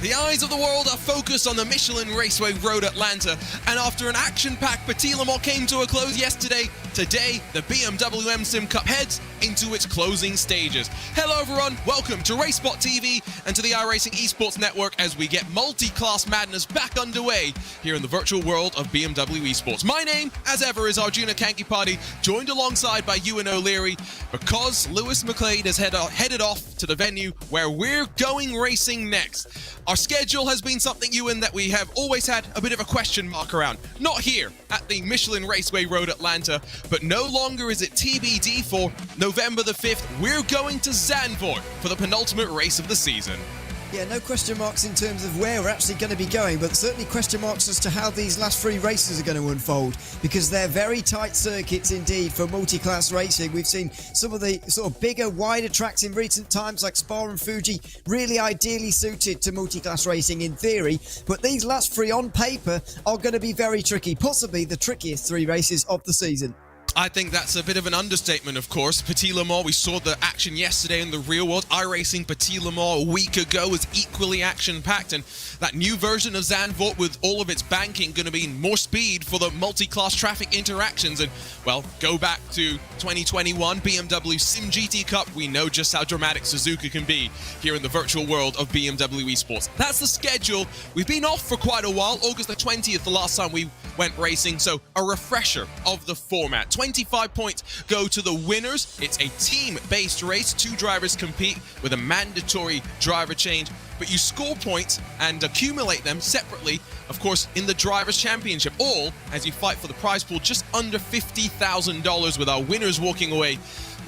The eyes of the world are focused on the Michelin Raceway Road Atlanta, and after an action-packed Petit Le Mans came to a close yesterday, today the BMW M SIM Cup heads into its closing stages. Hello everyone, welcome to RaceSpotTV and to the iRacing esports network as we get multi-class madness back underway here in the virtual world of BMW esports. My name, as ever, is Arjuna Kankipati, joined alongside by Ewan O'Leary, because Lewis McLeod has headed off to the venue where we're going racing next. Our schedule has been something, Ewan, that we have always had a bit of a question mark around. Not here at the Michelin Raceway Road Atlanta, but no longer is it TBD for November the 5th. We're going to Zandvoort for the penultimate race of the season. Yeah, no question marks in terms of where we're actually going to be going, but certainly question marks as to how these last three races are going to unfold, because they're very tight circuits indeed for multi-class racing. We've seen some of the sort of bigger, wider tracks in recent times like Spa and Fuji really ideally suited to multi-class racing in theory, but these last three on paper are going to be very tricky, possibly the trickiest three races of the season. I think that's a bit of an understatement, of course. Petit Le Mans, we saw the action yesterday in the real world. iRacing Petit Le Mans a week ago was equally action-packed, and that new version of Zandvoort with all of its banking going to be more speed for the multi-class traffic interactions. And, well, go back to 2021 BMW SIM GT Cup. We know just how dramatic Suzuka can be here in the virtual world of BMW esports. That's the schedule. We've been off for quite a while. August the 20th, the last time we went racing, so a refresher of the format. 25 points go to the winners. It's a team-based race. Two drivers compete with a mandatory driver change, but you score points and accumulate them separately, of course, in the Drivers' Championship, all as you fight for the prize pool just under $50,000, with our winners walking away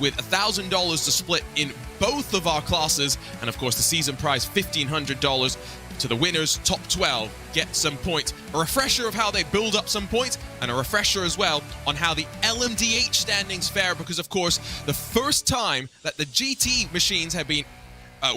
with $1,000 to split in both of our classes, and of course the season prize $1,500 to the winners. Top 12 get some points. A refresher of how they build up some points, and a refresher as well on how the LMDh standings fare, because of course the first time that the GT machines have been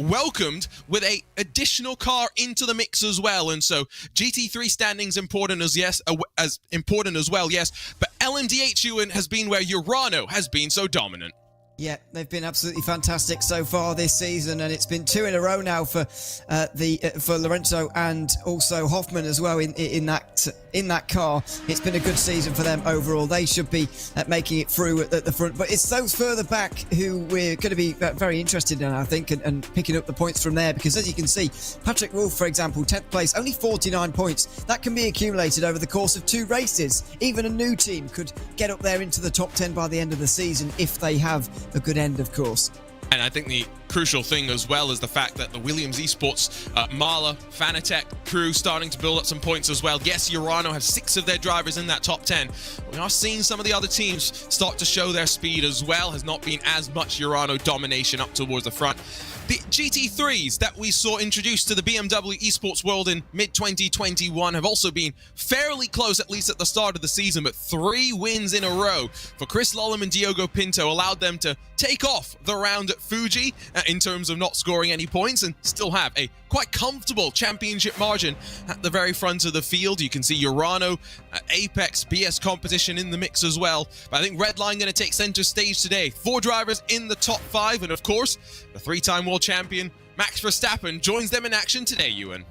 welcomed with a additional car into the mix as well, and so GT3 standings important as important as well, yes, but LMDh, Ewan, has been where Urano has been so dominant. Yeah, they've been absolutely fantastic so far this season, and it's been two in a row now for Lorenzo and also Hoffman as well in that car. It's been a good season for them overall. They should be making it through at the front, but it's those further back who we're going to be very interested in, I think, and picking up the points from there, because as you can see, Patrick Wolff, for example, 10th place, only 49 points. That can be accumulated over the course of two races. Even a new team could get up there into the top 10 by the end of the season if they have a good end, of course. And I think the crucial thing as well is the fact that the Williams Esports, Marla, Fanatec crew starting to build up some points as well. Yes, Urano have 6 of their drivers in that top 10. We are seeing some of the other teams start to show their speed as well. Has not been as much Urano domination up towards the front. The GT3s that we saw introduced to the BMW esports world in mid-2021 have also been fairly close, at least at the start of the season, but 3 wins in a row for Chris Lollam and Diogo Pinto allowed them to take off the round at Fuji in terms of not scoring any points, and still have a quite comfortable championship margin at the very front of the field. You can see Urano, Apex, BS Competition in the mix as well. But I think Redline going to take center stage today. 4 drivers in the top 5, and of course, the 3-time world champion Max Verstappen joins them in action today, Ewan.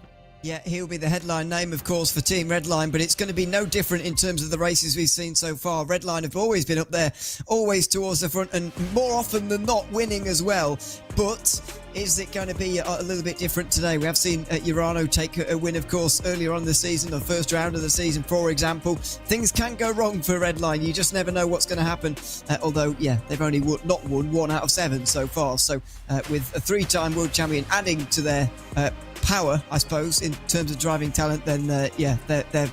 Yeah, he'll be the headline name, of course, for Team Redline, but it's going to be no different in terms of the races we've seen so far. Redline have always been up there, always towards the front, and more often than not winning as well. But is it going to be a little bit different today? We have seen Urano take a win, of course, earlier on in the season, the first round of the season, for example. Things can go wrong for Redline. You just never know what's going to happen. Although, yeah, they've only not won 1 out of 7 so far. So with a 3-time world champion adding to their power, I suppose, in terms of driving talent, then yeah, they're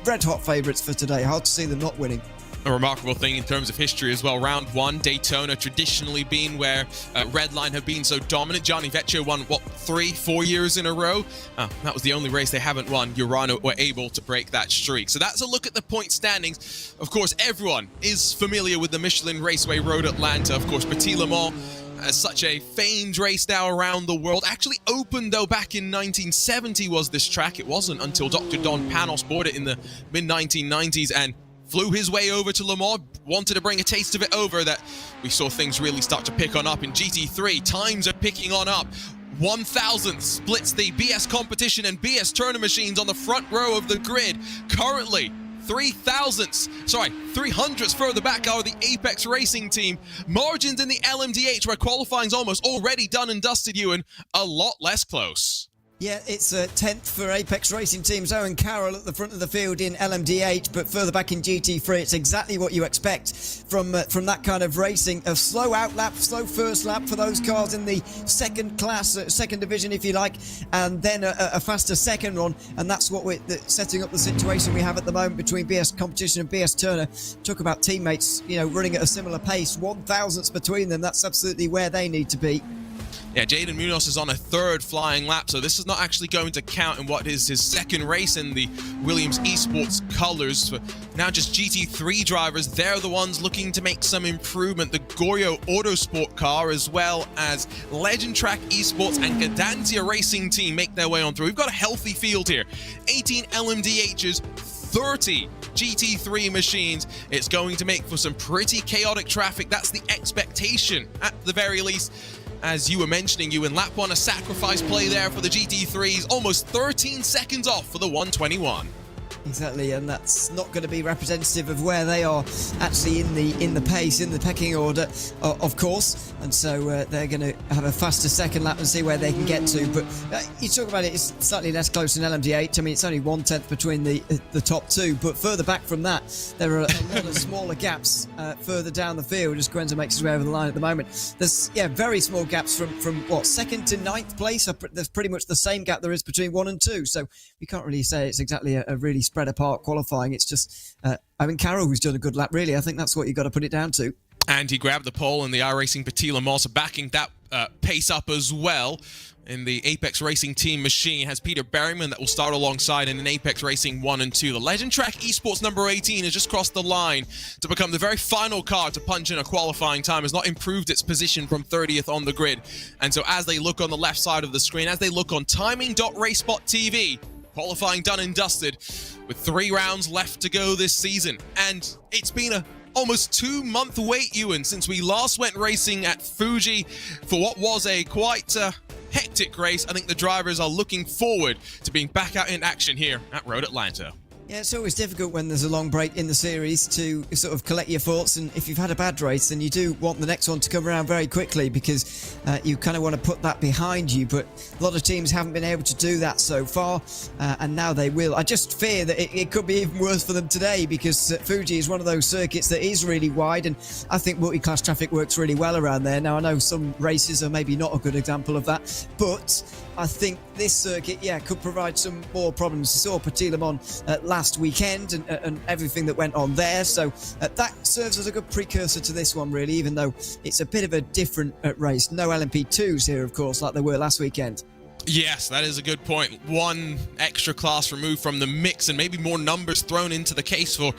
red hot favourites for today. Hard to see them not winning. A remarkable thing in terms of history as well. Round 1, Daytona traditionally been where Redline have been so dominant. Gianni Vecchio won, what, 3-4 years in a row? That was the only race they haven't won. Urano were able to break that streak. So that's a look at the point standings. Of course, everyone is familiar with the Michelin Raceway Road Atlanta. Of course, Petit Le Mans, as such a famed race now around the world. Actually opened, though, back in 1970 was this track. It wasn't until Dr. Don Panos bought it in the mid-1990s and flew his way over to Le Mans, wanted to bring a taste of it over, that we saw things really start to pick on up in GT3. Times are picking on up. 1,000th splits the BS competition and BS Turner machines on the front row of the grid. Currently, 300ths further back are the Apex Racing team. Margins in the LMDh, where qualifying's almost already done and dusted, Ewan, a lot less close. Yeah, it's 10th for Apex Racing teams. Owen Carroll at the front of the field in LMDh, but further back in GT3, it's exactly what you expect from that kind of racing. A slow out lap, slow first lap for those cars in the second class, second division, if you like, and then a faster second run. And that's what we're setting up the situation we have at the moment between BS Competition and BS Turner. Talk about teammates, running at a similar pace, 1,000ths between them. That's absolutely where they need to be. Yeah, Jaden Munoz is on a third flying lap, so this is not actually going to count in what is his second race in the Williams Esports colors. For now, just GT3 drivers, they're the ones looking to make some improvement. The Goyo Autosport car, as well as Legend Track Esports and Cadantia Racing Team make their way on through. We've got a healthy field here. 18 LMDHs, 30 GT3 machines. It's going to make for some pretty chaotic traffic. That's the expectation, at the very least. As you were mentioning, you in lap 1, a sacrifice play there for the GT3s, almost 13 seconds off for the 121. Exactly, and that's not going to be representative of where they are actually in the pace, in the pecking order, of course. And so they're going to have a faster second lap and see where they can get to. But you talk about it's slightly less close than LMDh. I mean, it's only 1/10 between the top two. But further back from that, there are a lot of smaller gaps further down the field as Quenza makes his way over the line at the moment. There's very small gaps from what, second to 9th place. There's pretty much the same gap there is between 1 and 2. So we can't really say it's exactly a really spread apart qualifying. It's just Carroll who's done a good lap, really. I think that's what you've got to put it down to. And he grabbed the pole in the iRacing Petit Mans, backing that pace up as well. In the Apex Racing Team machine has Peter Berryman that will start alongside in an Apex Racing 1 and 2. The Legend Track Esports number 18 has just crossed the line to become the very final car to punch in a qualifying time. Has not improved its position from 30th on the grid. And so as they look on the left side of the screen, as they look on timing.RaceSpotTV, qualifying done and dusted with 3 rounds left to go this season. And it's been a almost 2-month wait, Ewan, since we last went racing at Fuji for what was a quite hectic race. I think the drivers are looking forward to being back out in action here at Road Atlanta. Yeah, it's always difficult when there's a long break in the series to sort of collect your thoughts, and if you've had a bad race, then you do want the next one to come around very quickly because you kind of want to put that behind you, but a lot of teams haven't been able to do that so far, and now they will. I just fear that it could be even worse for them today because Fuji is one of those circuits that is really wide, and I think multi-class traffic works really well around there. Now, I know some races are maybe not a good example of that, but I think this circuit, could provide some more problems. We saw Petit Le Mans last weekend and everything that went on there. So that serves as a good precursor to this one, really, even though it's a bit of a different race. No LMP2s here, of course, like there were last weekend. Yes, that is a good point. One extra class removed from the mix and maybe more numbers thrown into the case for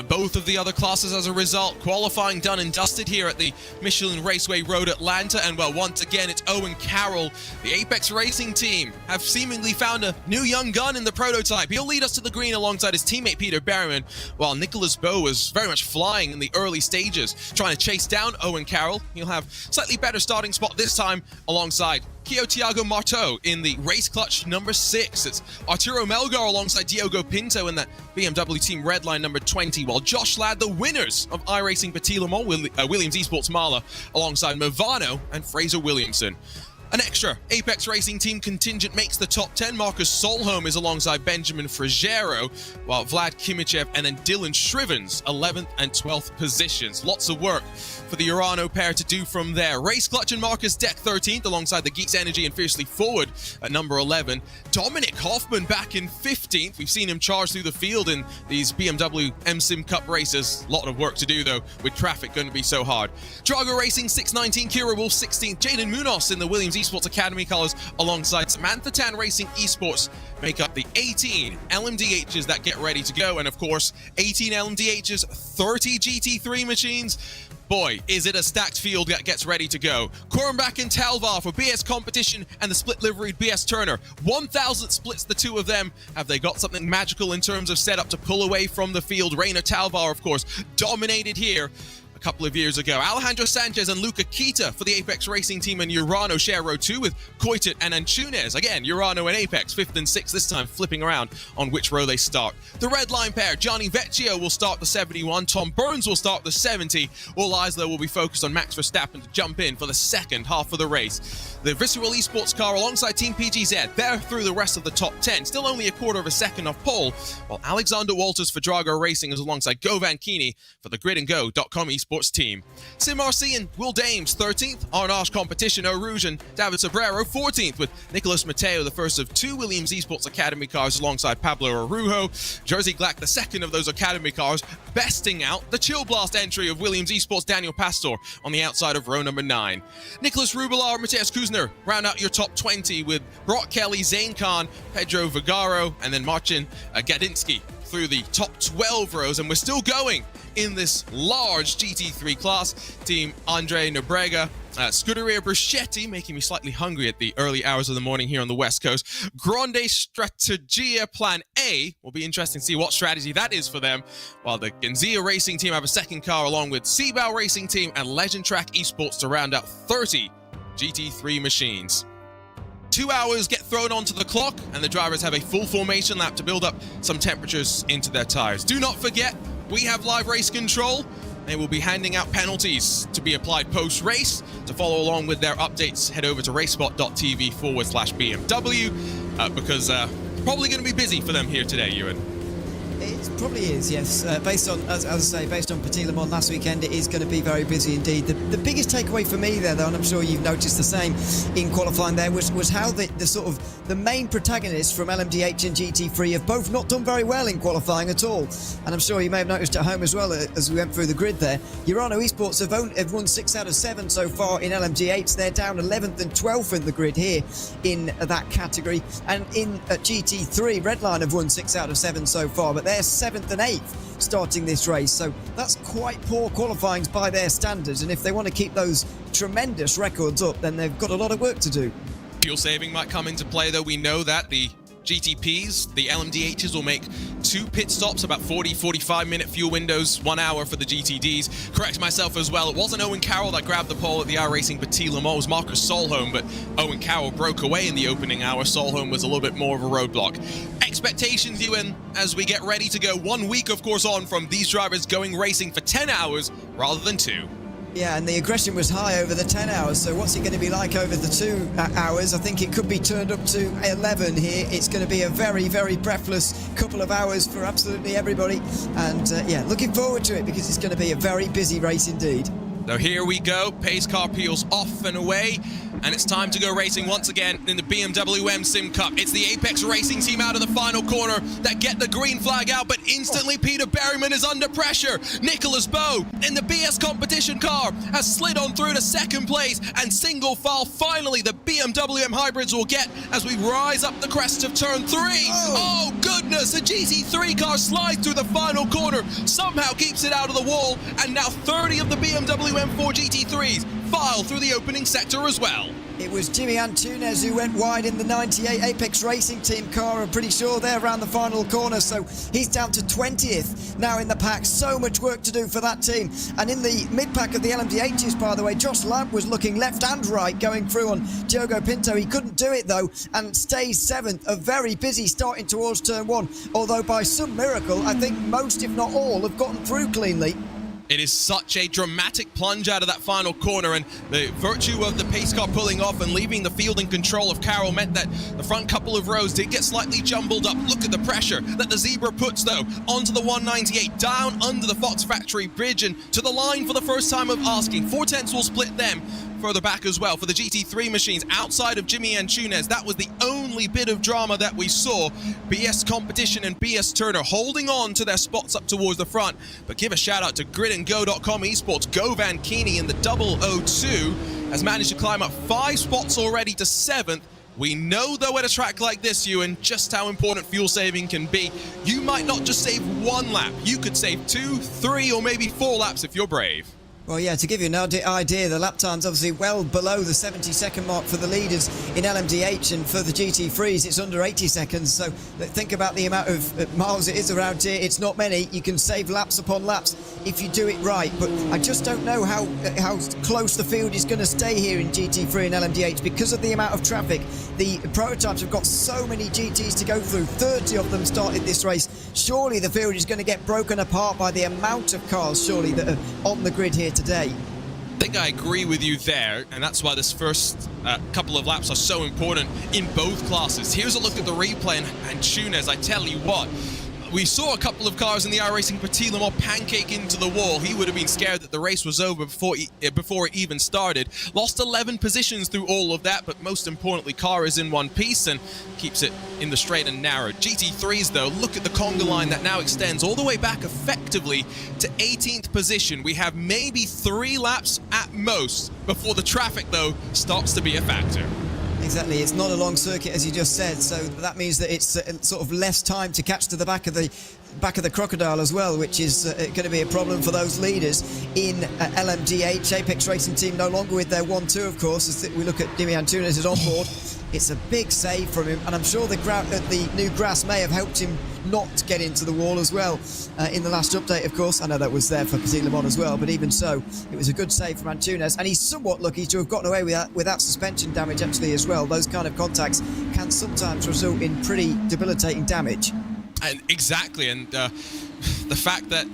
both of the other classes as a result. Qualifying done and dusted here at the Michelin Raceway Road Atlanta. And, well, once again, it's Owen Carroll. The Apex Racing team have seemingly found a new young gun in the prototype. He'll lead us to the green alongside his teammate Peter Berryman, while Nicholas Bowe was very much flying in the early stages, trying to chase down Owen Carroll. He'll have slightly better starting spot this time alongside Kio Thiago Marteau in the race clutch number 6. It's Arturo Melgar alongside Diogo Pinto in that BMW Team Redline number 20, while Josh Ladd, the winners of iRacing Petit Le Mans, Williams Esports Marla, alongside Movano and Fraser Williamson. An extra Apex Racing Team contingent makes the top 10. Marcus Solholm is alongside Benjamin Frigero, while Vlad Kimichev and then Dylan Shrivens, 11th and 12th positions. Lots of work for the Urano pair to do from there. Race Clutch and Marcus Deck 13th alongside the Geeks Energy and Fiercely Forward at number 11. Dominic Hoffman back in 15th. We've seen him charge through the field in these BMW M SIM Cup races. A lot of work to do, though, with traffic going to be so hard. Drago Racing 619, Kira Wolf 16th. Jaden Munoz in the Williams Esports Academy colours alongside Samantha Tan Racing Esports make up the 18 LMDHs that get ready to go. And of course, 18 LMDHs, 30 GT3 machines. Boy, is it a stacked field that gets ready to go. Kornbach and Talvar for BS Competition and the split-liveried BS Turner. 1,000 splits the two of them. Have they got something magical in terms of setup to pull away from the field? Rainer Talvar, of course, dominated here. couple of years ago. Alejandro Sanchez and Luca Kita for the Apex Racing team, and Urano share row 2 with Coitet and Antunes. Again, Urano and Apex, 5th and 6th, this time flipping around on which row they start. The red line pair, Gianni Vecchio will start the 71, Tom Burns will start the 70. All eyes, though, will be focused on Max Verstappen to jump in for the second half of the race. The Visceral Esports car alongside Team PGZ, they're through the rest of the top 10, still only a quarter of a second off pole, while Alexander Walters for Drago Racing is alongside Govan Keeney for the GridandGo.com esports team. Sim RC and Will Dames 13th, Arnage Competition Eau Rouge and David Sobrero 14th, with Nicolas Mateo the first of 2 Williams Esports Academy cars alongside Pablo Arujo. Jersey Glack the second of those Academy cars, besting out the Chill Blast entry of Williams Esports Daniel Pastor on the outside of row number 9. Nicholas Rubelar, Matthias Kuzner round out your top 20 with Brock Kelly, Zane Khan, Pedro Vigaro, and then Marcin Gadinsky through the top 12 rows. And we're still going in this large GT3 class. Team Andre Nobrega, Scuderia Bruschetti, making me slightly hungry at the early hours of the morning here on the West Coast. Grande Strategia Plan A, will be interesting to see what strategy that is for them, while the Genzia Racing team have a second car along with Seabao Racing team and Legend Track Esports to round out 30 GT3 machines. 2 hours get thrown onto the clock, and the drivers have a full formation lap to build up some temperatures into their tires. Do not forget, we have live race control. They will be handing out penalties to be applied post-race. To follow along with their updates, head over to RaceSpot.tv/BMW, because probably going to be busy for them here today, Ewan. It probably is, yes. Based on, as I say, based on Petit Le Mans last weekend, it is going to be very busy indeed. The biggest takeaway for me there, though, and I'm sure you've noticed the same in qualifying there, was how the sort of the main protagonists from LMDh and GT3 have both not done very well in qualifying at all. And I'm sure you may have noticed at home as well as we went through the grid there. Urano Esports have won 6 out of 7 so far in LMDh. They're down 11th and 12th in the grid here in that category. And in GT3, Redline have won 6 out of 7 so far, but they're 7th and 8th starting this race, so that's quite poor qualifying by their standards, and if they want to keep those tremendous records up, then they've got a lot of work to do. Fuel saving might come into play, though. We know that the GTPs, the LMDHs, will make 2 pit stops, about 40-45 minute fuel windows, 1 hour for the GTDs. Correct myself as well, it wasn't Owen Carroll that grabbed the pole at the iRacing Petit Le Mans, it was Marcus Solholm, but Owen Carroll broke away in the opening hour. Solholm was a little bit more of a roadblock. Expectations, Ewan, as we get ready to go 1 week, of course, on from these drivers going racing for 10 hours rather than 2. Yeah, and the aggression was high over the 10 hours, so what's it going to be like over the 2 hours? I think it could be turned up to 11 here. It's going to be a very, very breathless couple of hours for absolutely everybody, and yeah, looking forward to it because it's going to be a very busy race indeed. So here we go, pace car peels off and away, and it's time to go racing once again in the BMW M SIM Cup. It's the Apex Racing team out of the final corner that get the green flag out, but instantly Peter Berryman is under pressure. Nicholas Bowe in the BS competition car has slid on through to second place, and single file finally the BMW M hybrids will get as we rise up the crest of turn 3. Oh goodness, the GT3 car slides through the final corner, somehow keeps it out of the wall, and now 30 of the BMW M4 GT3s file through the opening sector as well. It was Jimmy Antunes who went wide in the 98 Apex Racing Team car. I'm pretty sure they're around the final corner, so he's down to 20th now in the pack. So much work to do for that team. And in the mid-pack of the LMDHs, by the way, Josh Lamb was looking left and right going through on Diogo Pinto. He couldn't do it, though, and stays 7th. A very busy starting towards turn 1, although by some miracle, I think most, if not all, have gotten through cleanly. It is such a dramatic plunge out of that final corner, and the virtue of the pace car pulling off and leaving the field in control of Carroll meant that the front couple of rows did get slightly jumbled up. Look at the pressure that the Zebra puts, though, onto the 198, down under the Fox Factory Bridge and to the line for the first time of asking. 4/10 will split them further back as well. For the GT3 machines, outside of Jimmy Antunes, that was the only bit of drama that we saw. BS Competition and BS Turner holding on to their spots up towards the front. But give a shout out to GridandGo.com esports. Govan Keeney in the 002 has managed to climb up 5 spots already to 7th. We know, though, at a track like this, Ewan, just how important fuel saving can be. You might not just save 1 lap. You could save 2, 3, or maybe 4 laps if you're brave. Well, yeah, to give you an idea, the lap time's obviously well below the 70-second mark for the leaders in LMDh, and for the GT3s, it's under 80 seconds. So think about the amount of miles it is around here. It's not many. You can save laps upon laps if you do it right. But I just don't know how close the field is going to stay here in GT3 and LMDh because of the amount of traffic. The prototypes have got so many GTs to go through. 30 of them started this race. Surely the field is going to get broken apart by the amount of cars, surely, that are on the grid here today. I think I agree with you there, and that's why this first couple of laps are so important in both classes. Here's a look at the replay, and Túnez, I tell you what, we saw a couple of cars in the iRacing Petit Le Mans pancake into the wall. He would have been scared that the race was over before it even started. Lost 11 positions through all of that, but most importantly, car is in one piece and keeps it in the straight and narrow. GT3s, though, look at the conga line that now extends all the way back effectively to 18th position. We have maybe 3 laps at most before the traffic, though, starts to be a factor. Exactly, it's not a long circuit, as you just said, so that means that it's sort of less time to catch to the back of the crocodile as well, which is going to be a problem for those leaders in LMDh. Apex Racing Team no longer with their 1-2, of course, as we look at Dimian Túnez on board. It's a big save from him, and I'm sure the new grass may have helped him not get into the wall as well in the last update, of course. I know that was there for Petit Le Mans as well, but even so, it was a good save from Túnez, and he's somewhat lucky to have gotten away with that suspension damage actually as well. Those kind of contacts can sometimes result in pretty debilitating damage. And exactly, and the fact that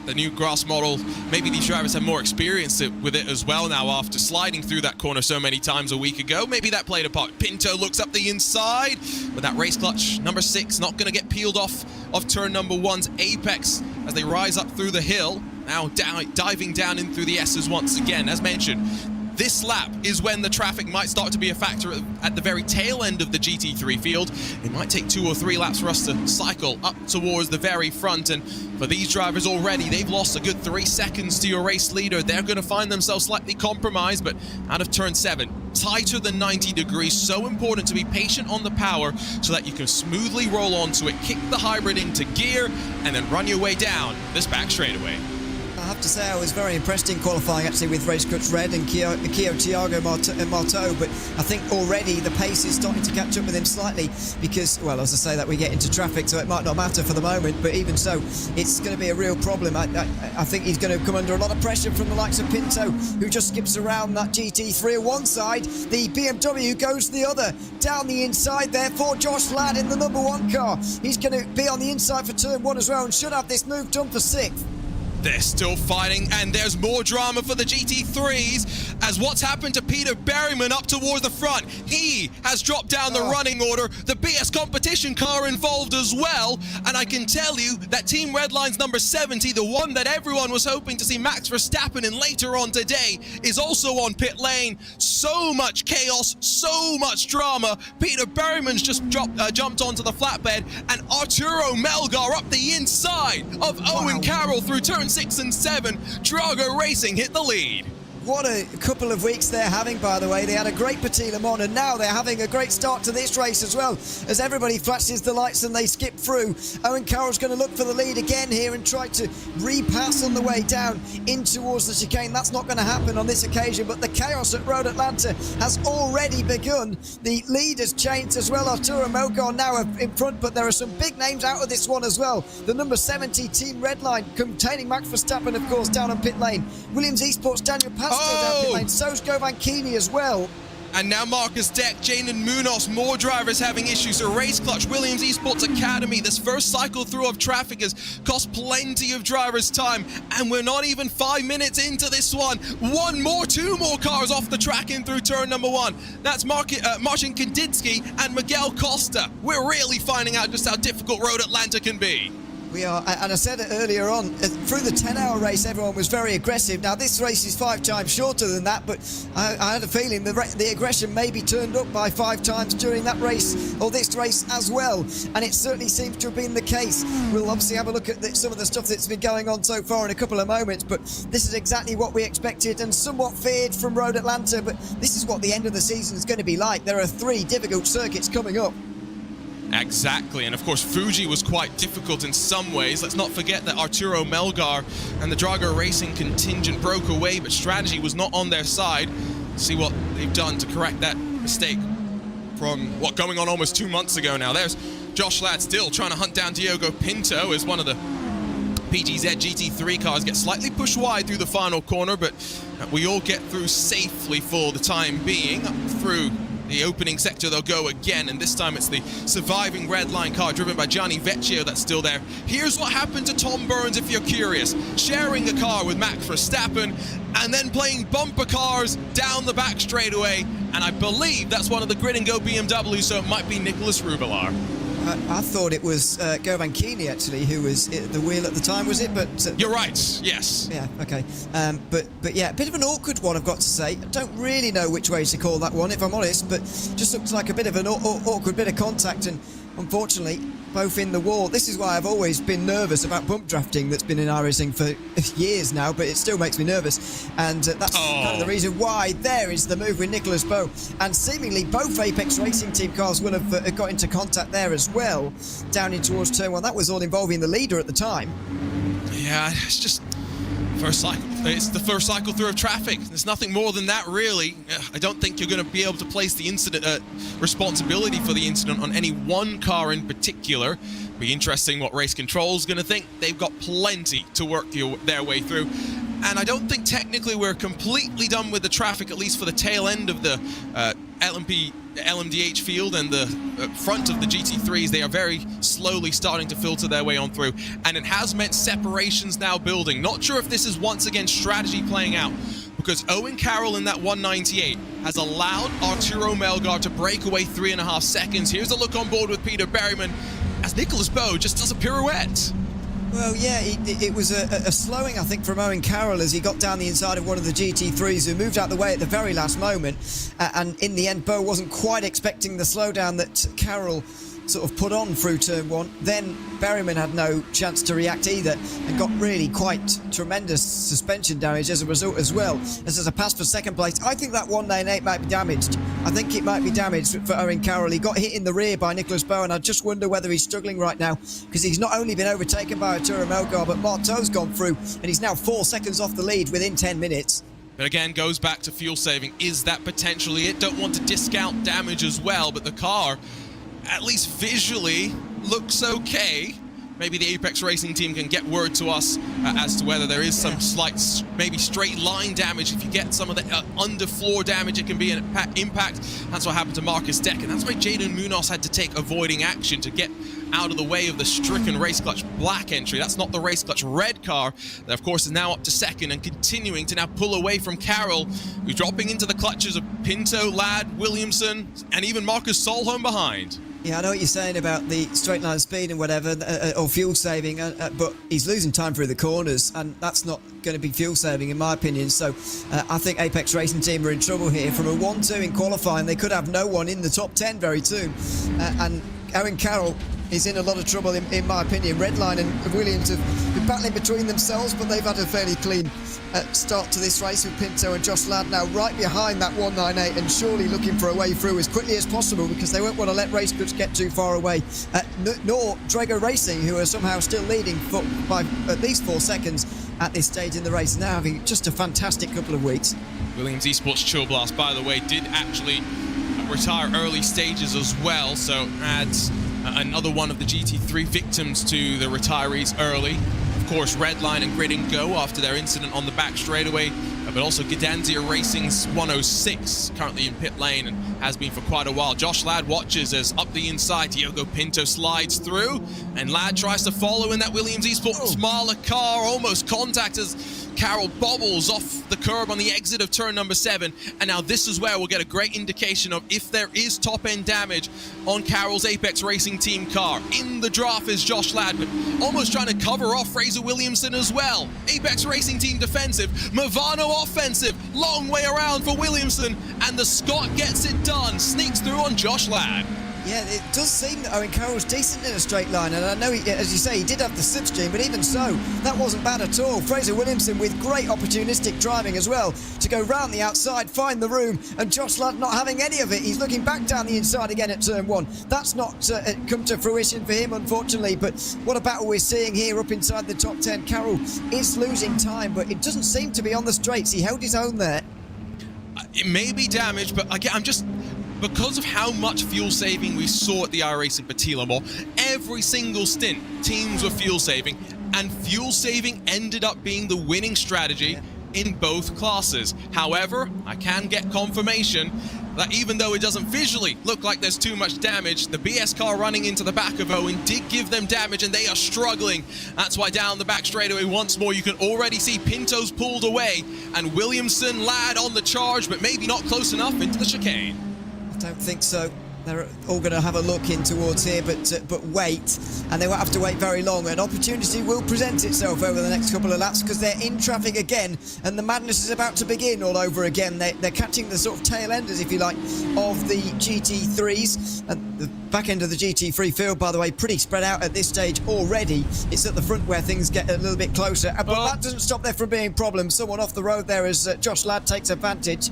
the new grass model, maybe these drivers have more experience with it as well now after sliding through that corner so many times a week ago. Maybe that played a part. Pinto looks up the inside, but that race clutch, number 6, not going to get peeled off of turn number 1's apex as they rise up through the hill. Now diving down in through the S's once again, as mentioned. This lap is when the traffic might start to be a factor at the very tail end of the GT3 field. It might take 2 or 3 laps for us to cycle up towards the very front, and for these drivers already, they've lost a good 3 seconds to your race leader. They're going to find themselves slightly compromised, but out of turn 7, tighter than 90 degrees, so important to be patient on the power so that you can smoothly roll onto it, kick the hybrid into gear, and then run your way down this back straightaway. I have to say I was very impressed in qualifying actually with Race Clutch Red and Kio Thiago Marteau, but I think already the pace is starting to catch up with him slightly because, well, as I say that, we get into traffic, so it might not matter for the moment, but even so, it's going to be a real problem. I think he's going to come under a lot of pressure from the likes of Pinto, who just skips around that GT3 on one side, the BMW goes the other, down the inside there for Josh Ladd in the number 1 car. He's going to be on the inside for turn 1 as well and should have this move done for 6th. They're still fighting, and there's more drama for the GT3s as what's happened to Peter Berryman up towards the front. He has dropped down the running order, the BS competition car involved as well, and I can tell you that Team Redline's number 70, the one that everyone was hoping to see Max Verstappen in later on today, is also on pit lane. So much chaos, so much drama. Peter Berryman's just jumped onto the flatbed, and Arturo Melgar up the inside of Owen Carroll through turn 6 and 7. Drago Racing hit the lead. What a couple of weeks they're having, by the way. They had a great Petit Le Mans, and now they're having a great start to this race as well, as everybody flashes the lights and they skip through. Owen Carroll's going to look for the lead again here and try to repass on the way down in towards the chicane. That's not going to happen on this occasion, but the chaos at Road Atlanta has already begun. The lead has changed as well. Arturo Melgar now in front, but there are some big names out of this one as well. The number 70 Team Redline, containing Max Verstappen, of course, down on pit lane. Williams Esports, Daniel Pastor down pit lane. So's Govan Keeney as well. And now Marcus Deck, Jaden Munoz, more drivers having issues. A race clutch, Williams Esports Academy. This first cycle through of traffic has cost plenty of drivers time, and we're not even 5 minutes into this one. 2 more cars off the track in through turn number 1. That's Marcin Kandinsky and Miguel Costa. We're really finding out just how difficult Road Atlanta can be. We are, and I said it earlier on, through the 10-hour race, everyone was very aggressive. Now, this race is 5 times shorter than that, but I had a feeling the aggression may be turned up by 5 times during that race, or this race as well, and it certainly seems to have been the case. We'll obviously have a look at some of the stuff that's been going on so far in a couple of moments, but this is exactly what we expected and somewhat feared from Road Atlanta, but this is what the end of the season is going to be like. There are 3 difficult circuits coming up. Exactly, and of course Fuji was quite difficult in some ways. Let's not forget that Arturo Melgar and the Drago Racing contingent broke away, but strategy was not on their side. See what they've done to correct that mistake from what going on almost 2 months ago now. There's Josh Ladd still trying to hunt down Diogo Pinto as one of the PGZ GT3 cars get slightly pushed wide through the final corner, but we all get through safely for the time being. Up through the opening sector they'll go again, and this time it's the surviving red line car driven by Gianni Vecchio that's still there. Here's what happened to Tom Burns, if you're curious. Sharing a car with Max Verstappen and then playing bumper cars down the back straightaway, and I believe that's one of the grid and go BMW, so it might be Nicholas Rubelar. I thought it was Govan Keeney, actually, who was at the wheel at the time, was it? But you're right, yes. Yeah, okay. But yeah, a bit of an awkward one, I've got to say. I don't really know which way to call that one, if I'm honest, but just looks like a bit of an awkward bit of contact, and unfortunately, both in the wall. This is why I've always been nervous about bump drafting that's been in iRacing for years now, but it still makes me nervous. And that's kind of the reason why there is the move with Nicholas Bowe. And seemingly both Apex Racing Team cars will have got into contact there as well, down in towards turn one. That was all involving the leader at the time. Yeah, it's just first cycle. It's the first cycle through of traffic. There's nothing more than that, really. I don't think you're going to be able to place the incident responsibility for the incident on any one car in particular. Be interesting what race control's going to think. They've got plenty to work their way through. And I don't think technically we're completely done with the traffic, at least for the tail end of the LMDh field and the front of the GT3s. They are very slowly starting to filter their way on through, and it has meant separations now building. Not sure if this is once again strategy playing out, because Owen Carroll in that 198 has allowed Arturo Melgar to break away 3.5 seconds. Here's a look on board with Peter Berryman as Nicholas Bowe just does a pirouette. Well, yeah, it was a slowing, I think, from Owen Carroll as he got down the inside of one of the GT3s who moved out the way at the very last moment. And in the end, Bowe wasn't quite expecting the slowdown that Carroll sort of put on through turn one. Then Berryman had no chance to react either and got really quite tremendous suspension damage as a result as well. As there's a pass for second place. I think that 198 might be damaged. I think it might be damaged for Owen Carroll. He got hit in the rear by Nicholas Bowe, and I just wonder whether he's struggling right now, because he's not only been overtaken by Arturo Melgar, but Marteau's gone through, and he's now 4 seconds off the lead within 10 minutes. But again, goes back to fuel saving. Is that potentially it? Don't want to discount damage as well, but the car, at least visually, looks okay. Maybe the Apex Racing Team can get word to us as to whether there is some slight, maybe straight line damage. If you get some of the underfloor damage, it can be an impact. That's what happened to Marcus Deck, and that's why Jaden Munoz had to take avoiding action to get out of the way of the stricken Race Clutch Black entry. That's not the Race Clutch Red car that, of course, is now up to second and continuing to now pull away from Carroll, who's dropping into the clutches of Pinto, Ladd, Williamson, and even Marcus Solholm behind. Yeah, I know what you're saying about the straight line speed and whatever, or fuel saving, but he's losing time through the corners, and that's not going to be fuel saving in my opinion. So I think Apex Racing Team are in trouble here. From a 1-2 in qualifying, they could have no one in the top 10 very soon, and Owen Carroll is in a lot of trouble in my opinion. Redline and Williams have been battling between themselves, but they've had a fairly clean start to this race with Pinto and Josh Ladd now right behind that 198 and surely looking for a way through as quickly as possible, because they won't want to let RaceSpot get too far away, nor Drago Racing, who are somehow still leading by at least 4 seconds at this stage in the race, now having just a fantastic couple of weeks. Williams Esports Chill Blast, by the way, did actually retire early stages as well, so adds another one of the GT3 victims to the retirees early. Of course, Redline and Grid and Go after their incident on the back straightaway, but also Gdanzia Racing's 106 currently in pit lane and has been for quite a while. Josh Ladd watches as up the inside Diogo Pinto slides through, and Ladd tries to follow in that Williams Esports smaller car, almost contact as Carroll bobbles off the curb on the exit of turn number 7. And now this is where we'll get a great indication of if there is top-end damage on Carroll's Apex Racing Team car. In the draft is Josh Ladd, but almost trying to cover off Fraser Williamson as well. Apex Racing Team defensive, Movano offensive, long way around for Williamson, and the Scot gets it done, sneaks through on Josh Ladd. Yeah, it does seem that Owen Carroll's decent in a straight line, and I know, as you say, he did have the slipstream, but even so, that wasn't bad at all. Fraser Williamson with great opportunistic driving as well to go round the outside, find the room, and Josh Ladd not having any of it. He's looking back down the inside again at turn 1. That's not come to fruition for him, unfortunately, but what a battle we're seeing here up inside the top 10. Carroll is losing time, but it doesn't seem to be on the straights. He held his own there. It may be damaged, but again, because of how much fuel saving we saw at the iRacing Petit Le Mans, every single stint, teams were fuel saving, and fuel saving ended up being the winning strategy in both classes. However, I can get confirmation that even though it doesn't visually look like there's too much damage, the BS car running into the back of Owen did give them damage, and they are struggling. That's why down the back straightaway once more, you can already see Pinto's pulled away, and Williamson, Ladd on the charge, but maybe not close enough into the chicane. I don't think so. They're all going to have a look in towards here, but wait, and they won't have to wait very long. An opportunity will present itself over the next couple of laps because they're in traffic again, and the madness is about to begin all over again. They're catching the sort of tail enders, if you like, of the GT3s. And the back end of the GT3 field, by the way, pretty spread out at this stage already. It's at the front where things get a little bit closer, but that doesn't stop there from being problems. Someone off the road there as Josh Ladd takes advantage.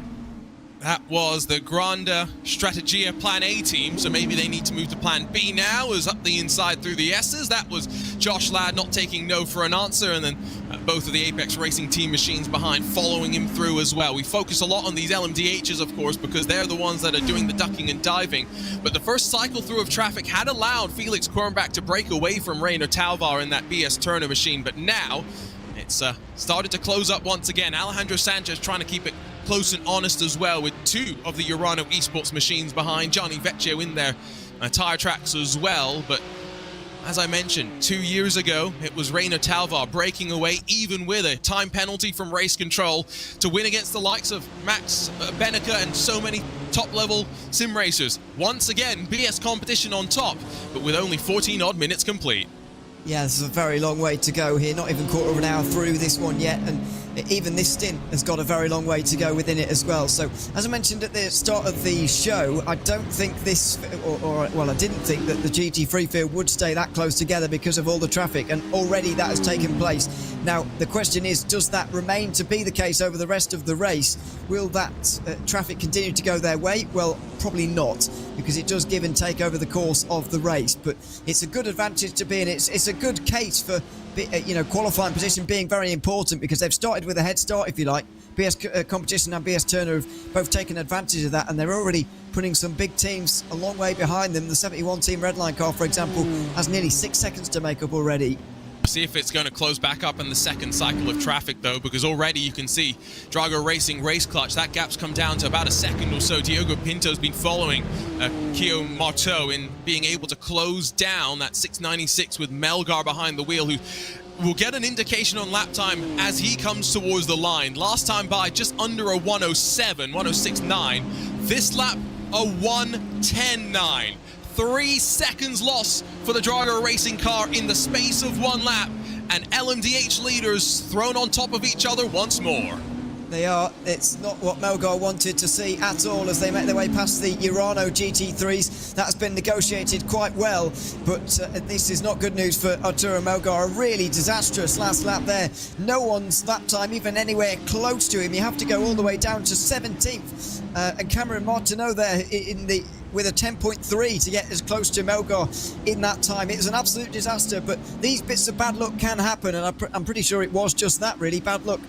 That was the Grande Strategia Plan A team, so maybe they need to move to Plan B now, as up the inside through the S's. That was Josh Ladd not taking no for an answer, and then both of the Apex Racing team machines behind following him through as well. We focus a lot on these LMDHs, of course, because they're the ones that are doing the ducking and diving, but the first cycle through of traffic had allowed Felix Kornbach to break away from Reiner Talvar in that BS Turner machine, but now it's started to close up once again. Alejandro Sanchez trying to keep it close and honest as well, with 2 of the Urano Esports machines behind. Gianni Vecchio in their tire tracks as well, but as I mentioned, 2 years ago, it was Reiner Talvar breaking away, even with a time penalty from race control, to win against the likes of Max Benneker and so many top-level sim racers. Once again, BS competition on top, but with only 14 odd minutes complete. Yeah, this is a very long way to go here. Not even quarter of an hour through this one yet, and even this stint has got a very long way to go within it as well. So, as I mentioned at the start of the show, I don't think this, well, I didn't think that the GT3 field would stay that close together because of all the traffic, and already that has taken place. Now, the question is, does that remain to be the case over the rest of the race? Will that traffic continue to go their way? Well, probably not, because it does give and take over the course of the race, but it's a good advantage to be in. It's a good case for, you know, qualifying position being very important, because they've started with a head start, if you like. BS Competition and BS Turner have both taken advantage of that, and they're already putting some big teams a long way behind them. The 71 Team Redline car, for example, has nearly 6 seconds to make up already. See if it's going to close back up in the second cycle of traffic, though, because already you can see Drago Racing race clutch. That gap's come down to about a second or so. Diogo Pinto's been following Kyo Marteau in being able to close down that 696 with Melgar behind the wheel, who will get an indication on lap time as he comes towards the line. Last time by, just under a 107, 106.9. This lap, a 110.9. 3 seconds loss for the Drago Racing car in the space of 1 lap, and LMDh leaders thrown on top of each other once more. They are. It's not what Melgar wanted to see at all as they make their way past the Urano GT3s. That's been negotiated quite well, but this is not good news for Arturo Melgar. A really disastrous last lap there. No one's that time even anywhere close to him. You have to go all the way down to 17th. And Cameron Martineau there with a 10.3 to get as close to Melgar in that time. It was an absolute disaster, but these bits of bad luck can happen, and I'm pretty sure it was just that, really, bad luck.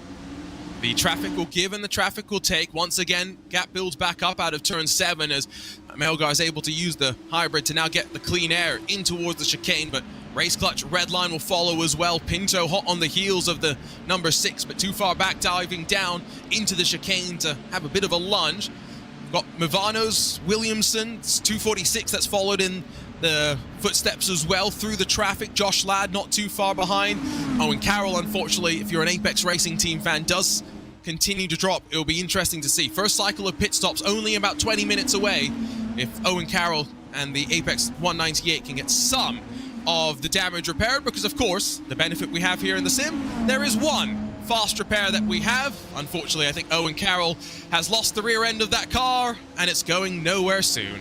The traffic will give and the traffic will take. Once again, gap builds back up out of turn 7 as Melgar is able to use the hybrid to now get the clean air in towards the chicane, but race clutch Redline will follow as well. Pinto hot on the heels of the number 6, but too far back, diving down into the chicane to have a bit of a lunge. Got Mavanos, Williamson, 246 that's followed in the footsteps as well through the traffic. Josh Ladd not too far behind. Owen Carroll, unfortunately, if you're an Apex Racing team fan, does continue to drop. It'll be interesting to see. First cycle of pit stops only about 20 minutes away. If Owen Carroll and the Apex 198 can get some of the damage repaired, because of course, the benefit we have here in the sim, there is one fast repair that we have. Unfortunately, I think Owen Carroll has lost the rear end of that car, and it's going nowhere soon.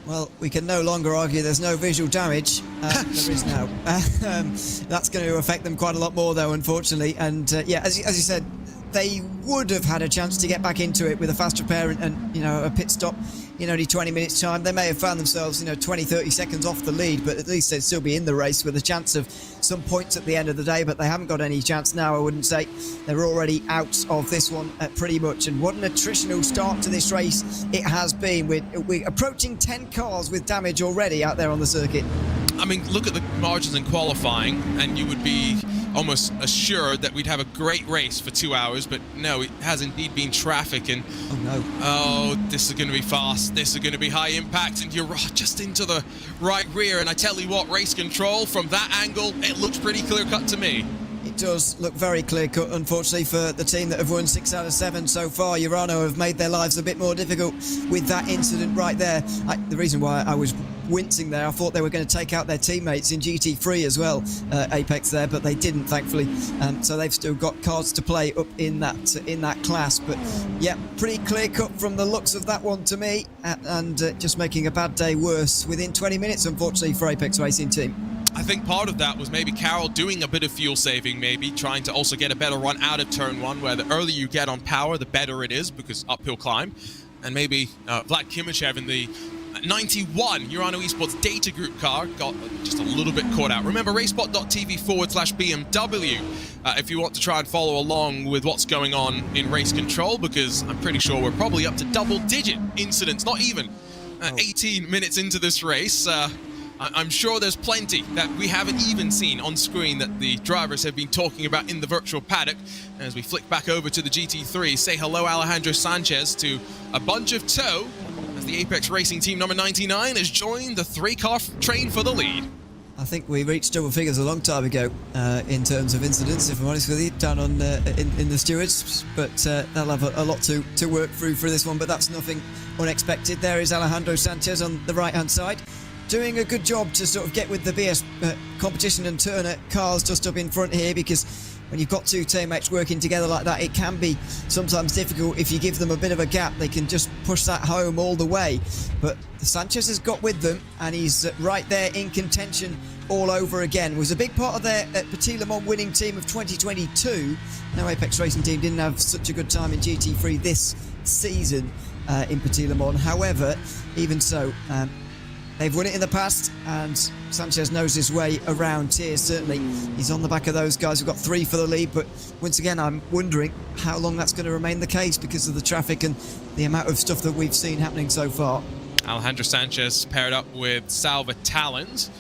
Well, we can no longer argue there's no visual damage. There is now. That's going to affect them quite a lot more, though, unfortunately. And yeah, as you said, they would have had a chance to get back into it with a fast repair and you know, a pit stop in only 20 minutes time. They may have found themselves, you know, 20-30 seconds off the lead, but at least they'd still be in the race with a chance of some points at the end of the day. But they haven't got any chance now, I wouldn't say. They're already out of this one pretty much. And what an attritional start to this race it has been. We're approaching 10 cars with damage already out there on the circuit. I mean, look at the margins in qualifying, and you would be almost assured that we'd have a great race for 2 hours, but no, it has indeed been traffic, and oh no, oh, this is going to be fast, this is going to be high impact, and you're just into the right rear. And I tell you what, race control from that angle, it looks pretty clear cut to me. It does look very clear-cut, unfortunately, for the team that have won 6 out of 7 so far. Urano have made their lives a bit more difficult with that incident right there. The reason why I was wincing there, I thought they were going to take out their teammates in GT3 as well, Apex there, but they didn't, thankfully. So they've still got cards to play up in that class. But yeah, pretty clear-cut from the looks of that one to me, and just making a bad day worse within 20 minutes, unfortunately, for Apex Racing Team. I think part of that was maybe Carroll doing a bit of fuel saving, maybe trying to also get a better run out of turn 1, where the earlier you get on power, the better it is, because uphill climb. And maybe Vlad Kimachev in the 91 Urano Esports data group car got just a little bit caught out. Remember, RaceSpot.tv/BMW if you want to try and follow along with what's going on in race control, because I'm pretty sure we're probably up to double-digit incidents, not even 18 minutes into this race. I'm sure there's plenty that we haven't even seen on screen that the drivers have been talking about in the virtual paddock. As we flick back over to the GT3, say hello Alejandro Sanchez to a bunch of tow, as the Apex Racing Team number 99 has joined the 3-car train for the lead. I think we reached double figures a long time ago in terms of incidents, if I'm honest with you, down on in the stewards. But they'll have a lot to work through for this one, but that's nothing unexpected. There is Alejandro Sanchez on the right-hand side, doing a good job to sort of get with the BS competition and Turner cars just up in front here, because when you've got two teammates working together like that, it can be sometimes difficult. If you give them a bit of a gap, they can just push that home all the way. But Sanchez has got with them, and he's right there in contention all over again. Was a big part of their Petit Le Mans winning team of 2022. No, Apex Racing Team didn't have such a good time in GT3 this season in Petit Le Mans. However, even so, they've won it in the past, and Sanchez knows his way around here, certainly. He's on the back of those guys. We've got 3 for the lead, but once again, I'm wondering how long that's going to remain the case because of the traffic and the amount of stuff that we've seen happening so far. Alejandro Sanchez paired up with Salva Talens,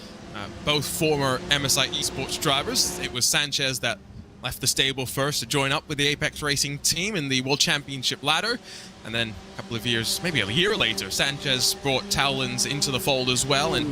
both former MSI Esports drivers. It was Sanchez that left the stable first to join up with the Apex Racing Team in the World Championship ladder. And then a couple of years, maybe a year later, Sanchez brought Towlins into the fold as well, and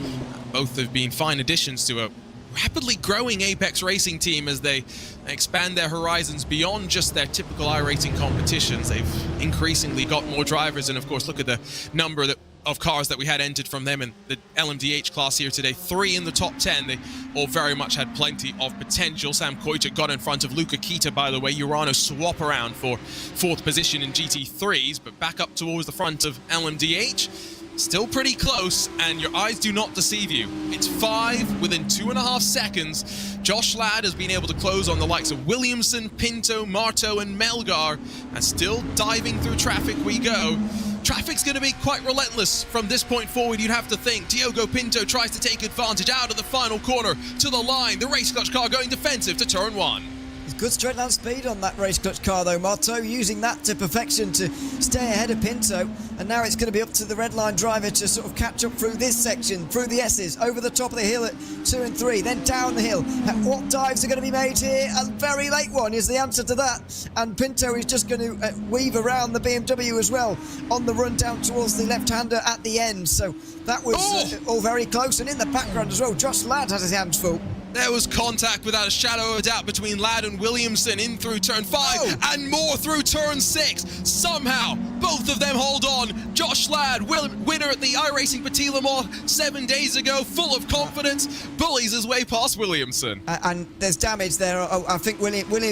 both have been fine additions to a rapidly growing Apex Racing Team as they expand their horizons beyond just their typical iRacing competitions. They've increasingly got more drivers, and of course, look at the number of cars that we had entered from them in the LMDh class here today. 3 in the top 10. They all very much had plenty of potential. Sam Koicha got in front of Luka Kita, by the way. Urano swap around for 4th position in GT3s, but back up towards the front of LMDh. Still pretty close, and your eyes do not deceive you. It's 5 within 2.5 seconds. Josh Ladd has been able to close on the likes of Williamson, Pinto, Marto, and Melgar, and still diving through traffic we go. Traffic's going to be quite relentless from this point forward, you'd have to think. Diogo Pinto tries to take advantage out of the final corner to the line. The race clutch car going defensive to turn 1. Good straight line speed on that race clutch car though, Marto, using that to perfection to stay ahead of Pinto, and now it's going to be up to the red line driver to sort of catch up through this section, through the S's, over the top of the hill at 2 and 3, then down the hill. And what dives are going to be made here? A very late one is the answer to that, and Pinto is just going to weave around the BMW as well on the run down towards the left-hander at the end. So that was all very close, and in the background as well, Josh Ladd has his hands full. There was contact without a shadow of a doubt between Ladd and Williamson in through turn 5 and more through turn 6. Somehow, both of them hold on. Josh Ladd, winner at the iRacing Petit Le Mans 7 days ago, full of confidence, bullies his way past Williamson. And there's damage there. I think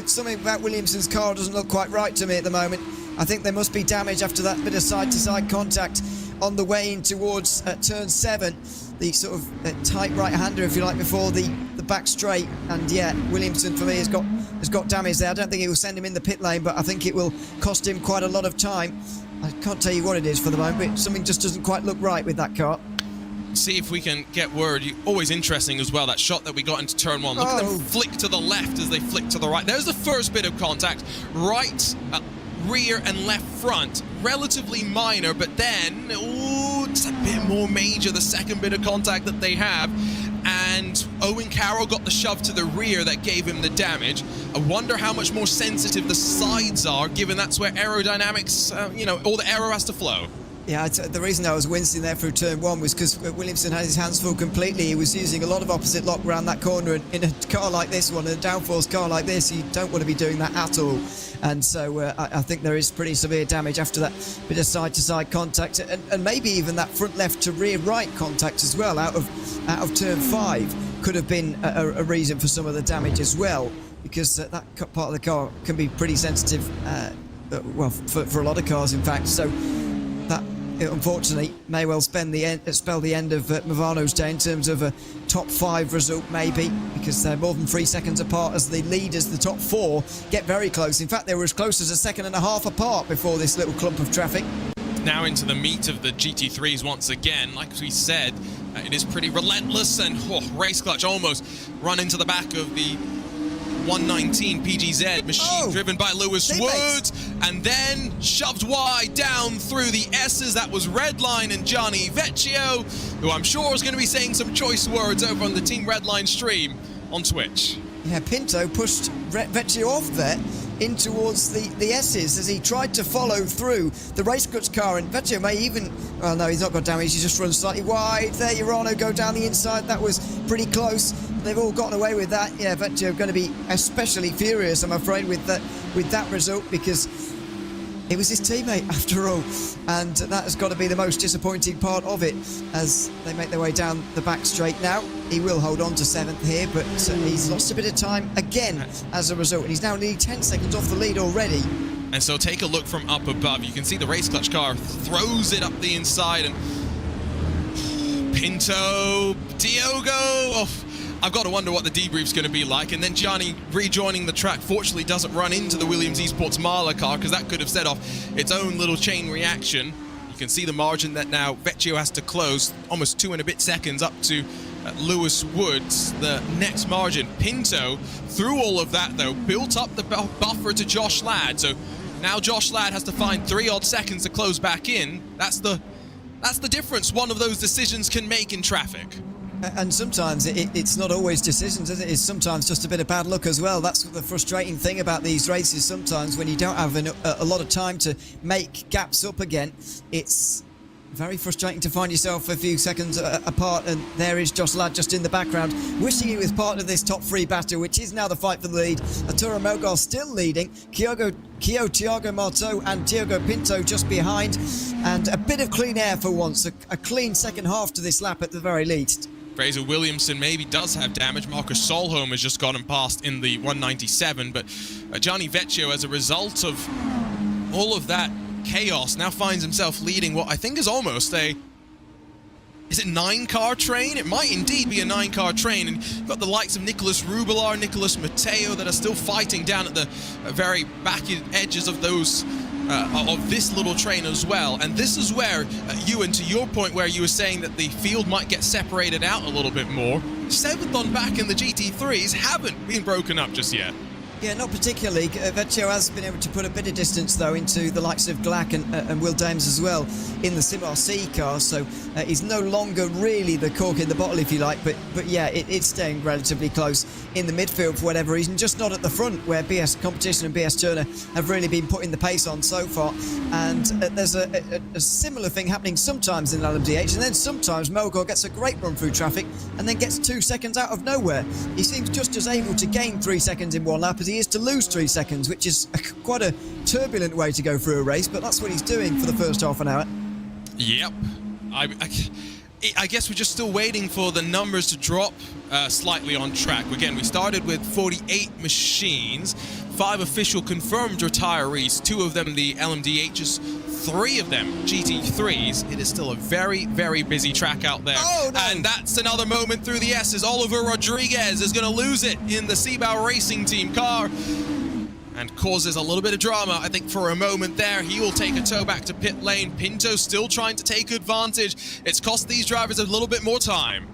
something about Williamson's car doesn't look quite right to me at the moment. I think there must be damage after that bit of side-to-side contact on the way in towards turn 7. The sort of tight right-hander, if you like, before the back straight. And yeah, Williamson for me has got damage there. I don't think it will send him in the pit lane, but I think it will cost him quite a lot of time. I can't tell you what it is for the moment, but something just doesn't quite look right with that car. See if we can get word. Always interesting as well, that shot that we got into turn 1. Look at them flick to the left as they flick to the right. There's the first bit of contact. Right, rear and left front. Relatively minor, but then, it's a bit more major, the second bit of contact that they have. And Owen Carroll got the shove to the rear that gave him the damage. I wonder how much more sensitive the sides are, given that's where aerodynamics, all the aero has to flow. Yeah, the reason I was wincing there through turn 1 was because Williamson had his hands full completely. He was using a lot of opposite lock around that corner, and in a car like this one, a downforce car like this, you don't want to be doing that at all. And so I think there is pretty severe damage after that bit of side-to-side contact, and maybe even that front left to rear right contact as well out of turn 5 could have been a reason for some of the damage as well, because that part of the car can be pretty sensitive, well, for a lot of cars, in fact. So that, unfortunately, may well spell the end of Movano's day in terms of a top 5 result, maybe, because they're more than 3 seconds apart as the leaders, the top 4, get very close. In fact, they were as close as a second and a half apart before this little clump of traffic. Now into the meat of the GT3s once again. Like we said, it is pretty relentless, and race clutch almost run into the back of the 119 PGZ machine driven by Lewis Woods, and then shoved wide down through the S's. That was Redline and Gianni Vecchio, who I'm sure is going to be saying some choice words over on the Team Redline stream on Twitch. Yeah, Pinto pushed Vecchio off there in towards the S's as he tried to follow through the race clutch car, and Vecchio may even, well, no, he's not got damage, he just runs slightly wide. There, Urano go down the inside. That was pretty close. They've all gotten away with that. Yeah, Vecchio going to be especially furious, I'm afraid, with that result, because it was his teammate after all, and that has got to be the most disappointing part of it as they make their way down the back straight now. He will hold on to 7th here, but he's lost a bit of time again as a result, and he's now nearly 10 seconds off the lead already. And so take a look from up above. You can see the race clutch car throws it up the inside, and Pinto, Diogo, I've got to wonder what the debrief's going to be like. And then Gianni rejoining the track fortunately doesn't run into the Williams Esports Marla car, because that could have set off its own little chain reaction. You can see the margin that now Vecchio has to close, almost 2 and a bit seconds up to Lewis Woods, the next margin. Pinto, through all of that though, built up the buffer to Josh Ladd. So now Josh Ladd has to find 3 odd seconds to close back in. That's the difference one of those decisions can make in traffic. And sometimes it's not always decisions, is it? It's sometimes just a bit of bad luck as well. That's the frustrating thing about these races. Sometimes when you don't have a lot of time to make gaps up again, it's very frustrating to find yourself a few seconds apart. And there is Josh Ladd just in the background, wishing he was part of this top 3 battle, which is now the fight for the lead. Arturo Melgar still leading. Thiago Marteau and Diogo Pinto just behind. And a bit of clean air for once. A clean second half to this lap at the very least. Fraser Williamson maybe does have damage. Marcus Solholm has just gotten past in the 197, but Gianni Vecchio, as a result of all of that chaos, now finds himself leading what I think is almost a... Is it 9-car train? It might indeed be a 9-car train. And you've got the likes of Nicolas Rubelar, Nicolas Matteo that are still fighting down at the very back edges of those... of this little train as well. And this is where, Ewan, to your point where you were saying that the field might get separated out a little bit more, 7th on back in the GT3s haven't been broken up just yet. Yeah, not particularly. Vecchio has been able to put a bit of distance, though, into the likes of Glack and Will Dames as well in the Sim RC car, so he's no longer really the cork in the bottle, if you like, but yeah, it's staying relatively close in the midfield for whatever reason, just not at the front, where BS Competition and BS Turner have really been putting the pace on so far. And there's a similar thing happening sometimes in LMDh, and then sometimes Melgar gets a great run through traffic and then gets 2 seconds out of nowhere. He seems just as able to gain 3 seconds in one lap as he is to lose 3 seconds, which is quite a turbulent way to go through a race, but that's what he's doing for the first half an hour. Yep. I guess we're just still waiting for the numbers to drop slightly on track. Again, we started with 48 machines, 5 official confirmed retirees, 2 of them the LMDhs, 3 of them GT3s. It is still a very, very busy track out there. Oh, no. And that's another moment through the S's. Oliver Rodriguez is going to lose it in the Seabao Racing Team car and causes a little bit of drama, I think, for a moment there. He will take a tow back to pit lane. Pinto still trying to take advantage. It's cost these drivers a little bit more time.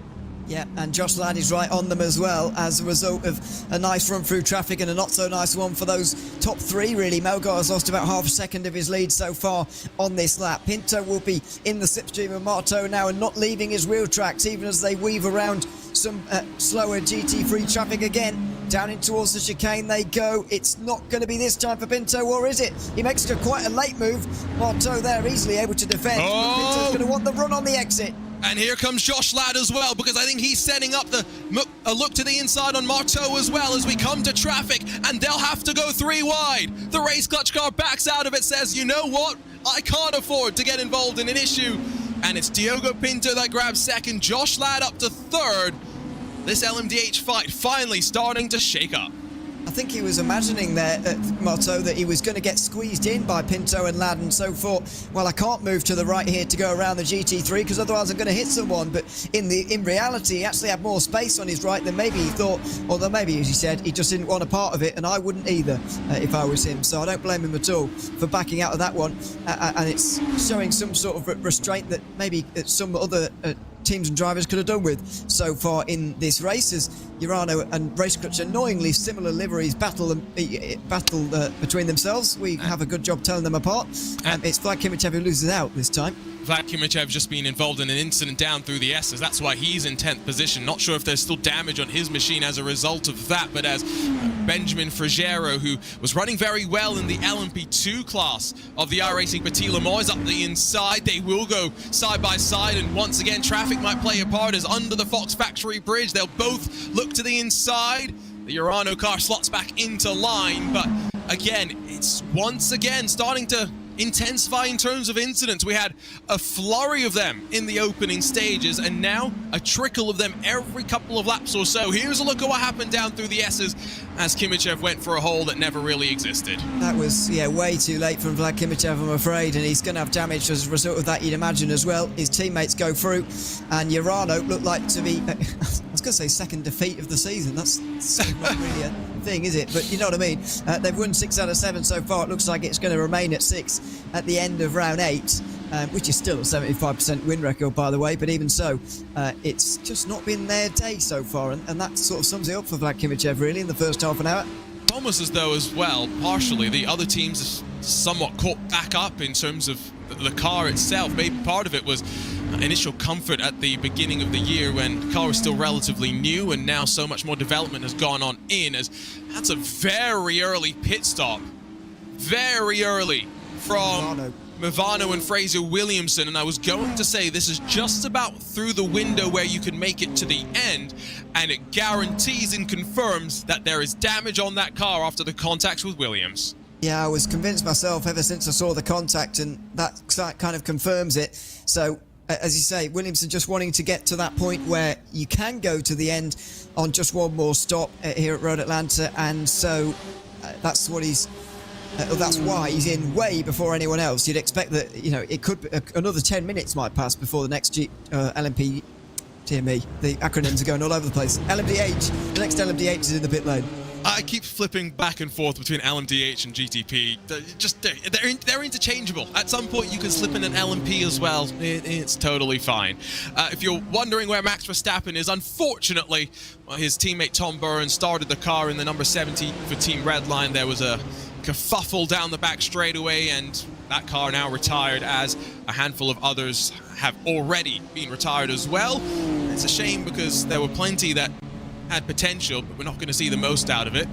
Yeah, and Josh Ladd is right on them as well as a result of a nice run through traffic and a not so nice one for those top 3, really. Melgar has lost about half a second of his lead so far on this lap. Pinto will be in the slipstream of Marteau now and not leaving his wheel tracks, even as they weave around some slower GT3 traffic again. Down in towards the chicane they go. It's not going to be this time for Pinto, or is it? He makes quite a late move. Marteau there easily able to defend. But Pinto's going to want the run on the exit. And here comes Josh Ladd as well, because I think he's setting up a look to the inside on Marteau as well as we come to traffic, and they'll have to go 3 wide. The race clutch car backs out of it, says, you know what? I can't afford to get involved in an issue. And it's Diogo Pinto that grabs second, Josh Ladd up to third. This LMDh fight finally starting to shake up. I think he was imagining there at Marteau that he was going to get squeezed in by Pinto and Ladd, and so thought, well, I can't move to the right here to go around the GT3 because otherwise I'm going to hit someone. But in reality, he actually had more space on his right than maybe he thought, although maybe, as he said, he just didn't want a part of it, and I wouldn't either if I was him. So I don't blame him at all for backing out of that one, and it's showing some sort of restraint that maybe some other teams and drivers could have done with so far in this race, as Urano and RaceSpotTV annoyingly similar liveries battle between themselves. We have a good job telling them apart. It's Vlad Kimichev who loses out this time. Vlad Kimichev just been involved in an incident down through the S's. That's why he's in 10th position. Not sure if there's still damage on his machine as a result of that, but as Benjamin Frigero, who was running very well in the LMP2 class of the iRacing Petit Le Mans, is up the inside. They will go side by side, and once again, traffic might play a part as under the Fox Factory Bridge. They'll both look to the inside. The Urano car slots back into line, but again, it's once again starting to intensify in terms of incidents. We had a flurry of them in the opening stages, and now a trickle of them every couple of laps or so. Here's a look at what happened down through the S's as Kimichev went for a hole that never really existed. That was, way too late from Vlad Kimichev, I'm afraid, and he's going to have damage as a result of that, you'd imagine, as well. His teammates go through, and Urano looked like to be, I was going to say second defeat of the season. That's not really a thing, is it? But you know what I mean. They've won 6 out of 7 so far. It looks like it's going to remain at 6 at the end of round 8, which is still a 75% win record, by the way. But even so, it's just not been their day so far, and that sort of sums it up for Vlad Kimichev, really, in the first half an hour. Almost as though, as well, partially, the other teams have somewhat caught back up in terms of the car itself. Maybe part of it was initial comfort at the beginning of the year when the car was still relatively new, and now so much more development has gone on as that's a very early pit stop. Very early from Movano and Fraser Williamson, and I was going to say this is just about through the window where you can make it to the end, and it guarantees and confirms that there is damage on that car after the contact with Williams. Yeah, I was convinced myself ever since I saw the contact, and that kind of confirms it. So, as you say, Williamson just wanting to get to that point where you can go to the end on just one more stop here at Road Atlanta, and so that's what he's... that's why he's in way before anyone else. You'd expect that, it could be another 10 minutes might pass before the next LMP TME. The acronyms are going all over the place. LMDh, the next LMDh is in the pit lane. I keep flipping back and forth between LMDh and GTP. They're interchangeable. At some point, you can slip in an LMP as well. It's totally fine. If you're wondering where Max Verstappen is, unfortunately, his teammate Tom Burns started the car in the number 70 for Team Redline. There was a kerfuffle down the back straightaway, and that car now retired, as a handful of others have already been retired as well. It's a shame because there were plenty that had potential, but we're not going to see the most out of it,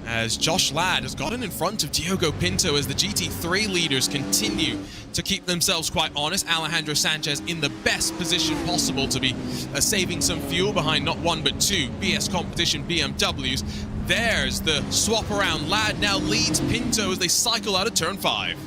as Josh Ladd has gotten in front of Diogo Pinto as the GT3 leaders continue to keep themselves quite honest. Alejandro Sanchez in the best position possible to be saving some fuel behind not one but 2 BS competition BMWs. There's the swap around. Ladd now leads Pinto as they cycle out of turn 5.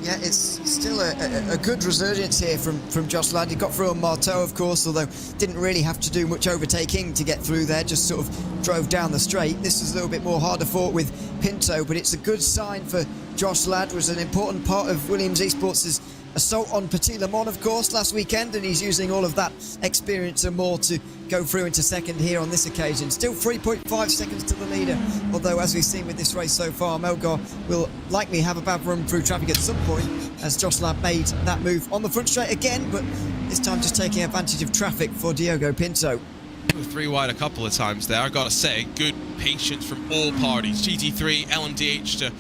Yeah, it's still a good resurgence here from Josh Ladd. He got through on Marteau, of course, although didn't really have to do much overtaking to get through there, just sort of drove down the straight. This was a little bit more harder fought with Pinto, but it's a good sign for Josh Ladd. Was an important part of Williams Esports' assault on Petit Le Mans, of course, last weekend, and he's using all of that experience and more to go through into second here on this occasion. Still 3.5 seconds to the leader, although as we've seen with this race so far, Melgar will likely have a bad run through traffic at some point, as Josh Ladd made that move on the front straight again, but this time just taking advantage of traffic for Diogo Pinto. Three wide a couple of times there. I gotta say, good patience from all parties. GT3, LMDh to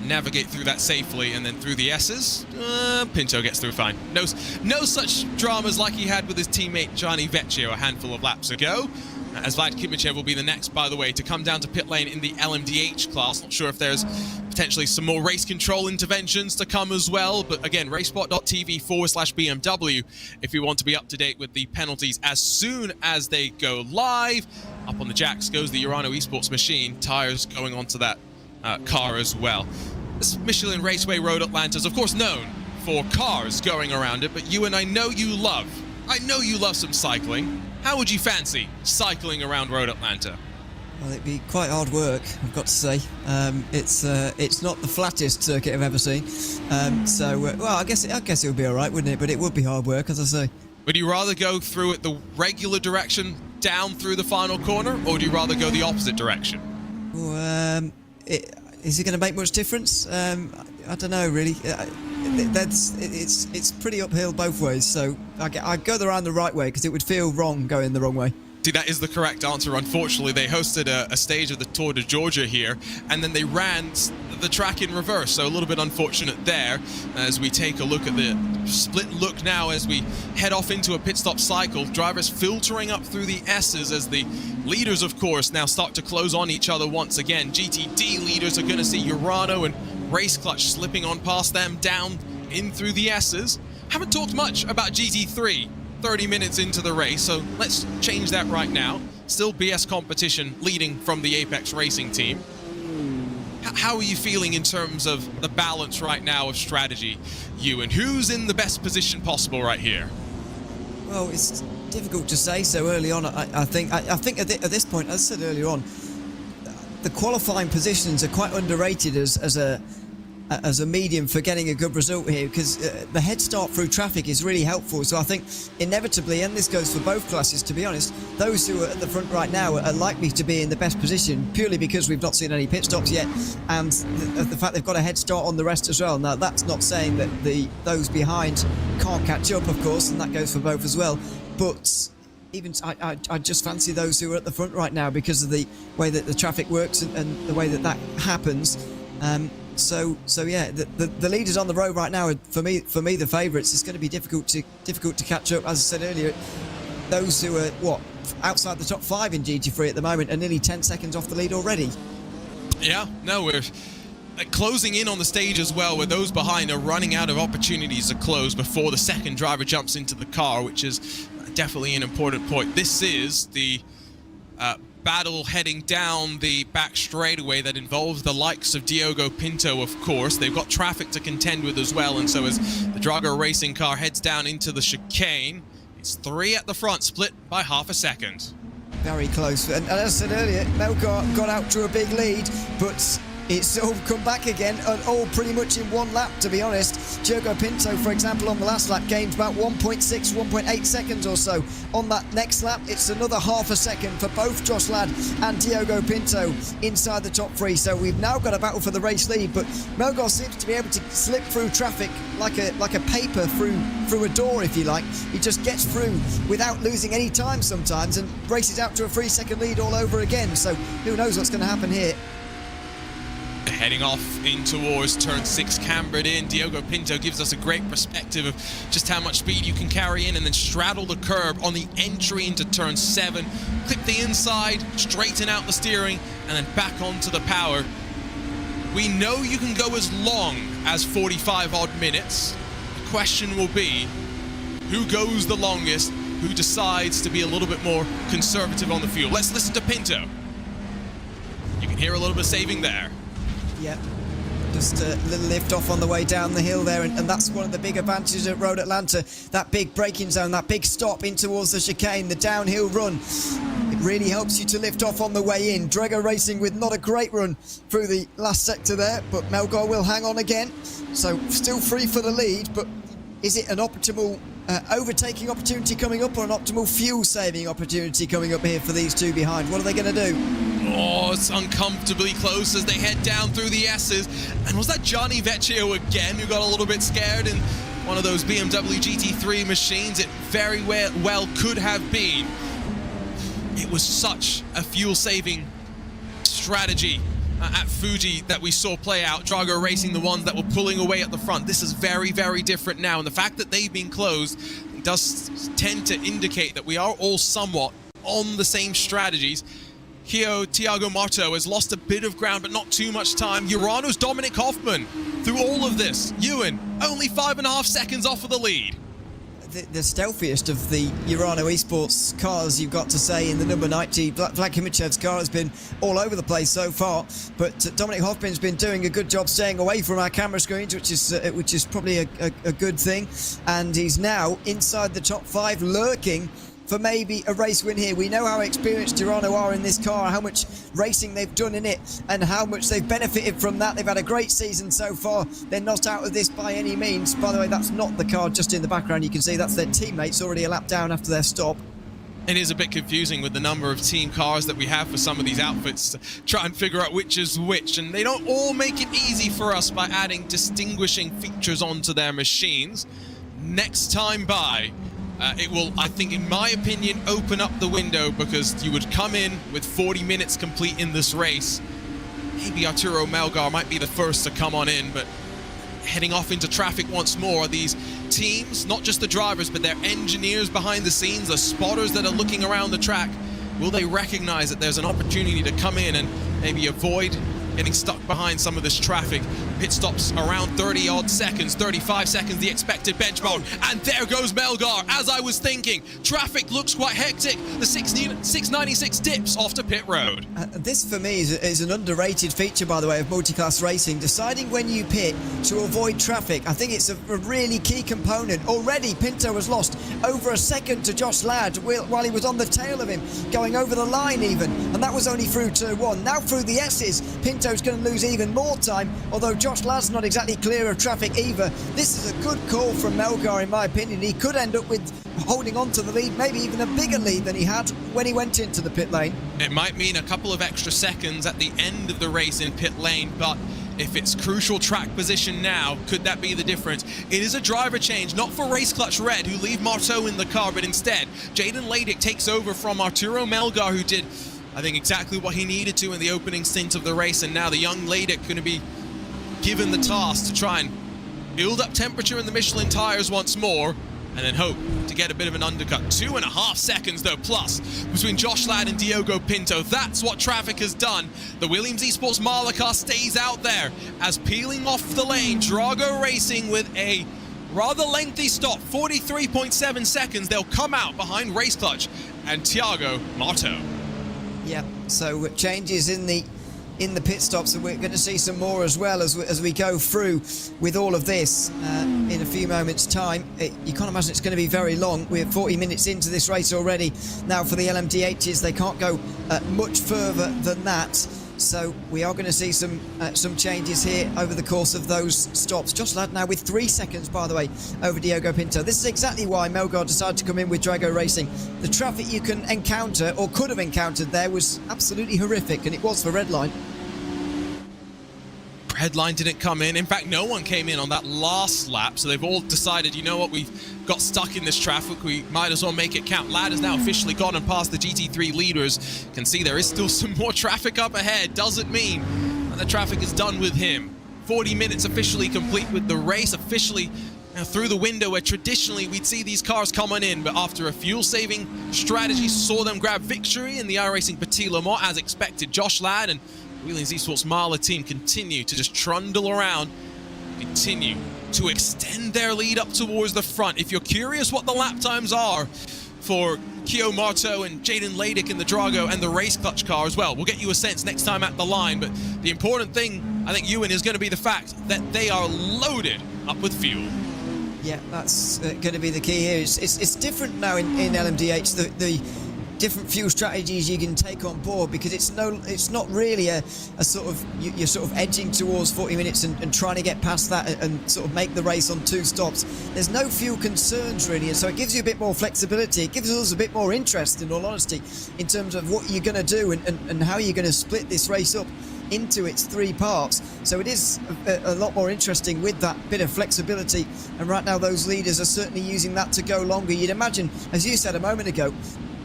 navigate through that safely, and then through the S's, Pinto gets through fine. No such dramas like he had with his teammate Gianni Vecchio a handful of laps ago. As Vlad Kimichev will be the next, by the way, to come down to pit lane in the LMDh class. Not sure if there's potentially some more race control interventions to come as well, but again, RaceSpot.tv/BMW if you want to be up to date with the penalties as soon as they go live. Up on the jacks goes the Urano Esports machine, tires going onto that car as well. This Michelin Raceway Road Atlanta is of course known for cars going around it, but you and I know you love some cycling. How would you fancy cycling around Road Atlanta? Well, it'd be quite hard work, I've got to say. It's not the flattest circuit I've ever seen. Well, I guess it would be all right, wouldn't it? But it would be hard work, as I say. Would you rather go through it the regular direction down through the final corner, or would you rather go the opposite direction? Is it going to make much difference? I don't know, really. It's pretty uphill both ways, so I'd go around the right way because it would feel wrong going the wrong way. See, that is the correct answer. Unfortunately, they hosted a stage of the Tour de Georgia here, and then they ran the track in reverse, so a little bit unfortunate there. As we take a look at the split look now as we head off into a pit stop cycle, drivers filtering up through the S's as the leaders, of course, now start to close on each other once again. GTD leaders are going to see Urano and Race Clutch slipping on past them down in through the S's. Haven't talked much about GT3 30 minutes into the race, so let's change that right now. Still BS Competition leading from the Apex Racing team. How are you feeling in terms of the balance right now of strategy, Ewan? Who's in the best position possible right here? Well, it's difficult to say so early on. I think at this point, as I said earlier on, the qualifying positions are quite underrated as a medium for getting a good result here, because the head start through traffic is really helpful. So I think inevitably, and this goes for both classes, to be honest, those who are at the front right now are likely to be in the best position purely because we've not seen any pit stops yet, and the fact they've got a head start on the rest as well. Now, that's not saying that those behind can't catch up, of course, and that goes for both as well, but even I just fancy those who are at the front right now because of the way that the traffic works and the way that happens. So yeah, the leaders on the road right now are, for me the favourites. It's going to be difficult to catch up. As I said earlier, those who are outside the top 5 in GT3 at the moment are nearly 10 seconds off the lead already. Yeah, no, we're closing in on the stage as well, where those behind are running out of opportunities to close before the second driver jumps into the car, which is definitely an important point. This is the battle heading down the back straightaway that involves the likes of Diogo Pinto, of course. They've got traffic to contend with as well, and so as the Drago racing car heads down into the chicane, it's 3 at the front, split by half a second. Very close, and as I said earlier, Melgar got out to a big lead, but it's all come back again, and all pretty much in one lap, to be honest. Diogo Pinto, for example, on the last lap gained about 1.8 seconds or so. On that next lap, it's another half a second for both Josh Ladd and Diogo Pinto inside the top 3. So we've now got a battle for the race lead, but Melgar seems to be able to slip through traffic like a paper through a door, if you like. He just gets through without losing any time sometimes and races out to a 3-second lead all over again. So who knows what's going to happen here. Heading off in towards turn 6, cambered in. Diogo Pinto gives us a great perspective of just how much speed you can carry in, and then straddle the curb on the entry into turn 7, clip the inside, straighten out the steering, and then back onto the power. We know you can go as long as 45 odd minutes. The question will be, who goes the longest, who decides to be a little bit more conservative on the fuel? Let's listen to Pinto. You can hear a little bit of saving there. Yep. Just a little lift off on the way down the hill there, and that's one of the big advantages at Road Atlanta. That big braking zone, that big stop in towards the chicane, the downhill run. It really helps you to lift off on the way in. Drago Racing with not a great run through the last sector there, but Melgar will hang on again. So still free for the lead, but is it an optimal overtaking opportunity coming up, or an optimal fuel saving opportunity coming up here for these two behind? What are they going to do? Oh, it's uncomfortably close as they head down through the S's. And was that Johnny Vecchio again who got a little bit scared in one of those BMW GT3 machines? It very well could have been. It was such a fuel-saving strategy at Fuji that we saw play out. Drago Racing, the ones that were pulling away at the front. This is very, very different now. And the fact that they've been closed does tend to indicate that we are all somewhat on the same strategies. Thiago Marto has lost a bit of ground, but not too much time. Urano's Dominic Hoffman through all of this. Ewan, only 5.5 seconds off of the lead. The stealthiest of the Urano Esports cars, you've got to say, in the number 90. Vlad Kimichev's car has been all over the place so far, but Dominic Hoffman's been doing a good job staying away from our camera screens, which is probably a good thing. And he's now inside the top 5, lurking for maybe a race win here. We know how experienced Urano are in this car, how much racing they've done in it, and how much they've benefited from that. They've had a great season so far. They're not out of this by any means. By the way, that's not the car just in the background. You can see that's their teammates already a lap down after their stop. It is a bit confusing with the number of team cars that we have for some of these outfits to try and figure out which is which, and they don't all make it easy for us by adding distinguishing features onto their machines. Next time by, it will, I think, in my opinion, open up the window, because you would come in with 40 minutes complete in this race. Maybe Arturo Melgar might be the first to come on in, but heading off into traffic once more, these teams, not just the drivers, but their engineers behind the scenes, the spotters that are looking around the track, will they recognize that there's an opportunity to come in and maybe avoid getting stuck behind some of this traffic? Pit stops around 30-odd seconds, 35 seconds, the expected bench mode. And there goes Melgar, as I was thinking. Traffic looks quite hectic. The 696 dips off to pit road. This, for me, is an underrated feature, by the way, of multi-class racing. Deciding when you pit to avoid traffic. I think it's a really key component. Already, Pinto has lost over a second to Josh Ladd while he was on the tail of him, going over the line even. And that was only through turn 1. Now through the S's, Pinto's going to lose even more time, although Josh Ladd's not exactly clear of traffic either. This is a good call from Melgar, in my opinion. He could end up with holding on to the lead, maybe even a bigger lead than he had when he went into the pit lane. It might mean a couple of extra seconds at the end of the race in pit lane, but if it's crucial track position now, could that be the difference? It is a driver change, not for Race Clutch Red, who leave Marteau in the car, but instead, Jaden Ladick takes over from Arturo Melgar, who did, I think, exactly what he needed to in the opening stint of the race, and now the young Ladick going to be given the task to try and build up temperature in the Michelin tires once more, and then hope to get a bit of an undercut. 2.5 seconds, though, plus, between Josh Ladd and Diogo Pinto. That's what traffic has done. The Williams Esports Marla car stays out there, as peeling off the lane, Drago Racing with a rather lengthy stop, 43.7 seconds. They'll come out behind Race Clutch and Thiago Marto. Yeah, so changes in the pit stops, and we're going to see some more as well as we go through with all of this in a few moments' time. You can't imagine it's going to be very long. We're 40 minutes into this race already. Now for the LMDhs, they can't go much further than that. So we are going to see some changes here over the course of those stops. Josh Ladd now with 3 seconds, by the way, over Diogo Pinto. This is exactly why Melgar decided to come in with Drago Racing. The traffic you can encounter, or could have encountered there, was absolutely horrific, and it was for Redline. Redline didn't come in. In fact, no one came in on that last lap, so they've all decided, you know what, we've got stuck in this traffic, we might as well make it count. Ladd has now officially gone and passed the GT3 leaders. You can see there is still some more traffic up ahead. Doesn't mean that the traffic is done with him. 40 minutes officially complete with the race, officially through the window where traditionally we'd see these cars coming in, but after a fuel-saving strategy saw them grab victory in the iRacing Petit Le Mans as expected. Josh Ladd and Williams Esports Marla team continue to just trundle around, continue to extend their lead up towards the front. If you're curious what the lap times are for Kyo Marto and Jaden Ladick in the Drago and the Race Clutch car as well, we'll get you a sense next time at the line. But the important thing I think Ewan is going to be the fact that they are loaded up with fuel. Yeah, that's going to be the key here. It's different now in LMDh, the different fuel strategies you can take on board, because it's not really a sort of, you're sort of edging towards 40 minutes and trying to get past that and sort of make the race on 2 stops. There's no fuel concerns really, and so it gives you a bit more flexibility. It gives us a bit more interest, in all honesty, in terms of what you're going to do and how you're going to split this race up into its 3 parts. So it is a lot more interesting with that bit of flexibility, and right now those leaders are certainly using that to go longer. You'd imagine, as you said a moment ago,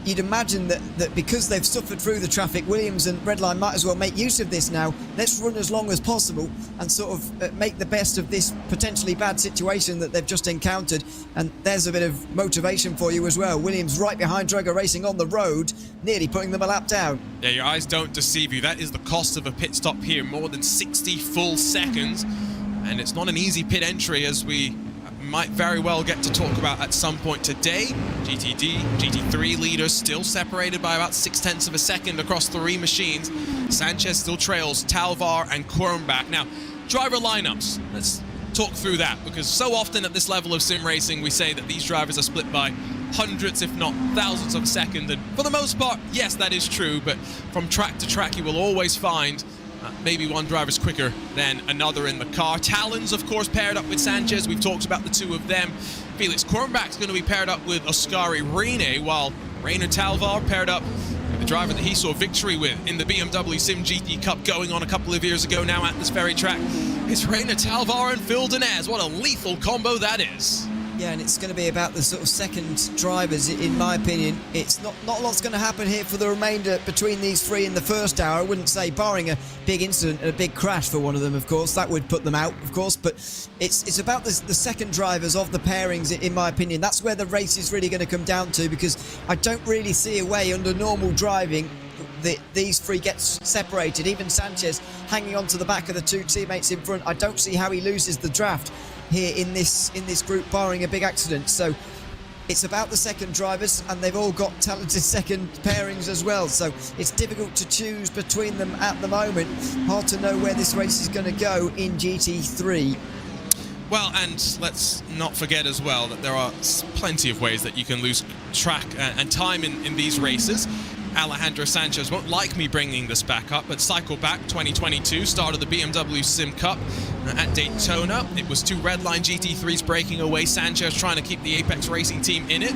you'd imagine that because they've suffered through the traffic, Williams and Redline might as well make use of this now. Let's run as long as possible and sort of make the best of this potentially bad situation that they've just encountered. And there's a bit of motivation for you as well. Williams right behind Drago Racing on the road, nearly putting them a lap down. Yeah, your eyes don't deceive you. That is the cost of a pit stop here, more than 60 full seconds. And it's not an easy pit entry, as we might very well get to talk about at some point today. GT3 leaders still separated by about 0.6 of a second across 3 machines. Sanchez still trails Talvar and Quirmbach. Now, driver lineups. Let's talk through that, because so often at this level of sim racing, we say that these drivers are split by hundreds, if not thousands of a second. And for the most part, yes, that is true. But from track to track, you will always find maybe one driver's quicker than another in the car. Talon's, of course, paired up with Sanchez. We've talked about the 2 of them. Felix Quirmbach's going to be paired up with Oskari Rene, while Rainer Talvar paired up with the driver that he saw victory with in the BMW Sim GT Cup going on a couple of years ago now at this very track. It's Rainer Talvar and Phil Denez. What a lethal combo that is. Yeah, and it's going to be about the sort of second drivers, in my opinion. It's not a lot's going to happen here for the remainder between these 3 in the first hour. I wouldn't say, barring a big incident and a big crash for one of them, of course. That would put them out, of course. But it's about the second drivers of the pairings, in my opinion. That's where the race is really going to come down to, because I don't really see a way under normal driving these 3 get separated. Even Sanchez hanging on to the back of the 2 teammates in front. I don't see how he loses the draft here in this group, barring a big accident. So it's about the second drivers, and they've all got talented second pairings as well. So it's difficult to choose between them at the moment. Hard to know where this race is going to go in GT3. Well, and let's not forget as well that there are plenty of ways that you can lose track and time in these races. Alejandro Sanchez won't like me bringing this back up, but cycle back 2022, start of the BMW Sim Cup at Daytona. It was 2 Redline GT3s breaking away, Sanchez trying to keep the Apex Racing team in it.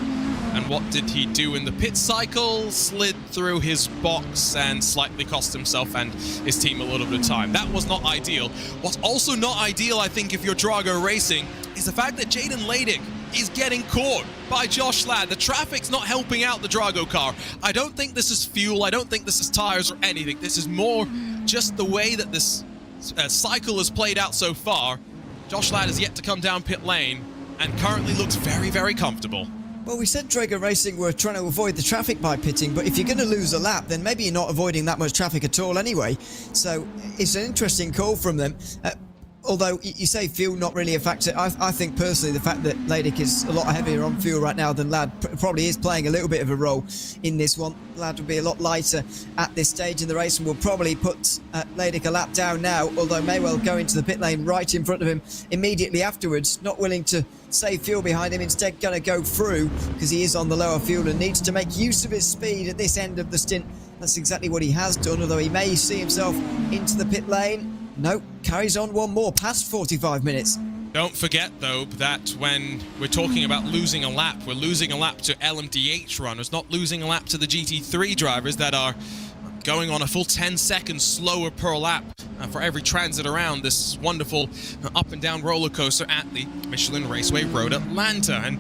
And what did he do in the pit cycle? Slid through his box and slightly cost himself and his team a little bit of time. That was not ideal. What's also not ideal, I think, if you're Drago Racing, is the fact that Jaden Leydig is getting caught by Josh Ladd. The traffic's not helping out the Drago car. I don't think this is fuel. I don't think this is tires or anything. This is more just the way that this cycle has played out so far. Josh Ladd has yet to come down pit lane and currently looks very, very comfortable. Well, we said Drago Racing were trying to avoid the traffic by pitting, but if you're going to lose a lap, then maybe you're not avoiding that much traffic at all anyway. So it's an interesting call from them. Although you say fuel not really a factor, I think personally the fact that Leydig is a lot heavier on fuel right now than Ladd probably is playing a little bit of a role in this one. Ladd will be a lot lighter at this stage in the race and will probably put Leydig a lap down now, although may well go into the pit lane right in front of him immediately afterwards, not willing to save fuel behind him, instead going to go through because he is on the lower fuel and needs to make use of his speed at this end of the stint. That's exactly what he has done, although he may see himself into the pit lane. No, carries on one more past 45 minutes. Don't forget, though, that when we're talking about losing a lap, we're losing a lap to LMDh runners, not losing a lap to the GT3 drivers that are going on a full 10 seconds slower per lap for every transit around this wonderful up and down roller coaster at the Michelin Raceway Road Atlanta. And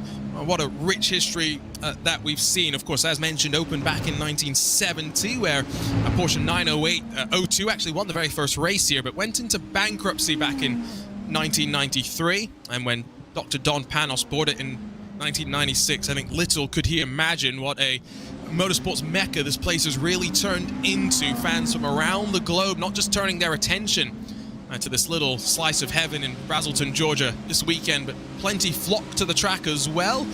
what a rich history that we've seen. Of course, as mentioned, opened back in 1970, where a Porsche 908-02 actually won the very first race here, but went into bankruptcy back in 1993. And when Dr. Don Panos bought it in 1996, I think little could he imagine what a motorsports mecca this place has really turned into. Fans from around the globe not just turning their attention to this little slice of heaven in Braselton, Georgia this weekend, but plenty flocked to the track as well.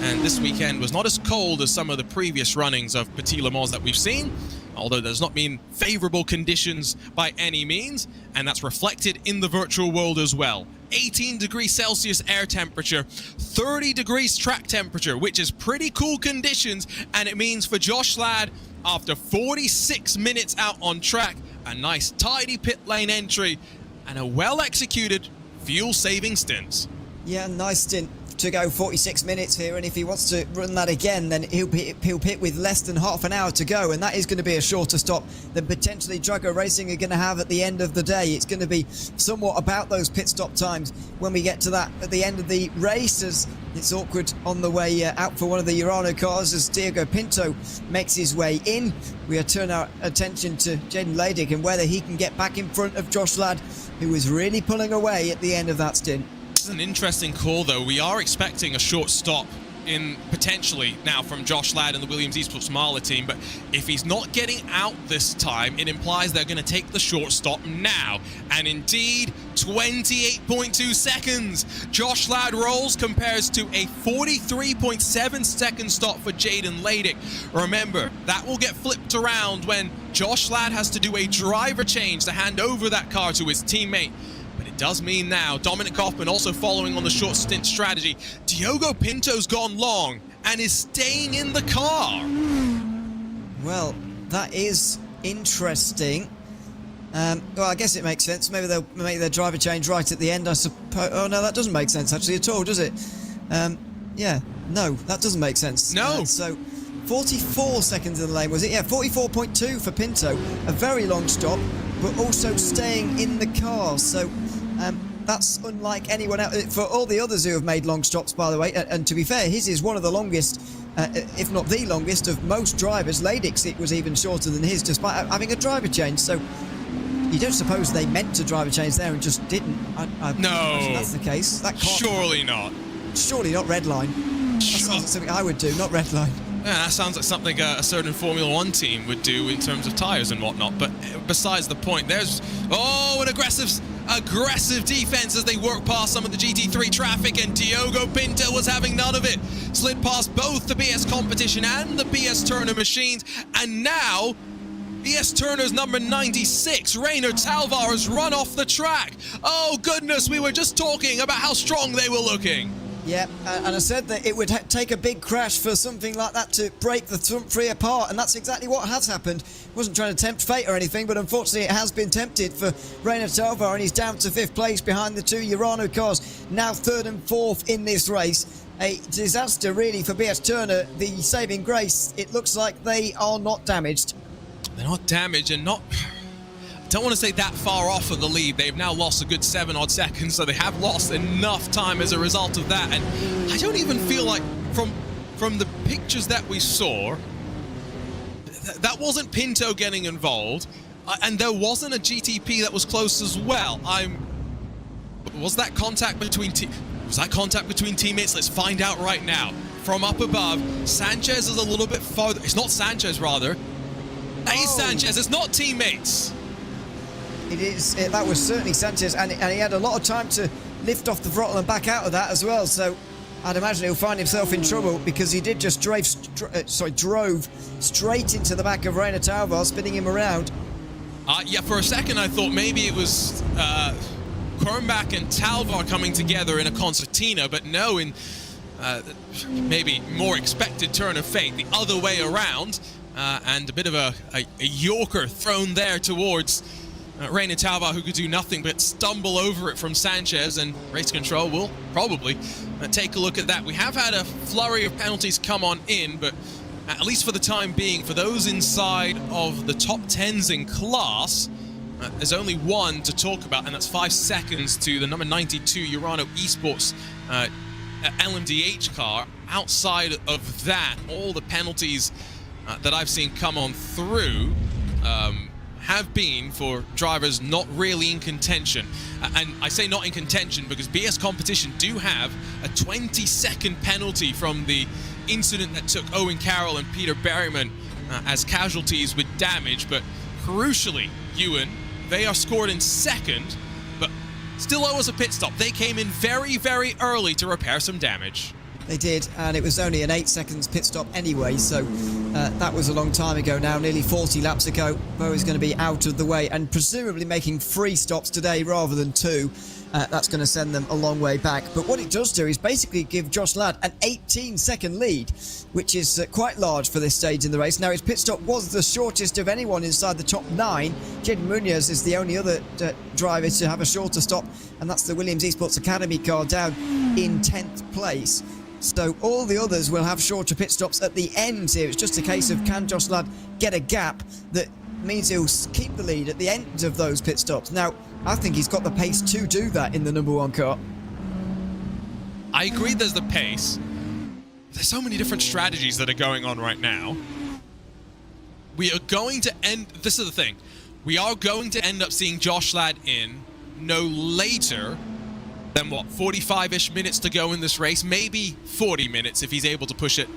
And this weekend was not as cold as some of the previous runnings of Petit Le Mans that we've seen. although there's not been favorable conditions by any means, and that's reflected in the virtual world as well. 18 degrees Celsius air temperature, 30 degrees track temperature, which is pretty cool conditions, and it means for Josh Ladd, after 46 minutes out on track, a nice tidy pit lane entry, and a well-executed fuel-saving stint. Yeah, nice stint to go 46 minutes here, and if he wants to run that again, then he'll pit with less than half an hour to go, and that is going to be a shorter stop than potentially Drago Racing are going to have at the end of the day. It's going to be somewhat about those pit stop times when we get to that at the end of the race, as it's awkward on the way out for one of the Urano cars as Diogo Pinto makes his way in. We turn our attention to Jaden Leydig and whether he can get back in front of Josh Ladd, who was really pulling away at the end of that stint. This is an interesting call, though. We are expecting a short stop in potentially now from Josh Ladd and the Williams Esports Marla team, but if he's not getting out this time, it implies they're going to take the short stop now. And indeed, 28.2 seconds. Josh Ladd rolls compares to a 43.7 second stop for Jaden Leydig. Remember, that will get flipped around when Josh Ladd has to do a driver change to hand over that car to his teammate. Does mean now Dominic Hoffman also following on the short stint strategy. Diogo Pinto's gone long and is staying in the car. Well, that is interesting. Well, I guess it makes sense. Maybe they'll make their driver change right at the end, I suppose. Oh no, that doesn't make sense actually at all, does it? Yeah, no, that doesn't make sense. No. So 44 seconds in the lane, was it? Yeah, 44.2 for Pinto. A very long stop, but also staying in the car. So that's unlike anyone else. For all the others who have made long stops, by the way, and to be fair, his is one of the longest, if not the longest, of most drivers. Leydig's it was even shorter than his, despite having a driver change. So you don't suppose they meant to driver change there and just didn't? No, that's the case. That can't, surely not. Surely not red line. That sounds like something I would do, not red line. Yeah, that sounds like something a certain Formula 1 team would do in terms of tyres and whatnot. But besides the point, there's an aggressive defense as they work past some of the GT3 traffic, and Diogo Pinto was having none of it. Slid past both the BS Competition and the BS Turner machines, and now BS Turner's number 96, Rainer Talvar, has run off the track. Oh goodness, we were just talking about how strong they were looking. Yeah, and I said that it would take a big crash for something like that to break the front three apart, and that's exactly what has happened. Wasn't trying to tempt fate or anything, but unfortunately it has been tempted for Rainer Talvar, and he's down to 5th place behind the two Urano cars, now 3rd and 4th in this race. A disaster really for BS Turner. The saving grace, it looks like they are not damaged. They're not damaged and not... I don't want to say that far off of the lead. They've now lost a good 7 odd seconds, so they have lost enough time as a result of that. And I don't even feel like from the pictures that we saw, that wasn't Pinto getting involved, and there wasn't a GTP that was close as well. Was that contact between teammates? Let's find out right now. From up above, Sanchez is a little bit farther. It's not Sanchez, rather. That is Sanchez. It's not teammates. It is. That was certainly Sanchez, and he had a lot of time to lift off the throttle and back out of that as well. So I'd imagine he'll find himself in trouble, because he did just drove straight into the back of Rainer Talvar, spinning him around. Yeah, for a second I thought maybe it was Kernbach and Talvar coming together in a concertina, but no, in maybe more expected turn of fate, the other way around, and a bit of a yorker thrown there towards Rainer Talvar, who could do nothing but stumble over it from Sanchez, and race control will probably take a look at that. We have had a flurry of penalties come on in, but at least for the time being, for those inside of the top 10s in class, there's only one to talk about, and that's 5 seconds to the number 92 Urano Esports LMDh car. Outside of that, all the penalties that I've seen come on through have been for drivers not really in contention. And I say not in contention because BS Competition do have a 20-second penalty from the incident that took Owen Carroll and Peter Berryman as casualties with damage. But crucially, Ewan, they are scored in second, but still owe us a pit stop. They came in very, very early to repair some damage. They did, and it was only an 8 seconds pit stop anyway, so That was a long time ago now, nearly 40 laps ago. Bo is going to be out of the way and presumably making 3 stops today rather than 2. That's going to send them a long way back. But what it does do is basically give Josh Ladd an 18-second lead, which is quite large for this stage in the race. Now, his pit stop was the shortest of anyone inside the top 9. Jaden Munoz is the only other driver to have a shorter stop, and that's the Williams Esports Academy car down in 10th place. So all the others will have shorter pit stops at the end here. It's just a case of, can Josh Ladd get a gap that means he'll keep the lead at the end of those pit stops. Now, I think he's got the pace to do that in the number 1 car. I agree there's the pace. There's so many different strategies that are going on right now. We are going to end... This is the thing. We are going to end up seeing Josh Ladd in no later than, what, 45-ish minutes to go in this race? Maybe 40 minutes if he's able to push it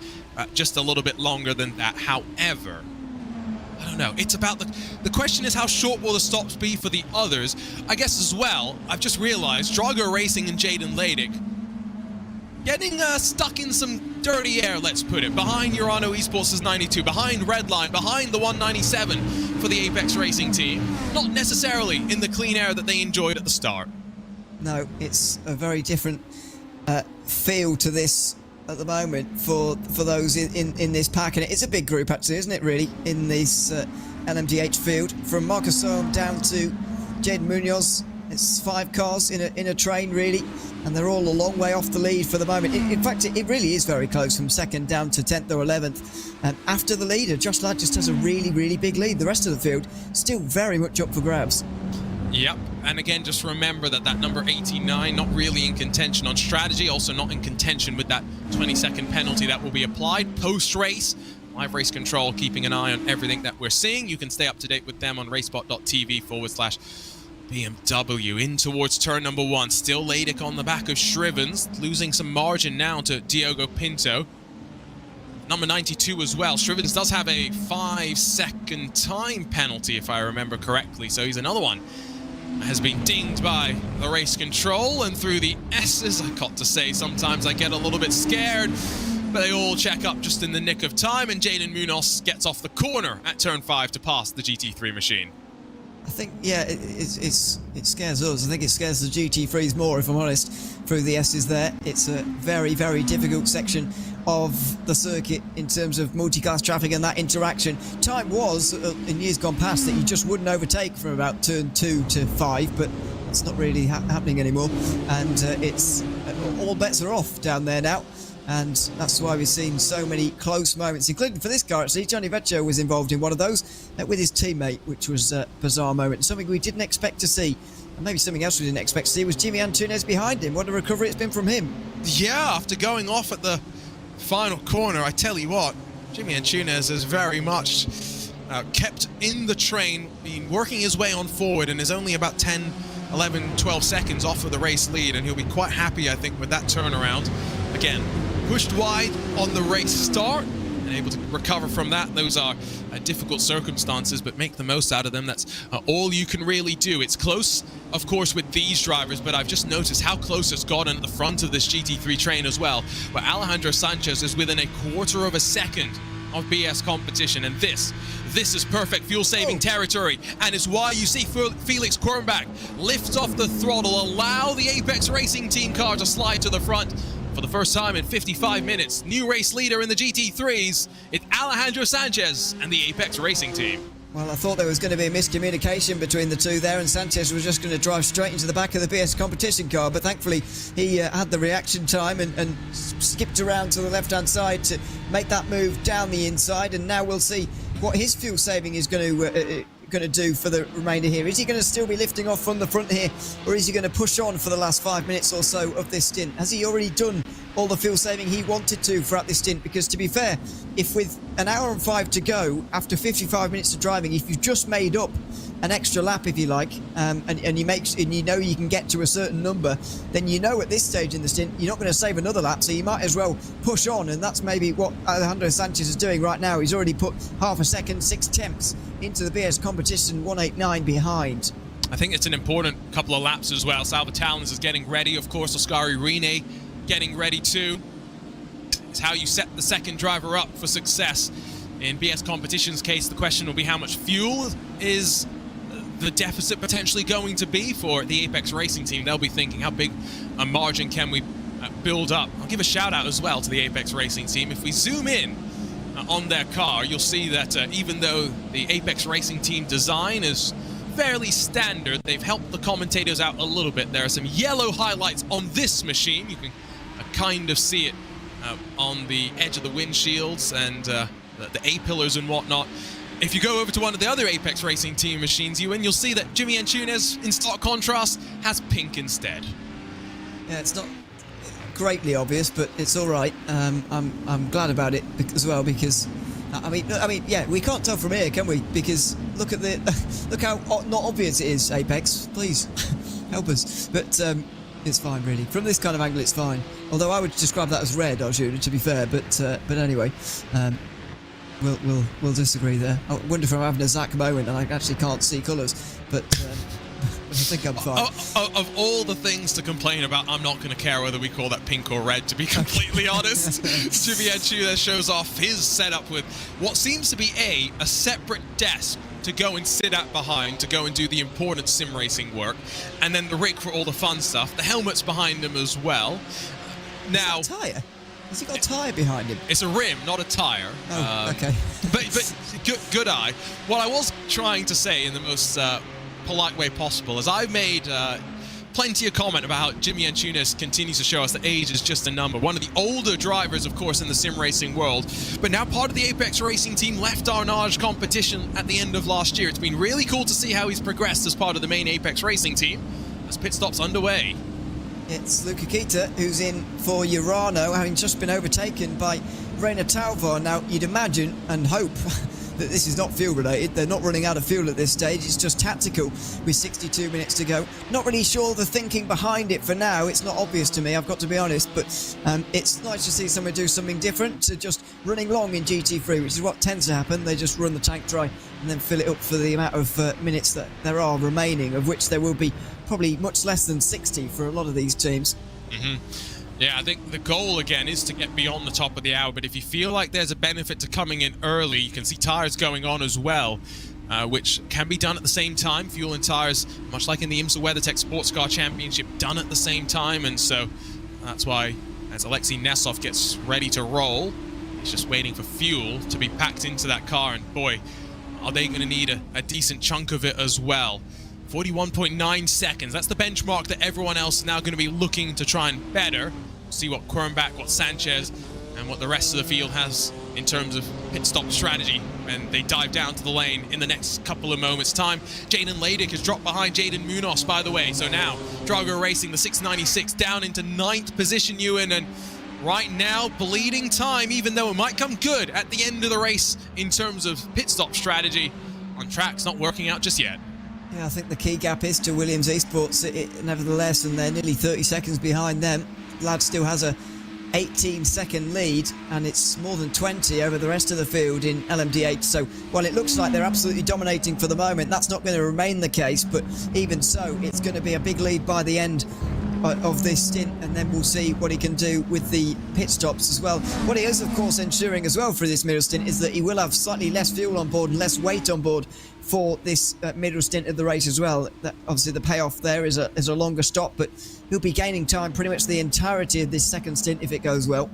just a little bit longer than that. However, I don't know. It's about the question is, how short will the stops be for the others? I guess as well, I've just realized Drago Racing and Jaden Ladick getting stuck in some dirty air, let's put it. Behind Urano Esports' 92, behind Redline, behind the 197 for the Apex Racing team. Not necessarily in the clean air that they enjoyed at the start. No, it's a very different feel to this at the moment for those in this pack, and it's a big group actually, isn't it, really, in this LMDh field. From Marcus Sohm down to Jaden Munoz, it's 5 cars in a train, really, and they're all a long way off the lead for the moment. In fact, it really is very close from 2nd down to 10th or 11th. After the leader, Josh Ladd just has a really, really big lead. The rest of the field still very much up for grabs. Yep, and again, just remember that number 89, not really in contention on strategy, also not in contention with that 20-second penalty that will be applied post-race. Live Race Control keeping an eye on everything that we're seeing. You can stay up to date with them on RaceSpotTV/BMW. In towards turn number 1, still Ladick on the back of Shrivens, losing some margin now to Diogo Pinto. Number 92 as well. Shrivens does have a 5-second time penalty, if I remember correctly, so he's another one has been dinged by the race control. And through the S's, I got to say, sometimes I get a little bit scared, but they all check up just in the nick of time, and Jaden Munoz gets off the corner at turn 5 to pass the GT3 machine. I think, yeah, it scares us. I think it scares the GT3s more, if I'm honest, through the S's there. It's a very, very difficult section of the circuit in terms of multi-class traffic and that interaction. Time was, in years gone past, that you just wouldn't overtake from about turn 2 to 5, but that's not really happening anymore. And it's all bets are off down there now. And that's why we've seen so many close moments, including for this car, actually. Johnny Vecchio was involved in one of those with his teammate, which was a bizarre moment. Something we didn't expect to see. And maybe something else we didn't expect to see was Jimmy Antunes behind him. What a recovery it's been from him. Yeah, after going off at the final corner, I tell you what, Jimmy Antunes has very much kept in the train, been working his way on forward, and is only about 10, 11, 12 seconds off of the race lead, and he'll be quite happy, I think, with that turnaround. Again, pushed wide on the race start and able to recover from that. Those are difficult circumstances, but make the most out of them. That's all you can really do. It's close, of course, with these drivers, but I've just noticed how close it's gotten at the front of this GT3 train as well, where Alejandro Sanchez is within a quarter of a second of BS competition, and this is perfect fuel-saving territory, and it's why you see Felix Kornbach lift off the throttle, allow the Apex Racing team car to slide to the front. For the first time in 55 minutes, new race leader in the GT3s, it's Alejandro Sanchez and the Apex Racing team. Well, I thought there was going to be a miscommunication between the two there, and Sanchez was just going to drive straight into the back of the BS competition car, but thankfully he had the reaction time and skipped around to the left-hand side to make that move down the inside, and now we'll see what his fuel saving is going to do for the remainder here. Is he going to still be lifting off from the front here, or is he going to push on for the last 5 minutes or so of this stint? Has he already done all the fuel saving he wanted to throughout this stint? Because to be fair, if with an hour and 5 to go after 55 minutes of driving, if you've just made up an extra lap, if you like, and you know you can get to a certain number, then you know at this stage in the stint you're not going to save another lap, so you might as well push on, and that's maybe what Alejandro Sanchez is doing right now. He's already put half a second, 6 tenths into the BS competition, 189 behind. I think it's an important couple of laps as well. Salva Talens is getting ready, of course. Oscari Rene getting ready too. It's how you set the second driver up for success In BS Competition's case, the question will be how much fuel is the deficit potentially going to be for the Apex Racing team. They'll be thinking, how big a margin can we build up? I'll give a shout out as well to the Apex Racing team. If we zoom in on their car, you'll see that even though the Apex Racing team design is fairly standard, they've helped the commentators out a little bit. There are some yellow highlights on this machine. You can kind of see it on the edge of the windshields and the A-pillars and whatnot. If you go over to one of the other Apex Racing team machines, you'll see that Jimmy Antunes, in stark contrast, has pink instead. Yeah, it's not greatly obvious, but it's all right. I'm glad about it as well, because I mean, yeah, we can't tell from here, can we? Because look at look how not obvious it is. Apex, please help us. But it's fine, really. From this kind of angle, it's fine. Although I would describe that as red, Arjuna, to be fair. But anyway. We'll disagree there. I wonder if I'm having a Zach moment and I actually can't see colours, but I think I'm fine. Of all the things to complain about, I'm not going to care whether we call that pink or red, to be completely honest. Jimmy Antunes shows off his setup with what seems to be a separate desk to go and sit at behind, to go and do the important sim racing work, and then the rig for all the fun stuff. The helmet's behind him as well. Now, is that a tyre? Has he got a tyre behind him? It's a rim, not a tyre. Oh, okay. but good eye. What I was trying to say in the most polite way possible is I've made plenty of comment about how Jimmy Antunes continues to show us that age is just a number. One of the older drivers, of course, in the sim racing world, but now part of the Apex Racing team, left our Nage competition at the end of last year. It's been really cool to see how he's progressed as part of the main Apex Racing team as pit stop's underway. It's Luca Kita who's in for Urano, having just been overtaken by Reina Talvar. Now, you'd imagine and hope that this is not fuel related. They're not running out of fuel at this stage. It's just tactical with 62 minutes to go. Not really sure the thinking behind it for now. It's not obvious to me, I've got to be honest, but it's nice to see someone do something different to just running long in GT3, which is what tends to happen. They just run the tank dry and then fill it up for the amount of minutes that there are remaining, of which there will be probably much less than 60 for a lot of these teams. Yeah, I think the goal again is to get beyond the top of the hour, but if you feel like there's a benefit to coming in early, you can see tires going on as well, which can be done at the same time. Fuel and tires, much like in the IMSA WeatherTech Sports Car Championship, done at the same time, and so that's why as Alexei Nesov gets ready to roll, he's just waiting for fuel to be packed into that car, and boy, are they going to need a decent chunk of it as well. 41.9 seconds. That's the benchmark that everyone else is now going to be looking to try and better. See what Quernbach, what Sanchez, and what the rest of the field has in terms of pit stop strategy. And they dive down to the lane in the next couple of moments' time. Jaden Ladick has dropped behind Jaden Munoz, by the way. So now, Drago Racing, the 696, down into 9th position, Ewan. And right now, bleeding time, even though it might come good at the end of the race in terms of pit stop strategy. On track's not working out just yet. Yeah, I think the key gap is to Williams Esports, nevertheless, and they're nearly 30 seconds behind them. Lad still has a 18-second lead, and it's more than 20 over the rest of the field in LMDh. So while it looks like they're absolutely dominating for the moment, that's not going to remain the case. But even so, it's going to be a big lead by the end of this stint, and then we'll see what he can do with the pit stops as well. What he is, of course, ensuring as well for this middle stint is that he will have slightly less fuel on board and less weight on board for this middle stint of the race as well. That, obviously, the payoff there is a longer stop, but he'll be gaining time pretty much the entirety of this second stint if it goes well.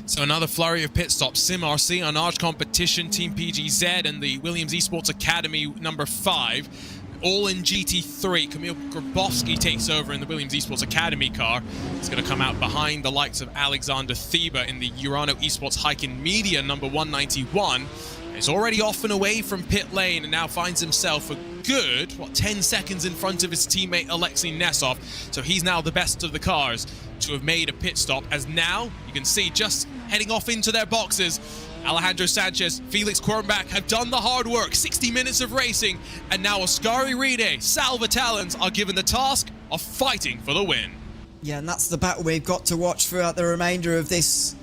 So another flurry of pit stops. Sim RC, our Nage competition, Team PGZ, and the Williams Esports Academy number 5. All in GT3. Kamil Grabowski takes over in the Williams Esports Academy car. It's going to come out behind the likes of Alexander Thieber in the Urano Esports Hyken Media number 191. He's already off and away from pit lane and now finds himself a good, 10 seconds in front of his teammate Alexei Nesov. So he's now the best of the cars to have made a pit stop, as now you can see just heading off into their boxes, Alejandro Sanchez, Felix Quernbach have done the hard work, 60 minutes of racing, and now Oscari Ride, Salva Talons are given the task of fighting for the win. Yeah, and that's the battle we've got to watch throughout the remainder of this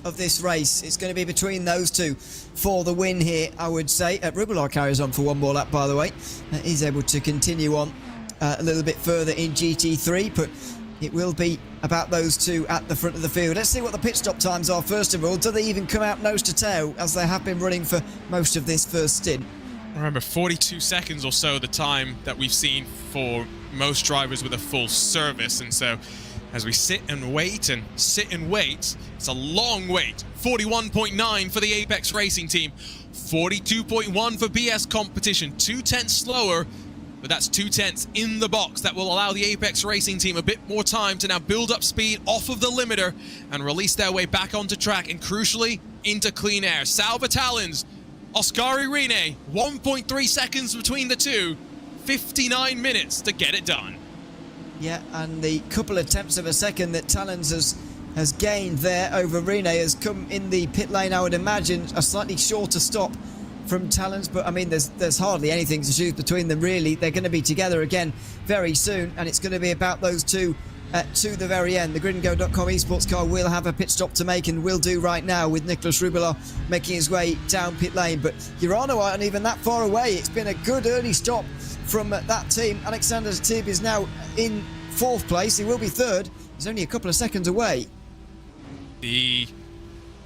race. It's going to be between those two for the win here, I would say. Rubelar carries on for one more lap, by the way. He's able to continue on a little bit further in GT3, but it will be about those two at the front of the field. Let's see what the pit stop times are first of all. Do they even come out nose to tail as they have been running for most of this first stint? Remember, 42 seconds or so the time that we've seen for most drivers with a full service, and so as we sit and wait, it's a long wait. 41.9 for the Apex Racing team, 42.1 for BS Competition, 2/10 slower, but that's 2/10 in the box. That will allow the Apex Racing team a bit more time to now build up speed off of the limiter and release their way back onto track and crucially into clean air. Salva Talons, Oscari Rene, 1.3 seconds between the two, 59 minutes to get it done. Yeah, and the couple of tenths of a second that Talons has gained there over Rene has come in the pit lane. I would imagine a slightly shorter stop from Talons, but I mean there's hardly anything to choose between them really. They're going to be together again very soon, and it's going to be about those two to the very end. The gridandgo.com esports car will have a pit stop to make and will do right now, with Nicholas Rubilar making his way down pit lane, but Urano aren't even that far away. It's been a good early stop from that team. Alexander Tib is now in 4th place. He will be 3rd. He's only a couple of seconds away. The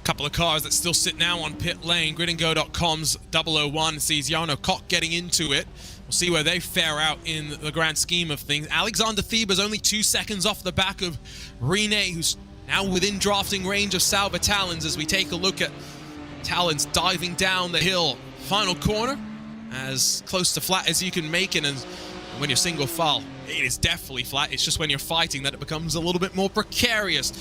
couple of cars that still sit now on pit lane, gridandgo.com's 001 sees Jarno Koch getting into it. We'll see where they fare out in the grand scheme of things. Alexander Thieber's only 2 seconds off the back of Rene, who's now within drafting range of Salva Talons, as we take a look at Talons diving down the hill. Final corner, as close to flat as you can make it, and when you're single file, it is definitely flat. It's just when you're fighting that it becomes a little bit more precarious.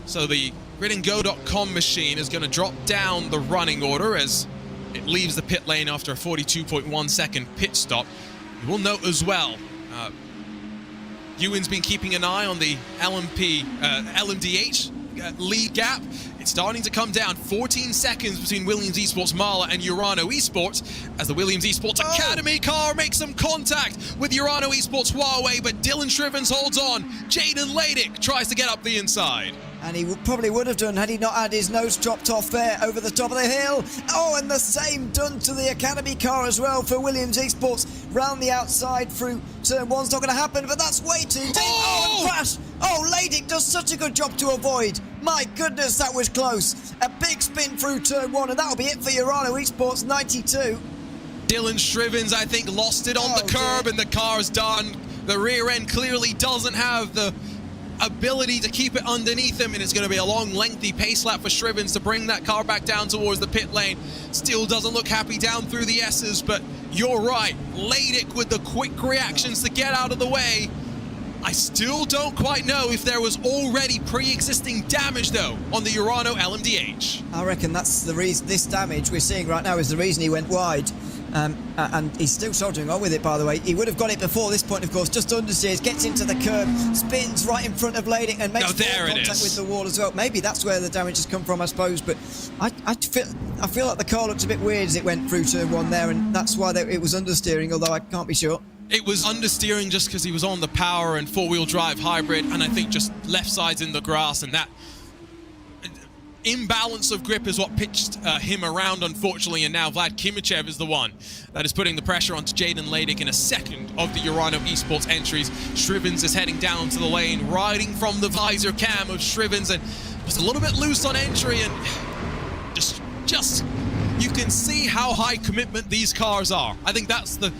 So the gridandgo.com machine is going to drop down the running order as it leaves the pit lane after a 42.1 second pit stop. You will note as well, Ewan's been keeping an eye on the LMDh lead gap. It's starting to come down. 14 seconds between Williams Esports Marla and Urano Esports, as the Williams Esports Academy car makes some contact with Urano Esports Huawei, but Dylan Shrivens holds on. Jaden Ladick tries to get up the inside. And he probably would have done had he not had his nose dropped off there over the top of the hill. Oh, and the same done to the Academy car as well for Williams Esports. Round the outside through turn 1's not going to happen, but that's way too deep. Oh, and crash. Oh, Ladick does such a good job to avoid. My goodness, that was close. A big spin through turn 1, and that'll be it for Urano Esports 92. Dylan Shrivens, I think, lost it on the curb, and the car's done. The rear end clearly doesn't have the ability to keep it underneath him, and it's going to be a long, lengthy pace lap for Shrivens to bring that car back down towards the pit lane. Still doesn't look happy down through the S's, but you're right. Ladick with the quick reactions to get out of the way. I still don't quite know if there was already pre-existing damage, though, on the Urano LMDh. I reckon that's the reason. This damage we're seeing right now is the reason he went wide. And he's still soldiering on with it, by the way. He would have got it before this point, of course. Just understeers, gets into the curb, spins right in front of Ladick and makes contact with the wall as well. Maybe that's where the damage has come from, I suppose. But I feel like the car looks a bit weird as it went through turn 1 there, and that's why it was understeering, although I can't be sure. It was understeering just because he was on the power and 4-wheel drive hybrid, and I think just left side's in the grass, and that imbalance of grip is what pitched him around, unfortunately, and now Vlad Kimichev is the one that is putting the pressure onto Jaden Ladick in a second of the Urano Esports entries. Shrivens is heading down to the lane, riding from the visor cam of Shrivens, and was a little bit loose on entry, and just you can see how high commitment these cars are. I think that's the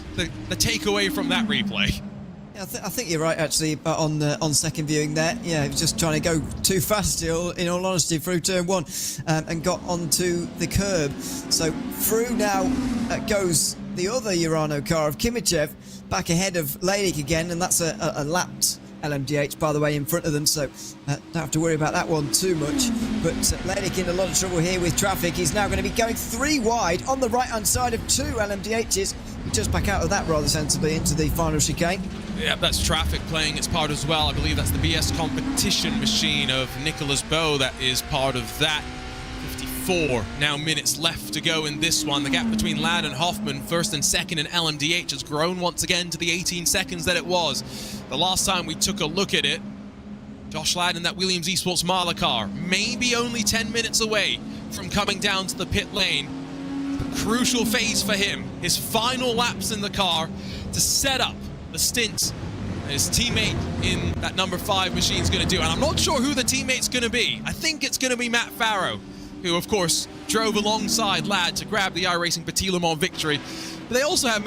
takeaway from that replay. I think you're right, actually, on second viewing there. Yeah, he was just trying to go too fast, in all honesty, through turn 1 and got onto the curb. So through now goes the other Urano car of Kimichev, back ahead of Ladick again, and that's a lapped LMDh, by the way, in front of them, so don't have to worry about that one too much. But Ladick in a lot of trouble here with traffic. He's now going to be going 3 wide on the right-hand side of 2 LMDhs. He just back out of that rather sensibly into the final chicane. Yeah, that's traffic playing its part as well. I believe that's the BS competition machine of Nicholas Bowe that is part of that. 54 now minutes left to go in this one. The gap between Ladd and Hoffman, first and second in LMDh, has grown once again to the 18 seconds that it was the last time we took a look at it. Josh Ladd in that Williams Esports Marla car, maybe only 10 minutes away from coming down to the pit lane. The crucial phase for him, his final laps in the car to set up the stint his teammate in that number 5 machine is going to do. And I'm not sure who the teammate's going to be. I think it's going to be Matt Farrow, who, of course, drove alongside Ladd to grab the iRacing Petit Le Mans victory. But they also have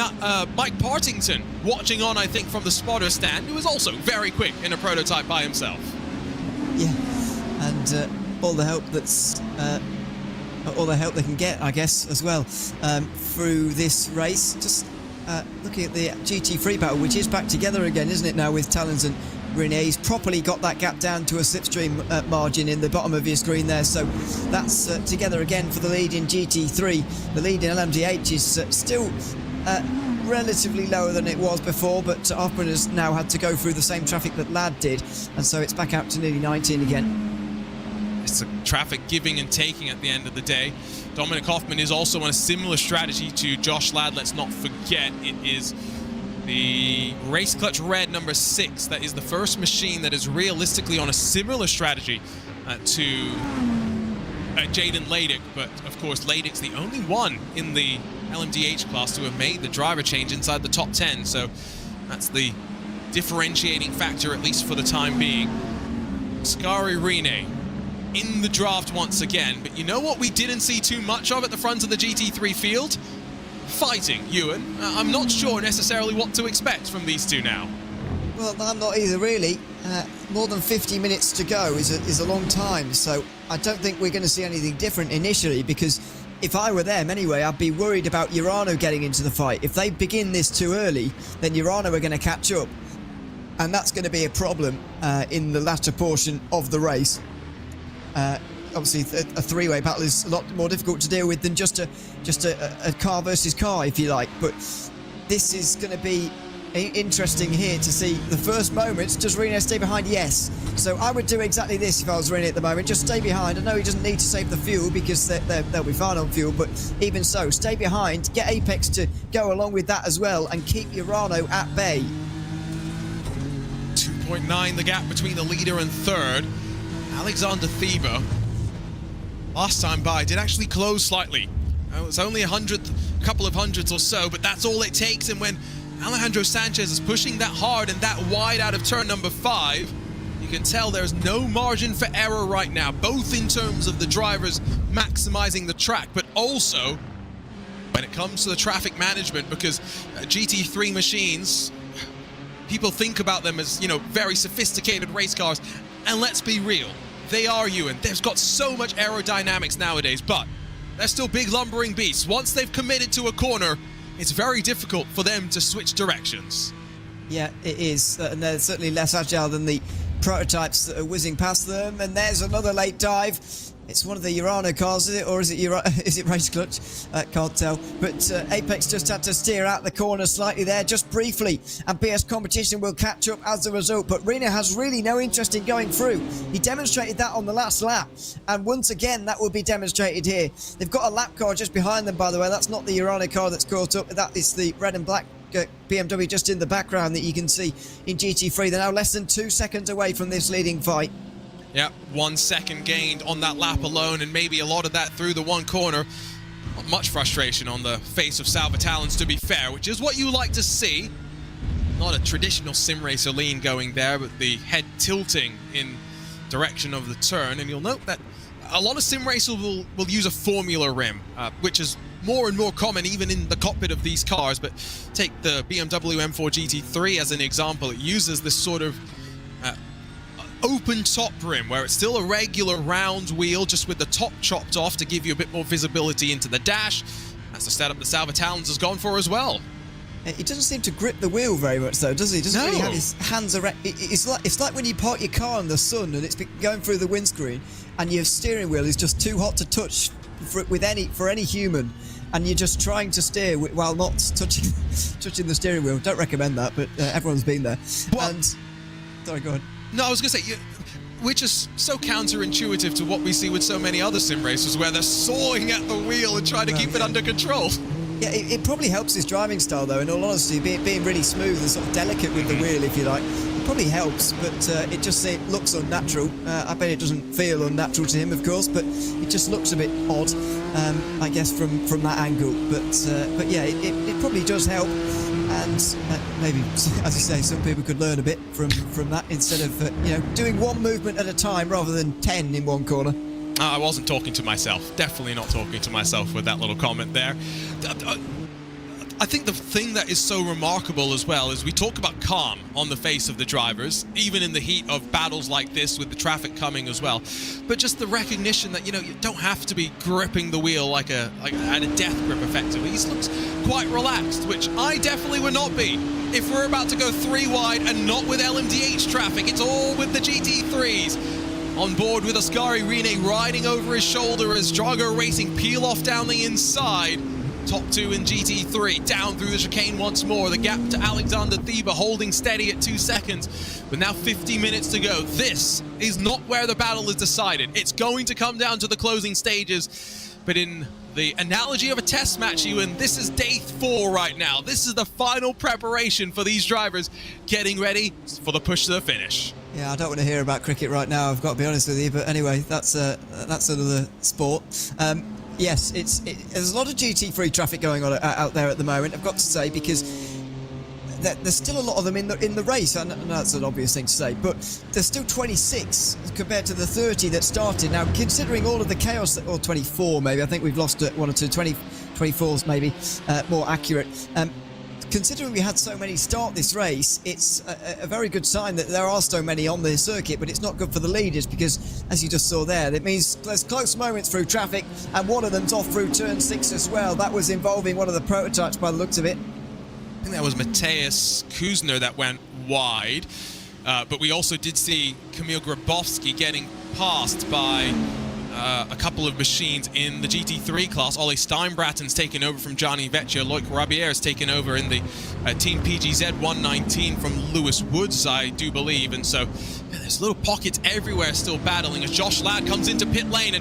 Mike Partington watching on, I think, from the spotter stand, who was also very quick in a prototype by himself. Yeah, and all the help they can get, I guess, as well, through this race. Just looking at the GT3 battle, which is back together again, isn't it, now, with Talons and Rene. He's properly got that gap down to a slipstream margin in the bottom of your screen there, so that's together again for the lead in GT3. The lead in LMDh is still relatively lower than it was before, but Hoffman has now had to go through the same traffic that Ladd did, and so it's back out to nearly 19 again. It's a traffic giving and taking at the end of the day. Dominic Hoffman is also on a similar strategy to Josh Ladd. Let's not forget, it is the Race Clutch Red number 6 that is the first machine that is realistically on a similar strategy to Jaden Laydick. But of course, Laydick's the only one in the LMDh class to have made the driver change inside the top 10. So that's the differentiating factor, at least for the time being. Scari Rene in the draft once again, but you know what we didn't see too much of at the front of the GT3 field? Fighting, Ewan. I'm not sure necessarily what to expect from these two now. Well, I'm not either, really. More than 50 minutes to go is a long time, so I don't think we're going to see anything different initially, because if I were them anyway, I'd be worried about Urano getting into the fight. If they begin this too early, then Urano are going to catch up, and that's going to be a problem in the latter portion of the race. Obviously, a three-way battle is a lot more difficult to deal with than just a car versus car, if you like. But this is going to be interesting here to see the first moments. Does Rene stay behind? Yes. So I would do exactly this if I was Rene at the moment. Just stay behind. I know he doesn't need to save the fuel because they'll be fine on fuel, but even so, stay behind. Get Apex to go along with that as well and keep Urano at bay. 2.9 the gap between the leader and third. Alexander Thieber, last time by, did actually close slightly. It was only a couple of hundredths or so, but that's all it takes. And when Alejandro Sanchez is pushing that hard and that wide out of turn number 5, you can tell there's no margin for error right now, both in terms of the drivers maximizing the track, but also when it comes to the traffic management, because GT3 machines, people think about them as, you know, very sophisticated race cars. And let's be real, they are, Ewan. They've got so much aerodynamics nowadays, but they're still big lumbering beasts. Once they've committed to a corner, it's very difficult for them to switch directions. Yeah, it is. And they're certainly less agile than the prototypes that are whizzing past them. And there's another late dive. It's one of the Urano cars, is it? Or is it Race Clutch? Can't tell. But Apex just had to steer out the corner slightly there, just briefly. And BS Competition will catch up as a result. But Rene has really no interest in going through. He demonstrated that on the last lap. And once again, that will be demonstrated here. They've got a lap car just behind them, by the way. That's not the Urano car that's caught up. That is the red and black BMW just in the background that you can see in GT3. They're now less than 2 seconds away from this leading fight. Yeah, 1 second gained on that lap alone, and maybe a lot of that through the one corner. Not much frustration on the face of Salva Talons, to be fair, which is what you like to see. Not a traditional sim racer lean going there, but the head tilting in direction of the turn. And you'll note that a lot of sim racers will use a formula rim, which is more and more common even in the cockpit of these cars. But take the BMW M4 GT3 as an example. It uses this sort of open top rim where it's still a regular round wheel, just with the top chopped off to give you a bit more visibility into the dash. That's the setup that Salva Talons has gone for as well. He doesn't seem to grip the wheel very much, though, does he? He doesn't really have his hands around. It's like when you park your car in the sun and it's going through the windscreen and your steering wheel is just too hot to touch for any human, and you're just trying to steer while not touching the steering wheel. Don't recommend that, but everyone's been there. What? And sorry, go on. No, I was going to say, which is so counterintuitive to what we see with so many other sim racers, where they're sawing at the wheel and trying to keep it under control. Yeah, it probably helps his driving style, though, in all honesty, being really smooth and sort of delicate with the wheel, if you like. It probably helps, but it just looks unnatural. I bet it doesn't feel unnatural to him, of course, but it just looks a bit odd, I guess, from that angle. But yeah, it probably does help, and maybe, as you say, some people could learn a bit from that instead of doing one movement at a time rather than 10 in one corner. I wasn't talking to myself. Definitely not talking to myself with that little comment there. I think the thing that is so remarkable as well is we talk about calm on the face of the drivers, even in the heat of battles like this with the traffic coming as well. But just the recognition that, you don't have to be gripping the wheel like at a death grip effectively. He looks quite relaxed, which I definitely would not be. If we're about to go 3 wide and not with LMDh traffic, it's all with the GT3s. On board with Ascari Rene riding over his shoulder as Drago Racing peel off down the inside. Top 2 in GT3, down through the chicane once more. The gap to Alexander Thieba holding steady at 2 seconds. With now 50 minutes to go. This is not where the battle is decided. It's going to come down to the closing stages. But in the analogy of a test match, Ewan, this is day 4 right now. This is the final preparation for these drivers getting ready for the push to the finish. Yeah, I don't want to hear about cricket right now, I've got to be honest with you. But anyway, that's another sport. Yes, there's a lot of GT3 traffic going on out there at the moment, I've got to say, because there's still a lot of them in the race. I know that's an obvious thing to say, but there's still 26 compared to the 30 that started. Now, considering all of the chaos, or 24 maybe, I think we've lost 1 or 2, 24s maybe, more accurate. Considering we had so many start this race, it's a very good sign that there are so many on the circuit, but it's not good for the leaders because, as you just saw there, that means there's close moments through traffic, and one of them's off through turn 6 as well. That was involving one of the prototypes by the looks of it. I think that was Mateusz Kuzner that went wide, but we also did see Kamil Grabowski getting passed by a couple of machines in the GT3 class. Ollie Steinbratten's taken over from Gianni Vecchio. Loic Rabier has taken over in the Team PGZ 119 from Lewis Woods, I do believe. And so there's little pockets everywhere still battling as Josh Ladd comes into pit lane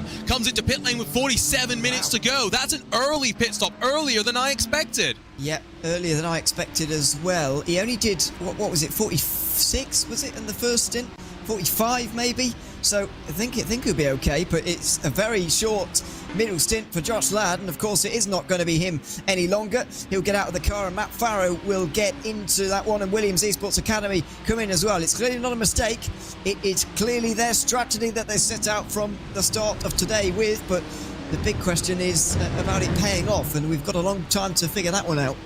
with 47 minutes to go. That's an early pit stop, earlier than I expected. Yeah, earlier than I expected as well. He only did, what was it, 46 was it in the first stint? 45 maybe? So I think he'll be okay, but it's a very short middle stint for Josh Ladd, and of course it is not going to be him any longer. He'll get out of the car, and Matt Farrow will get into that one, and Williams Esports Academy come in as well. It's clearly not a mistake. It's clearly their strategy that they set out from the start of today with, but the big question is about it paying off, and we've got a long time to figure that one out.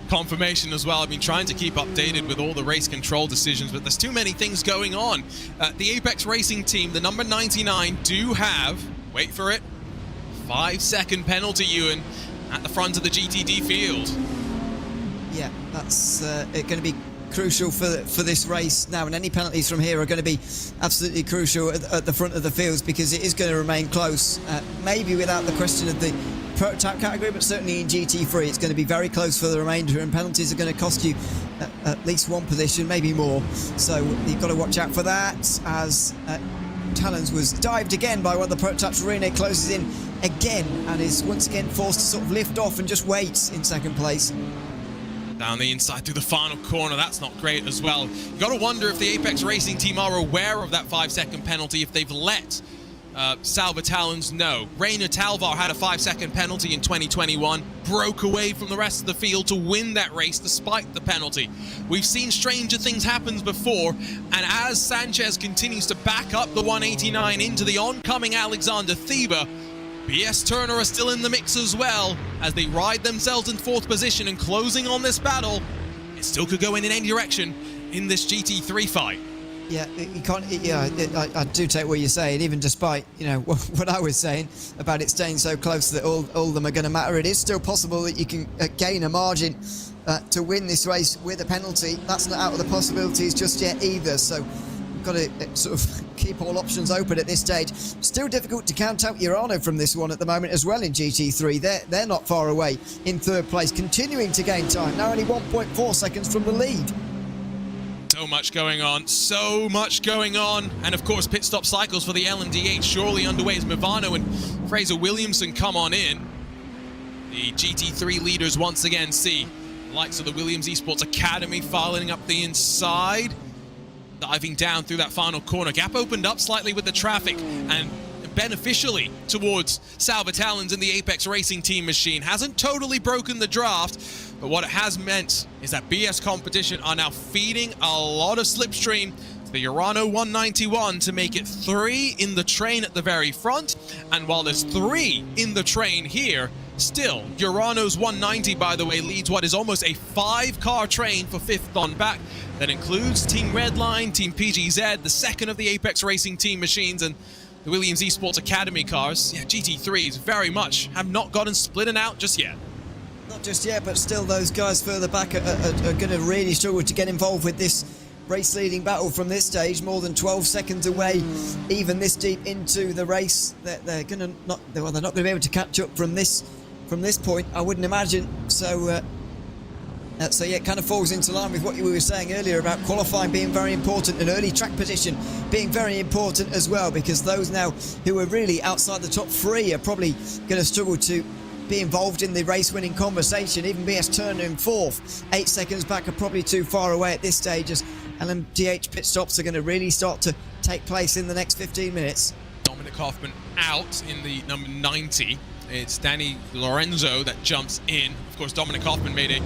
Confirmation as well. I've been trying to keep updated with all the race control decisions, but there's too many things going on. The Apex Racing team, the number 99, do have, wait for it, 5-second penalty, Ewan, at the front of the GTD field. Yeah, that's going to be crucial for this race now, and any penalties from here are going to be absolutely crucial at the front of the fields, because it is going to remain close, maybe without the question of the prototype category, but certainly in GT3 it's going to be very close for the remainder, and penalties are going to cost you at least one position, maybe more. So you've got to watch out for that, as Talons was dived again by one of the prototypes. Rene closes in again and is once again forced to sort of lift off and just wait in second place. Down the inside through the final corner, that's not great as well. You got to wonder if the Apex Racing team are aware of that 5-second penalty, if they've let Salva Talons know. Rainer Talvar had a 5-second penalty in 2021, broke away from the rest of the field to win that race despite the penalty. We've seen stranger things happen before, and as Sanchez continues to back up the 189 into the oncoming Alexander Thieba, BS Turner are still in the mix as well, as they ride themselves in 4th position and closing on this battle. It still could go in any direction in this GT3 fight. Yeah, you can't. Yeah, I do take what you're saying, even despite what I was saying about it staying so close that all of them are going to matter. It is still possible that you can gain a margin to win this race with a penalty. That's not out of the possibilities just yet either. So we've got to sort of keep all options open at this stage. Still difficult to count out Urano from this one at the moment as well in GT3. They're not far away in 3rd place, continuing to gain time. Now only 1.4 seconds from the lead. So much going on, and of course pit stop cycles for the LMDh surely underway as Movano and Fraser Williamson come on in. The GT3 leaders once again see the likes of the Williams Esports Academy filing up the inside. diving down through that final corner. Gap opened up slightly with the traffic and beneficially towards Sal Vitalin's in the Apex Racing Team machine. Hasn't totally broken the draft, but what it has meant is that BS Competition are now feeding a lot of slipstream to the Urano 191 to make it 3 in the train at the very front. And while there's 3 in the train here, still, Urano's 190, by the way, leads what is almost a 5-car train for 5th on back. That includes Team Redline, Team PGZ, the second of the Apex Racing Team machines, and the Williams Esports Academy cars. Yeah, GT3s very much have not gotten splitted out just yet. Not just yet, but still those guys further back are going to really struggle to get involved with this race-leading battle from this stage. More than 12 seconds away, even this deep into the race. They're going to not. Well, they're not going to be able to catch up from this point, I wouldn't imagine. So yeah, it kind of falls into line with what you were saying earlier about qualifying being very important and early track position being very important as well, because those now who are really outside the top 3 are probably going to struggle to be involved in the race-winning conversation. Even BS Turner in 4th, 8 seconds back, are probably too far away at this stage, as LMDh pit stops are going to really start to take place in the next 15 minutes. Dominic Hoffman out in the number 90. It's Danny Lorenzo that jumps in. Of course, Dominic Hoffman made a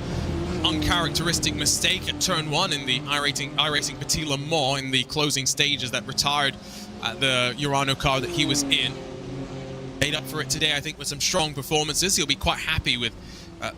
uncharacteristic mistake at turn 1 in the iRacing Petit Le Mans in the closing stages that retired the Urano car that he was in. Made up for it today, I think, with some strong performances. He'll be quite happy with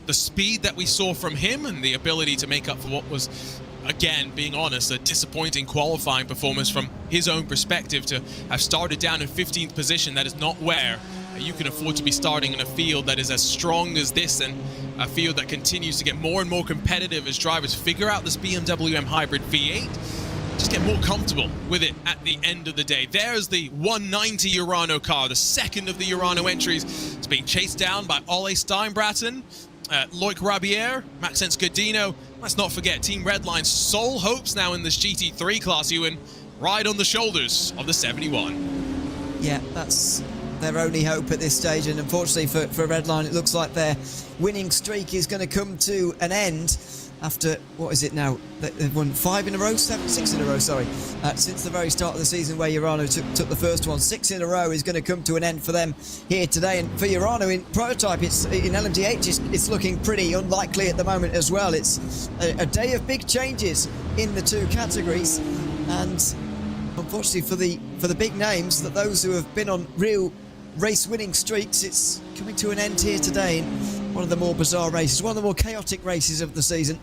the speed that we saw from him and the ability to make up for what was, again, being honest, a disappointing qualifying performance from his own perspective. To have started down in 15th position, that is not where you can afford to be starting in a field that is as strong as this, and a field that continues to get more and more competitive as drivers figure out this BMW M Hybrid V8, just get more comfortable with it at the end of the day. There's the 190 Urano car, the second of the Urano entries. It's being chased down by Ole Steinbraten, Loic Rabier, Maxence Godino. Let's not forget Team Redline's sole hopes now in this GT3 class, Ewan, ride on the shoulders of the 71. Yeah, that's their only hope at this stage, and unfortunately for Redline, it looks like their winning streak is going to come to an end after, what is it now? They've won 6 in a row, sorry, since the very start of the season, where Urano took the first one. 6 in a row is going to come to an end for them here today. And for Urano in prototype, in LMDh, it's looking pretty unlikely at the moment as well. It's a day of big changes in the 2 categories, and unfortunately for the big names, that those who have been on real race-winning streaks, it's coming to an end here today in one of the more bizarre races, one of the more chaotic races of the season.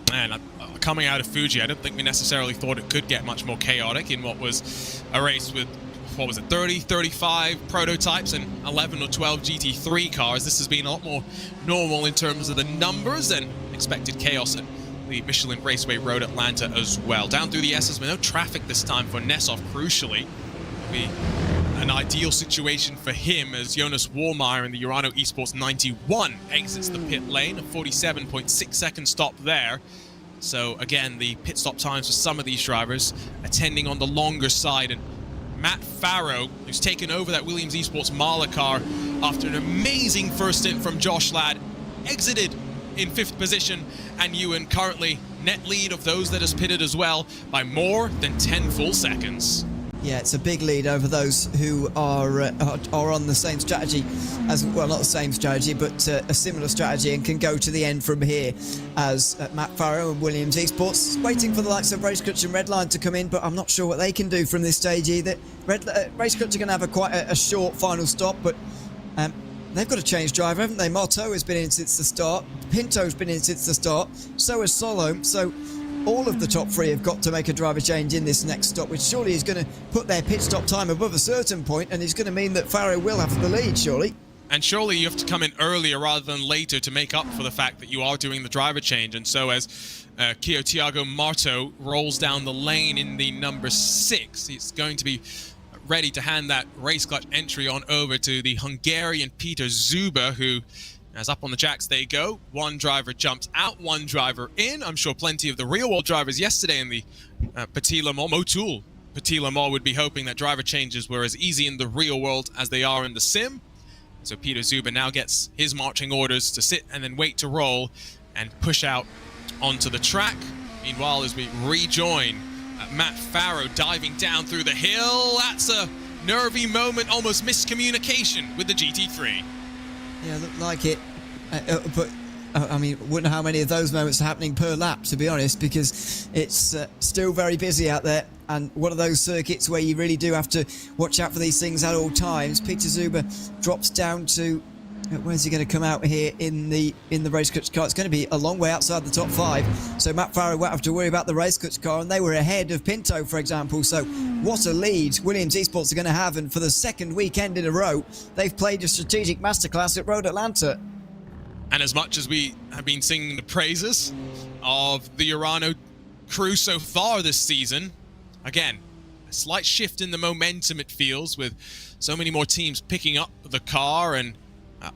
Man, coming out of Fuji, I don't think we necessarily thought it could get much more chaotic in what was a race with, what was it, 30, 35 prototypes and 11 or 12 GT3 cars. This has been a lot more normal in terms of the numbers and expected chaos at the Michelin Raceway Road Atlanta as well. Down through the S's, with no traffic this time for Nessov, crucially. Be an ideal situation for him as Jonas Warmeyer in the Urano Esports 91 exits the pit lane. A 47.6 second stop there. So again, the pit stop times for some of these drivers attending on the longer side. And Matt Farrow, who's taken over that Williams Esports Marla car after an amazing first stint from Josh Ladd, exited in 5th position, and Ewan currently net lead of those that has pitted as well by more than 10 full seconds. Yeah, it's a big lead over those who are on the same strategy as, well, not the same strategy, but a similar strategy, and can go to the end from here, as Matt Farrow and Williams Esports waiting for the likes of RaceSpotTV and Redline to come in, but I'm not sure what they can do from this stage either. RaceSpotTV are going to have quite a short final stop, but they've got a change driver, haven't they? Marteau has been in since the start, Pinto's been in since the start, so has Solom, so all of the top 3 have got to make a driver change in this next stop, which surely is going to put their pit stop time above a certain point, and is going to mean that Farrow will have the lead, surely. And surely you have to come in earlier rather than later to make up for the fact that you are doing the driver change. And so as Thiago Marto rolls down the lane in the number 6, he's going to be ready to hand that race clutch entry on over to the Hungarian Peter Zuber, who, as up on the jacks they go, one driver jumps out, one driver in. I'm sure plenty of the real-world drivers yesterday in the Petit Le Mans, Motul Petit Le Mans, would be hoping that driver changes were as easy in the real world as they are in the sim. So Peter Zuber now gets his marching orders to sit and then wait to roll and push out onto the track. Meanwhile, as we rejoin Matt Farrow diving down through the hill. That's a nervy moment, almost miscommunication with the GT3. Yeah, looked like it. But I mean, wouldn't know how many of those moments are happening per lap, to be honest, because it's still very busy out there. And one of those circuits where you really do have to watch out for these things at all times. Peter Zuber drops down to, where's he going to come out here in the race coach car? It's going to be a long way outside the top 5. So Matt Farrow won't have to worry about the race coach car, and they were ahead of Pinto, for example. So what a lead Williams Esports are going to have, and for the second weekend in a row, they've played a strategic masterclass at Road Atlanta. And as much as we have been singing the praises of the Urano crew so far this season, again, a slight shift in the momentum, it feels, with so many more teams picking up the car and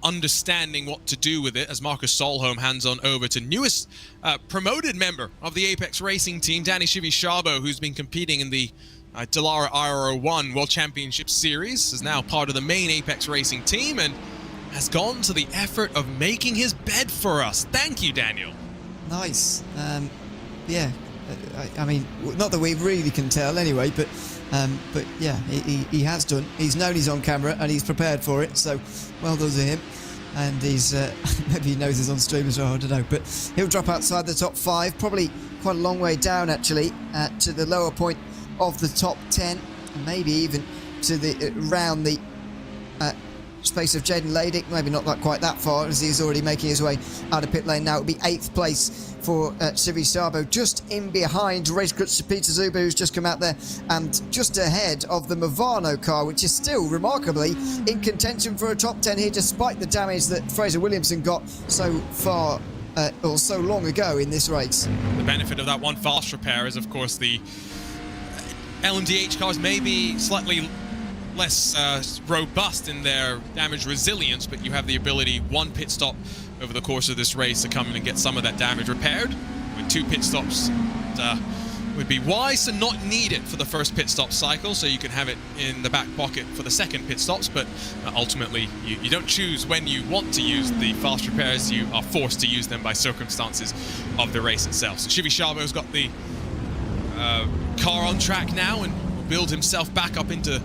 understanding what to do with it, as Marcus Solholm hands on over to newest promoted member of the Apex Racing team, Danny Chivi-Szabo, who's been competing in the Dallara IRO1 World Championship Series, is now part of the main Apex Racing team and has gone to the effort of making his bed for us. Thank you, Daniel. Nice. Yeah, I mean, not that we really can tell anyway, but yeah, he has done. He's known he's on camera and he's prepared for it, so well done to him. And he's, maybe he knows he's on stream as well, I don't know, but he'll drop outside the top 5, probably quite a long way down actually, to the lower point of the top 10, and maybe even to the around the space of Jaden Ladick, maybe not quite that far, as he's already making his way out of pit lane now. It'll be 8th place for Chivi-Szabo, just in behind race coach Peter Zuber, who's just come out there, and just ahead of the Movano car, which is still remarkably in contention for a top 10 here, despite the damage that Fraser Williamson got so far or so long ago in this race. The benefit of that one fast repair is, of course, the LMDh cars may be slightly less robust in their damage resilience, but you have the ability, one pit stop over the course of this race, to come in and get some of that damage repaired. With 2 pit stops, would be wise to not need it for the first pit stop cycle, so you can have it in the back pocket for the second pit stops, but ultimately you don't choose when you want to use the fast repairs, you are forced to use them by circumstances of the race itself. So Chivi-Szabo's got the car on track now and will build himself back up into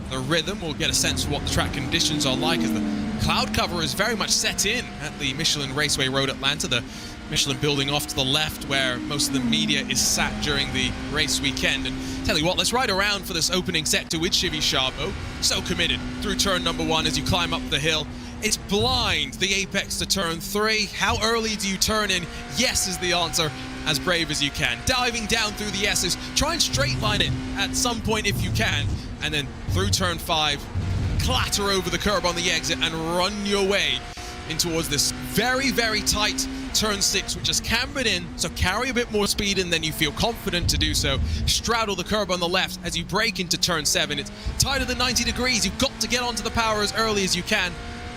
the rhythm. We'll get a sense of what the track conditions are like, as the cloud cover is very much set in at the Michelin Raceway Road Atlanta, the Michelin building off to the left where most of the media is sat during the race weekend. And tell you what, let's ride around for this opening sector with Chivi-Szabo. So committed through turn number 1 as you climb up the hill. It's blind, the apex to turn 3. How early do you turn in? Yes is the answer. As brave as you can. Diving down through the S's. Try and straight line it at some point if you can. And then through turn 5, clatter over the curb on the exit and run your way in towards this very, very tight turn 6, which is cambered in, so carry a bit more speed and then you feel confident to do so. Straddle the curb on the left as you break into turn 7. It's tighter than 90 degrees. You've got to get onto the power as early as you can.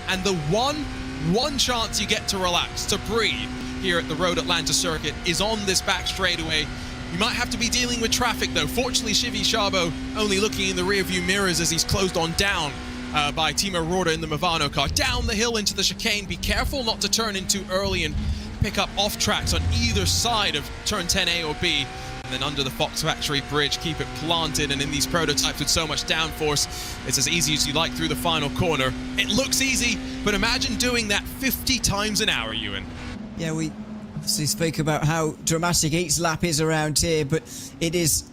And the one chance you get to relax, to breathe here at the Road Atlanta circuit, is on this back straightaway. You might have to be dealing with traffic though. Fortunately, Chivi-Szabo only looking in the rearview mirrors as he's closed on down by Timo Roda in the Movano car. Down the hill into the chicane. Be careful not to turn in too early and pick up off tracks on either side of turn 10A or B. And then under the Fox Factory Bridge, keep it planted. And in these prototypes with so much downforce, it's as easy as you like through the final corner. It looks easy, but imagine doing that 50 times an hour, Ewan. Yeah, we obviously speak about how dramatic each lap is around here, but it is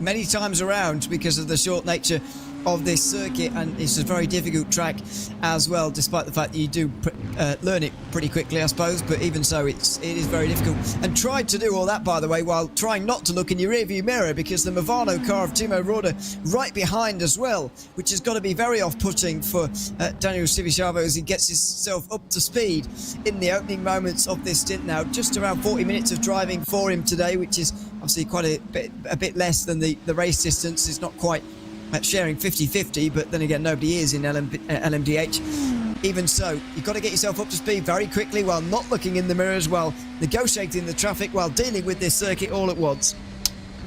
many times around because of the short nature of this circuit, and it's a very difficult track as well, despite the fact that you do learn it pretty quickly, I suppose, but even so it is very difficult. And tried to do all that, by the way, while trying not to look in your rearview mirror, because the Movano car of Timo Roda right behind as well, which has got to be very off-putting for Daniel Chivi-Szabo as he gets himself up to speed in the opening moments of this stint now. Just around 40 minutes of driving for him today, which is obviously quite a bit less than the race distance. It's not quite sharing 50-50, but then again, nobody is in LMDh. Even so, you've got to get yourself up to speed very quickly while not looking in the mirrors, while negotiating the traffic, while dealing with this circuit all at once.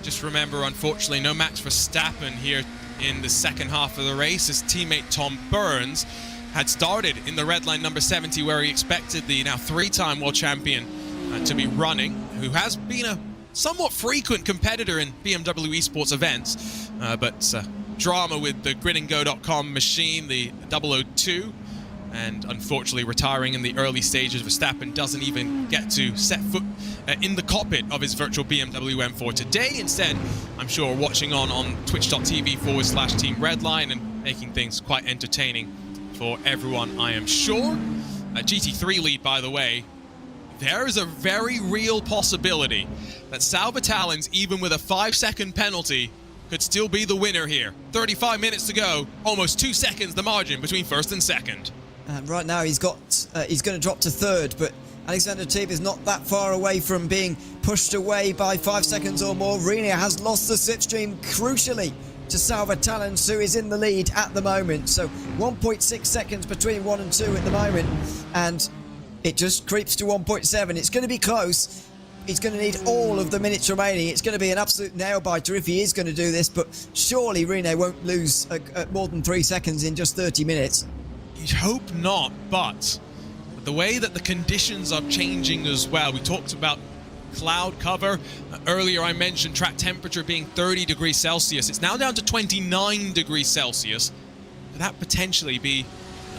Just remember, unfortunately, no Max Verstappen here in the second half of the race. His teammate Tom Burns had started in the red line number 70, where he expected the now 3-time world champion to be running, who has been a somewhat frequent competitor in BMW esports events, but drama with the gridandgo.com machine, the 002, and unfortunately retiring in the early stages. Verstappen doesn't even get to set foot in the cockpit of his virtual BMW M4 today. Instead, I'm sure watching on twitch.tv/Team Redline and making things quite entertaining for everyone, I am sure. A GT3 lead, by the way. There is a very real possibility that Sal Vitalin's, even with a 5-second penalty, could still be the winner here. 35 minutes to go, almost 2 seconds the margin between first and second. Right now he's going to drop to third, but Alexander Teeb is not that far away from being pushed away by 5 seconds or more. Rene has lost the slipstream crucially to Sal Vitalis, who is in the lead at the moment. So 1.6 seconds between 1 and 2 at the moment, and it just creeps to 1.7. It's going to be close. He's going to need all of the minutes remaining. It's going to be an absolute nail-biter if he is going to do this, but surely Rene won't lose more than 3 seconds in just 30 minutes. You'd hope not, but the way that the conditions are changing as well. We talked about cloud cover. Earlier I mentioned track temperature being 30 degrees Celsius. It's now down to 29 degrees Celsius. Could that potentially be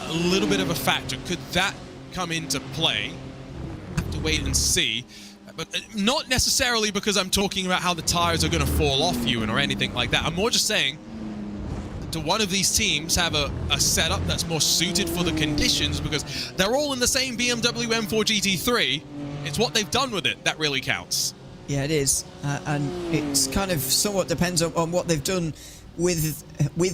a little bit of a factor? Could that come into play? Have to wait and see. But not necessarily because I'm talking about how the tires are going to fall off you or anything like that. I'm more just saying, do one of these teams have a setup that's more suited for the conditions, because they're all in the same BMW M4 GT3. It's what they've done with it that really counts. Yeah, it is. And it's kind of somewhat depends on what they've done with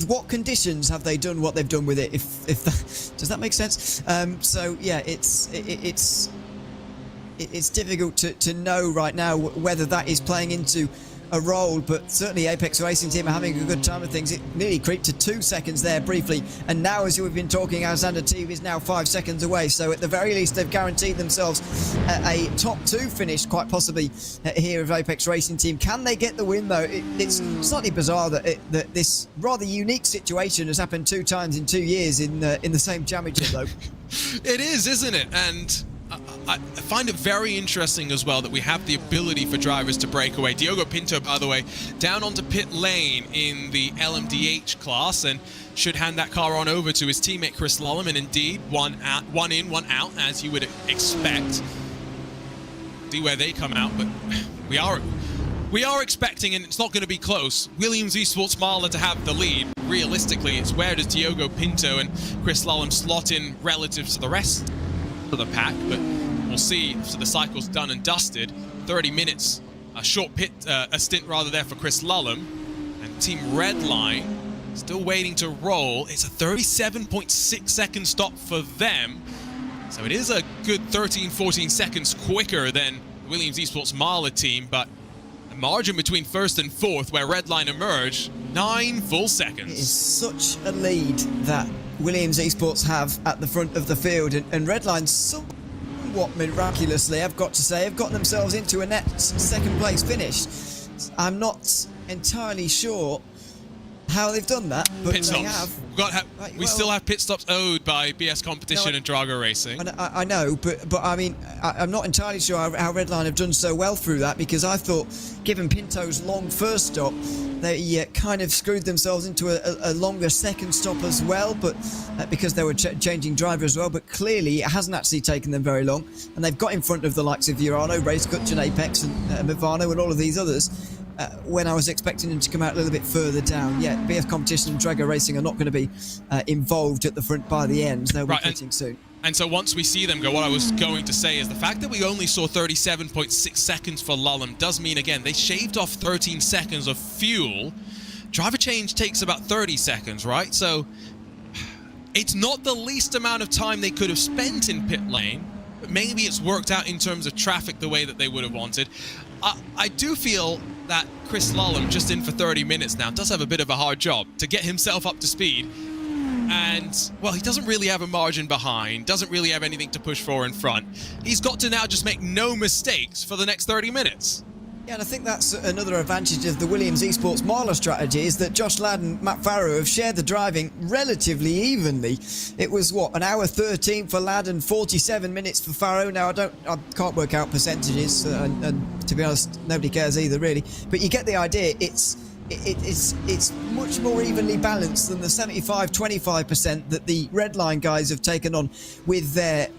what conditions have they done what they've done with it, if that, does that make sense? So yeah, it's difficult to know right now whether that is playing into a role, but certainly Apex Racing team are having a good time with things. It nearly creeped to 2 seconds there briefly, and now, as we've been talking, Alexander Teeb is now 5 seconds away. So at the very least, they've guaranteed themselves a top 2 finish, quite possibly here of Apex Racing team. Can they get the win though? It's slightly bizarre that this rather unique situation has happened 2 times in 2 years in the same championship though. It is, isn't it? And I find it very interesting as well that we have the ability for drivers to break away. Diogo Pinto, by the way, down onto pit lane in the LMDh class, and should hand that car on over to his teammate Chris Lullum, and indeed one in, one out, as you would expect. See where they come out, but we are expecting, and it's not going to be close, Williams Esports Marla to have the lead. Realistically, it's where does Diogo Pinto and Chris Lullum slot in relative to the rest of the pack, but we'll see after the cycle's done and dusted. 30 minutes, a stint rather there for Chris Lullum, and Team Redline still waiting to roll. It's a 37.6 second stop for them, so it is a good 13-14 seconds quicker than the Williams Esports Marla team, but the margin between first and fourth, where Redline emerged, 9 full seconds. It is such a lead that Williams Esports have at the front of the field, and Redline somewhat miraculously, I've got to say, have gotten themselves into a net second place finish. I'm not entirely sure how they've done that, but pit they stops. have. We still have pit stops owed by BS Competition and Drago Racing. I know, but I mean, I'm not entirely sure how Redline have done so well through that, because I thought, given Pinto's long first stop, they kind of screwed themselves into a longer second stop as well, but because they were changing driver as well. But clearly, it hasn't actually taken them very long, and they've got in front of the likes of Urano, Racekutch and Apex and Mivano and all of these others. When I was expecting them to come out a little bit further down. Yeah, BF Competition and Drago Racing are not going to be involved at the front by the end. They'll be pitting soon. And so once we see them go, what I was going to say is the fact that we only saw 37.6 seconds for Lullum does mean, again, they shaved off 13 seconds of fuel. Driver change takes about 30 seconds, right? So it's not the least amount of time they could have spent in pit lane, but maybe it's worked out in terms of traffic the way that they would have wanted. I do feel that Chris Lullum, just in for 30 minutes now, does have a bit of a hard job to get himself up to speed. And, well, he doesn't really have a margin behind, doesn't really have anything to push for in front. He's got to now just make no mistakes for the next 30 minutes. Yeah, and I think that's another advantage of the Williams Esports Marler strategy, is that Josh Ladd and Matt Farrow have shared the driving relatively evenly. It was, what, an hour 13 for Ladd and 47 minutes for Farrow. Now, I can't work out percentages, and to be honest, nobody cares either, really. But you get the idea. It's much more evenly balanced than the 75-25% that the Redline guys have taken on with their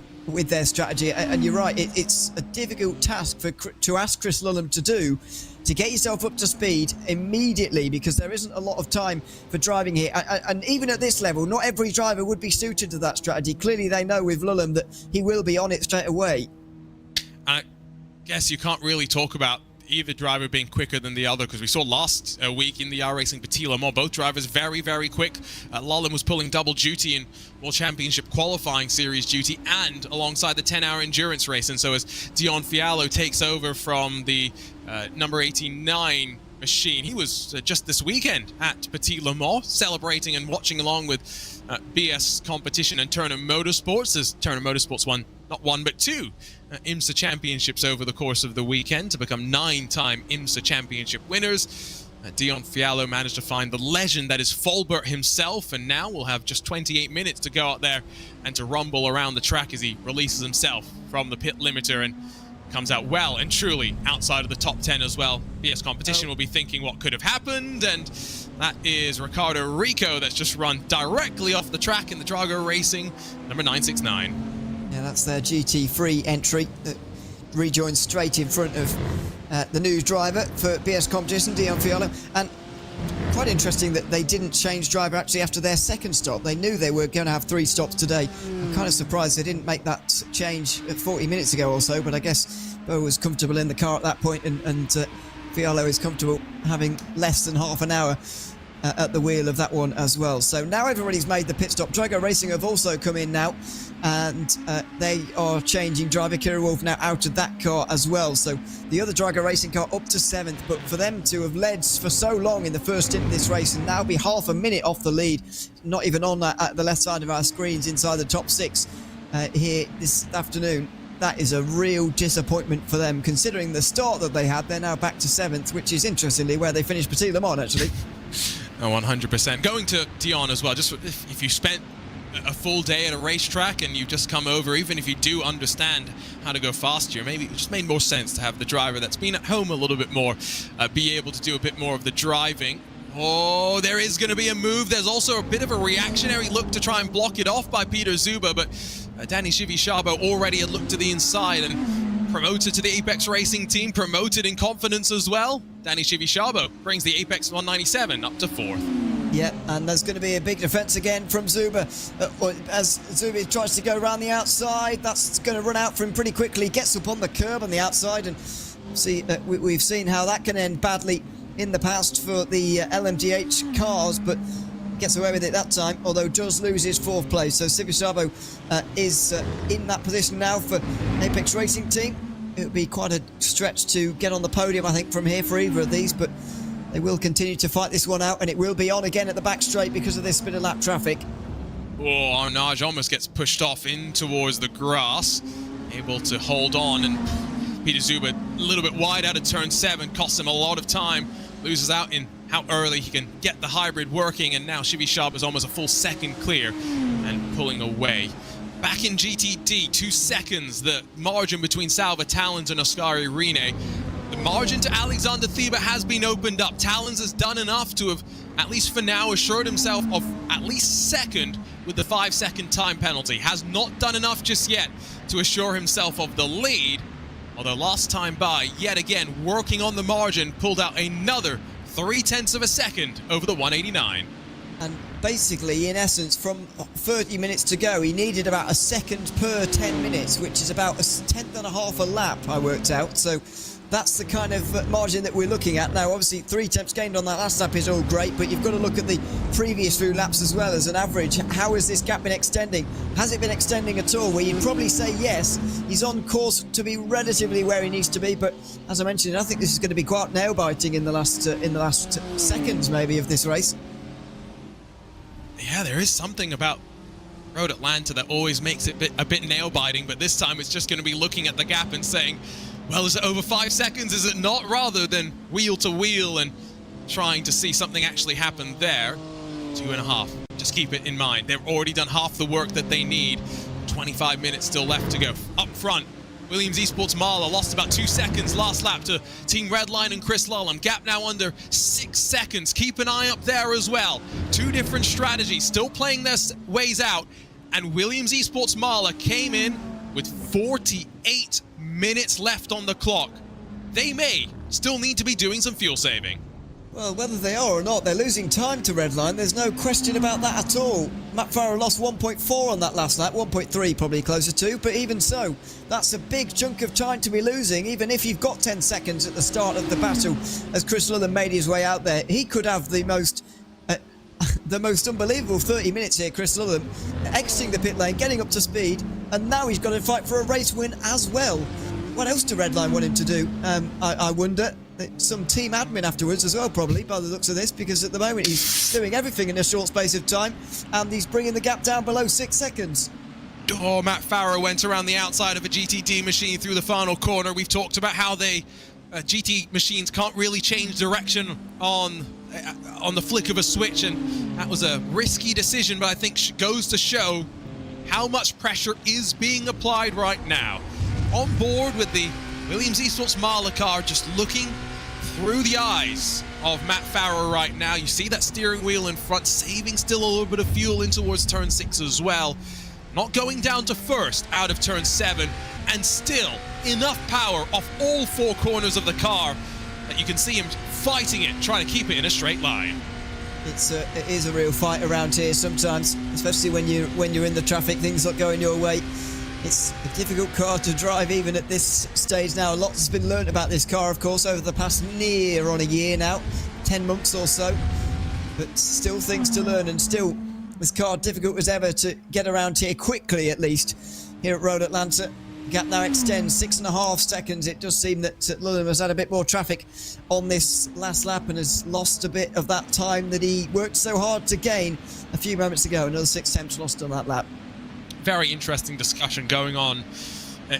strategy. And you're right, it's a difficult task to ask Chris Lulham to do, to get yourself up to speed immediately, because there isn't a lot of time for driving here. And even at this level, not every driver would be suited to that strategy. Clearly they know with Lulham that he will be on it straight away. I guess you can't really talk about either driver being quicker than the other, because we saw last week in the iRacing Petit Le Mans, both drivers very, very quick. Lulham was pulling double duty in World Championship qualifying series duty and alongside the 10-hour endurance race. And so as Dion Fiallo takes over from the number 89 machine, he was just this weekend at Petit Le Mans celebrating and watching along with BS Competition and Turner Motorsports, as Turner Motorsports won not one but two IMSA championships over the course of the weekend to become 9-time IMSA championship winners. Dion Fiallo managed to find the legend that is Folbert himself, and now we'll have just 28 minutes to go out there and to rumble around the track as he releases himself from the pit limiter and comes out well and truly outside of the top 10 as well. BS Competition will be thinking what could have happened, and that is Ricardo Rico that's just run directly off the track in the Drago Racing number 969. Yeah, that's their GT3 entry that rejoins straight in front of the new driver for BS Competition, Dion Fiallo. And quite interesting that they didn't change driver actually after their second stop. They knew they were going to have 3 stops today. I'm kind of surprised they didn't make that change 40 minutes ago or so, but I guess Bo was comfortable in the car at that point, and Fiallo is comfortable having less than half an hour at the wheel of that one as well. So now everybody's made the pit stop. Drago Racing have also come in now, and they are changing driver. Kira Wolf now out of that car as well. So the other Drago Racing car up to 7th, but for them to have led for so long in the first stint of this race and now be half a minute off the lead, not even on at the left side of our screens inside the top 6 here this afternoon, that is a real disappointment for them, considering the start that they had. They're now back to 7th, which is interestingly where they finished Petit Le Mans actually. Oh, 100%. Going to Dion as well, just if you spent a full day at a racetrack and you just come over, even if you do understand how to go faster, maybe it just made more sense to have the driver that's been at home a little bit more be able to do a bit more of the driving. Oh, there is going to be a move. There's also a bit of a reactionary look to try and block it off by Peter Zuber, but Danny Chivichabo already had looked to the inside and promoted to the Apex Racing team, promoted in confidence as well. Danny Chivichabo brings the Apex 197 up to 4th. Yeah, and there's going to be a big defence again from Zuber. As Zuber tries to go around the outside, that's going to run out for him pretty quickly. Gets up on the curb on the outside, and we've seen how that can end badly in the past for the LMDh cars, but gets away with it that time, although does lose his 4th place. So Chivichabo is in that position now for Apex Racing team. It would be quite a stretch to get on the podium, I think, from here for either of these, but they will continue to fight this one out, and it will be on again at the back straight because of this bit of lap traffic. Oh, Arnage almost gets pushed off in towards the grass, able to hold on, and Peter Zuber a little bit wide out of turn 7, costs him a lot of time, loses out in how early he can get the hybrid working, and now Chivichabo is almost a full second clear and pulling away. Back in GTD, 2 seconds, the margin between Salva Talons and Oscari Rene. The margin to Alexander Thieba has been opened up. Talons has done enough to have, at least for now, assured himself of at least 2nd with the 5-second time penalty. Has not done enough just yet to assure himself of the lead. Although last time by, yet again, working on the margin, pulled out another 0.3 of a second over the 189. And basically, in essence, from 30 minutes to go, he needed about a second per 10 minutes, which is about 1/10.5 a lap, I worked out. So that's the kind of margin that we're looking at. Now, obviously, 3 tenths gained on that last lap is all great, but you've got to look at the previous few laps as well as an average. How has this gap been extending? Has it been extending at all? Well, you'd probably say yes. He's on course to be relatively where he needs to be, but as I mentioned, I think this is going to be quite nail-biting in the last seconds, maybe, of this race. Yeah, there is something about Road Atlanta that always makes it a bit nail-biting, but this time it's just going to be looking at the gap and saying, Well, is it over 5 seconds? Is it not? Rather than wheel to wheel and trying to see something actually happen there. 2.5. Just keep it in mind. They've already done half the work that they need. 25 minutes still left to go. Up front, Williams Esports Marla lost about 2 seconds last lap to Team Redline and Chris Lollam. Gap now under 6 seconds. Keep an eye up there as well. Two different strategies still playing their ways out. And Williams Esports Marla came in with 48 minutes left on the clock. They may still need to be doing some fuel saving. Well, whether they are or not, they're losing time to Redline. There's no question about that at all. Matt Farah lost 1.4 on that last lap, 1.3 probably closer to, but even so, that's a big chunk of time to be losing, even if you've got 10 seconds at the start of the battle. As Chris Lullen made his way out there, he could have the most unbelievable 30 minutes here, Chris Lullen, exiting the pit lane, getting up to speed, and now he's got to fight for a race win as well. What else do Redline want him to do? I wonder. Some team admin afterwards as well, probably, by the looks of this, because at the moment he's doing everything in a short space of time, and he's bringing the gap down below 6 seconds. Oh, Matt Farah went around the outside of a GTD machine through the final corner. We've talked about how they GT machines can't really change direction on the flick of a switch, and that was a risky decision, but I think goes to show how much pressure is being applied right now. On board with the Williams Esports Marla car, just looking through the eyes of Matt Farah right now. You see that steering wheel in front, saving still a little bit of fuel in towards turn 6 as well. Not going down to first out of turn 7, and still enough power off all 4 corners of the car that you can see him fighting it, trying to keep it in a straight line. It is a real fight around here sometimes, especially when you're in the traffic, things not going your way. It's a difficult car to drive even at this stage now. Lots has been learnt about this car, of course, over the past near on a year now, 10 months or so. But still things to learn, and still this car difficult as ever to get around here quickly, at least, here at Road Atlanta. Gap now extends 6.5 seconds. It does seem that Lullen has had a bit more traffic on this last lap and has lost a bit of that time that he worked so hard to gain a few moments ago. Another 6 tenths lost on that lap. Very interesting discussion going on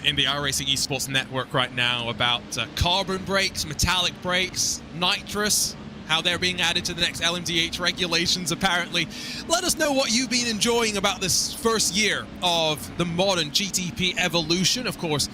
in the iRacing Esports network right now about carbon brakes, metallic brakes, nitrous, how they're being added to the next LMDh regulations apparently. Let us know what you've been enjoying about this first year of the modern GTP evolution. Of course,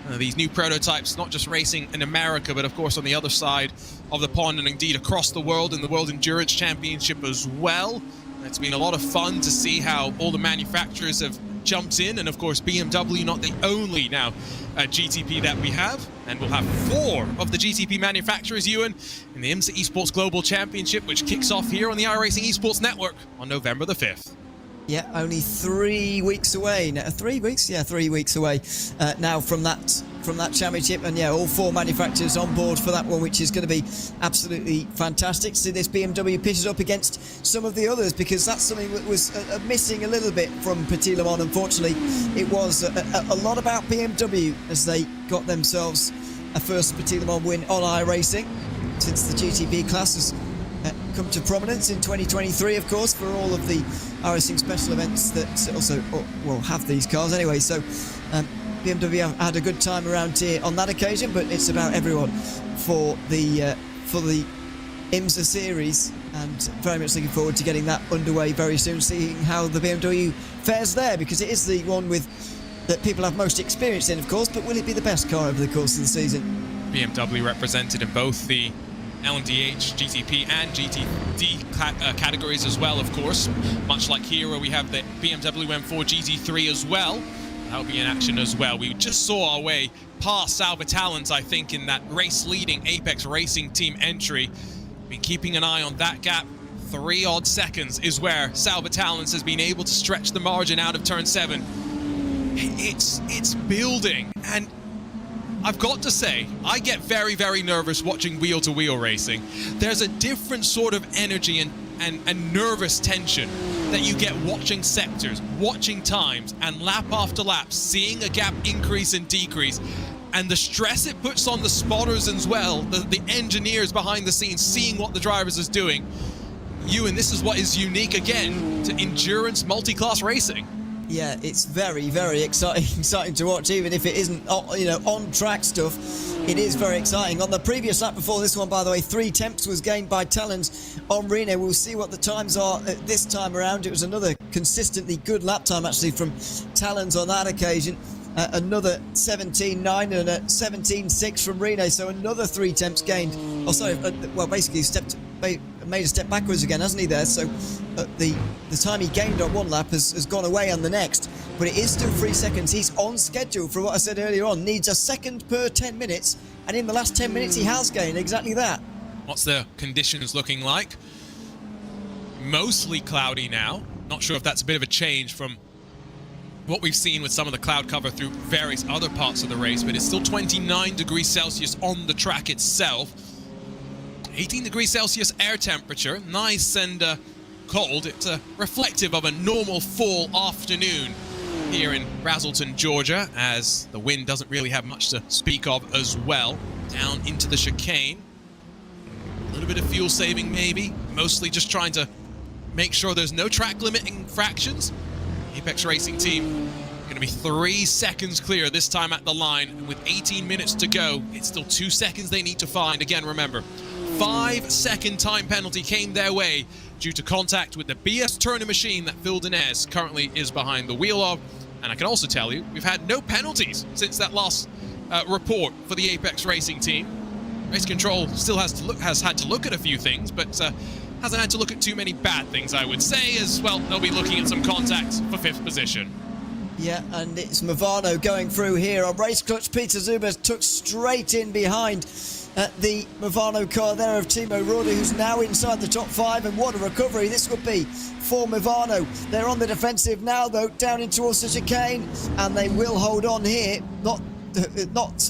these new prototypes, not just racing in America, but of course on the other side of the pond and indeed across the world in the World Endurance Championship as well. It's been a lot of fun to see how all the manufacturers have jumped in, and of course BMW not the only now GTP that we have, and we'll have 4 of the GTP manufacturers, Ewan, in the IMSA Esports Global Championship, which kicks off here on the iRacing Esports Network on November the 5th. Yeah, only 3 weeks away now. 3 weeks? Yeah, 3 weeks away now from that championship, and yeah, all 4 manufacturers on board for that one, which is going to be absolutely fantastic. See this BMW pitted up against some of the others, because that's something that was missing a little bit from Petit Le Mans. Unfortunately, it was a lot about BMW as they got themselves a first Petit Le Mans win on iRacing since the GTP class has come to prominence in 2023, of course, for all of the iRacing special events that also have these cars anyway. So BMW had a good time around here on that occasion, but it's about everyone for the IMSA series, and very much looking forward to getting that underway very soon, seeing how the BMW fares there, because it is the one that people have most experience in, of course, but will it be the best car over the course of the season? BMW represented in both the LMDh, GTP and GTD categories as well, of course, much like here where we have the BMW M4 GT3 as well. That'll be in action as well. We just saw our way past Salva Talent, I think, in that race-leading Apex Racing Team entry. Been keeping an eye on that gap. 3 odd seconds is where Salva Talent has been able to stretch the margin out of turn 7. It's building, and I've got to say, I get very, very nervous watching wheel-to-wheel racing. There's a different sort of energy and nervous tension that you get watching sectors, watching times, and lap after lap, seeing a gap increase and decrease, and the stress it puts on the spotters as well, the engineers behind the scenes, seeing what the drivers is doing. Ewan, this is what is unique again to endurance multi-class racing. Yeah, it's very, very exciting to watch, even if it isn't, on track stuff. It is very exciting. On the previous lap before this one, by the way, 3 tenths was gained by Talons on Reno. We'll see what the times are this time around. It was another consistently good lap time, actually, from Talons on that occasion. Another 17.9 and a 17.6 from Reno, so another 3 tenths gained. Oh, sorry, well, basically made a step backwards again, hasn't he, there? So the time he gained on one lap has gone away on the next, but it is still 3 seconds. He's on schedule for what I said earlier on. Needs a second per 10 minutes, and in the last 10 minutes he has gained exactly that. What's the conditions looking like? Mostly cloudy now. Not sure if that's a bit of a change from what we've seen with some of the cloud cover through various other parts of the race, but it's still 29 degrees Celsius on the track itself. 18 degrees Celsius air temperature, nice and cold. It's reflective of a normal fall afternoon here in Braselton, Georgia, as the wind doesn't really have much to speak of as well. Down into the chicane. A little bit of fuel saving maybe, mostly just trying to make sure there's no track limiting fractions. Apex Racing team going to be 3 seconds clear this time at the line, and with 18 minutes to go, it's still 2 seconds they need to find. Again, remember, 5-second time penalty came their way due to contact with the BS Turner machine that Phil Dinez currently is behind the wheel of. And I can also tell you, we've had no penalties since that last report for the Apex Racing team. Race Control still has had to look at a few things, but hasn't had to look at too many bad things, I would say, as well. They'll be looking at some contacts for 5th position. Yeah, and it's Movano going through here. On race clutch, Peter Zuber took straight in behind the Movano car there of Timo Roeder, who's now inside the top 5, and what a recovery this would be for Movano. They're on the defensive now, though, down in towards the chicane, and they will hold on here. Not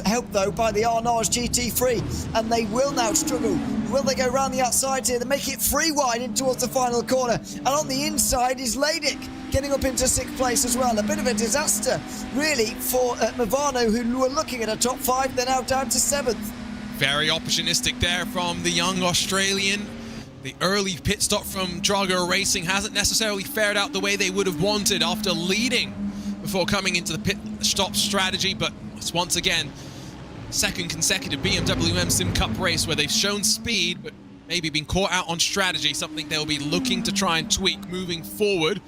helped, though, by the RaceSpotTV GT3, and they will now struggle. Will they go around the outside here? They make it 3 wide in towards the final corner, and on the inside is Ladick getting up into 6th place as well. A bit of a disaster, really, for Movano, who were looking at a top 5. They're now down to 7th. Very opportunistic there from the young Australian. The early pit stop from Drago Racing hasn't necessarily fared out the way they would have wanted after leading before coming into the pit stop strategy, but it's once again second consecutive BMW M SIM Cup race where they've shown speed but maybe been caught out on strategy, something they'll be looking to try and tweak moving forward.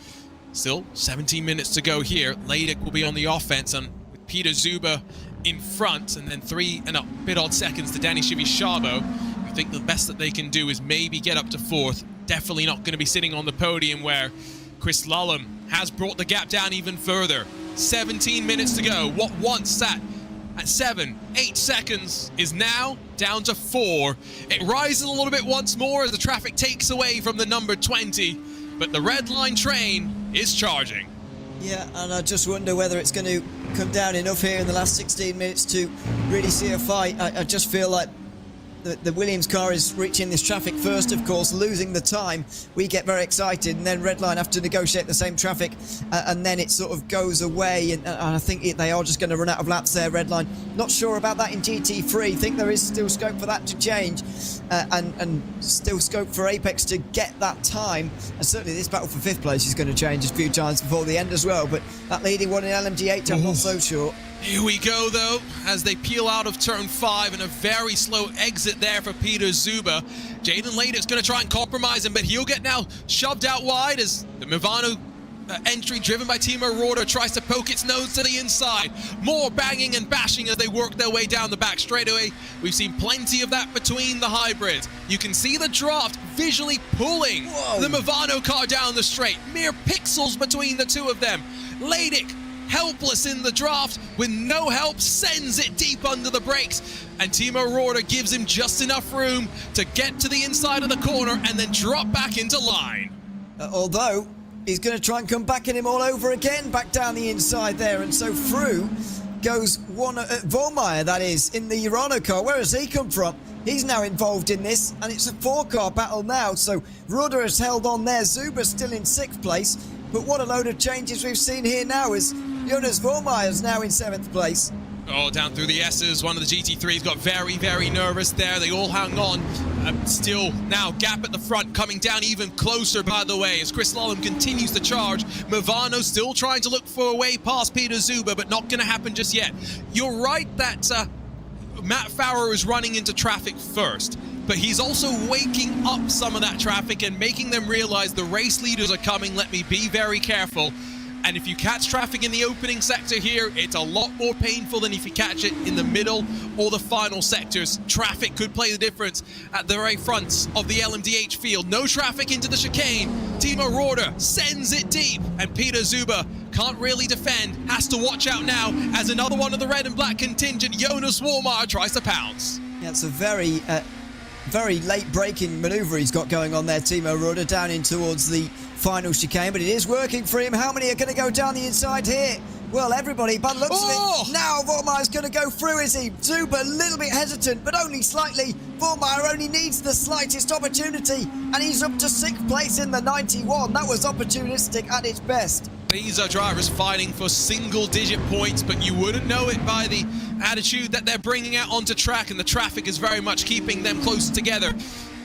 Still 17 minutes to go here. Ladick will be on the offense, and with Peter Zuber in front, and then 3 and a bit odd seconds to Danny Shivishabo. I think the best that they can do is maybe get up to 4th. Definitely not going to be sitting on the podium, where Chris Lullum has brought the gap down even further. 17 minutes to go. What once sat at 7-8 seconds is now down to 4. It rises a little bit once more as the traffic takes away from the number 20, but the red line train is charging. Yeah, and I just wonder whether it's going to come down enough here in the last 16 minutes to really see a fight. I just feel like the Williams car is reaching this traffic first, of course, losing the time. We get very excited, and then Redline have to negotiate the same traffic, and then it sort of goes away, and I think they are just going to run out of laps there, Redline. Not sure about that in GT3. Think there is still scope for that to change, and still scope for Apex to get that time. And certainly this battle for 5th place is going to change a few times before the end as well, but that leading one in LMDh, I'm not so sure. Here we go, though, as they peel out of turn 5, and a very slow exit there for Peter Zuber. Jaden Ladick's going to try and compromise him, but he'll get now shoved out wide as the Movano entry, driven by Timo Roeder, tries to poke its nose to the inside. More banging and bashing as they work their way down the back straightaway. We've seen plenty of that between the hybrids. You can see the draft visually pulling the Movano car down the straight. Mere pixels between the two of them. Ladick, helpless in the draft, with no help, sends it deep under the brakes, and Timo Roeder gives him just enough room to get to the inside of the corner and then drop back into line. Although he's going to try and come back at him all over again, back down the inside there, and so through goes one Vollmeyer, that is, in the Urano car. Where has he come from? He's now involved in this, and it's a 4-car battle now, so Roeder has held on there. Zuber's still in 6th place, but what a load of changes we've seen here now, as Jonas Vollmeyer is now in 7th place. Oh, down through the S's. One of the GT3s got very, very nervous there. They all hang on. Still now gap at the front, coming down even closer, by the way, as Chris Lolland continues to charge. Movano still trying to look for a way past Peter Zuber, but not going to happen just yet. You're right that Matt Farah is running into traffic first, but he's also waking up some of that traffic and making them realize the race leaders are coming. Let me be very careful. And if you catch traffic in the opening sector here, it's a lot more painful than if you catch it in the middle or the final sectors. Traffic could play the difference at the very front of the LMDh field. No traffic into the chicane. Timo Roorder sends it deep, and Peter Zuber can't really defend. Has to watch out now as another one of the red and black contingent, Jonas Walmar, tries to pounce. Yeah, it's a very late braking manoeuvre he's got going on there, Timo Roorder, down in towards the final chicane, but it is working for him. How many are going to go down the inside here? Well, everybody, by the looks of it, now Vormeier's going to go through, is he? Zuber a little bit hesitant, but only slightly. Vormeier only needs the slightest opportunity, and he's up to 6th place in the 91. That was opportunistic at its best. These are drivers fighting for single-digit points, but you wouldn't know it by the attitude that they're bringing out onto track, and the traffic is very much keeping them close together.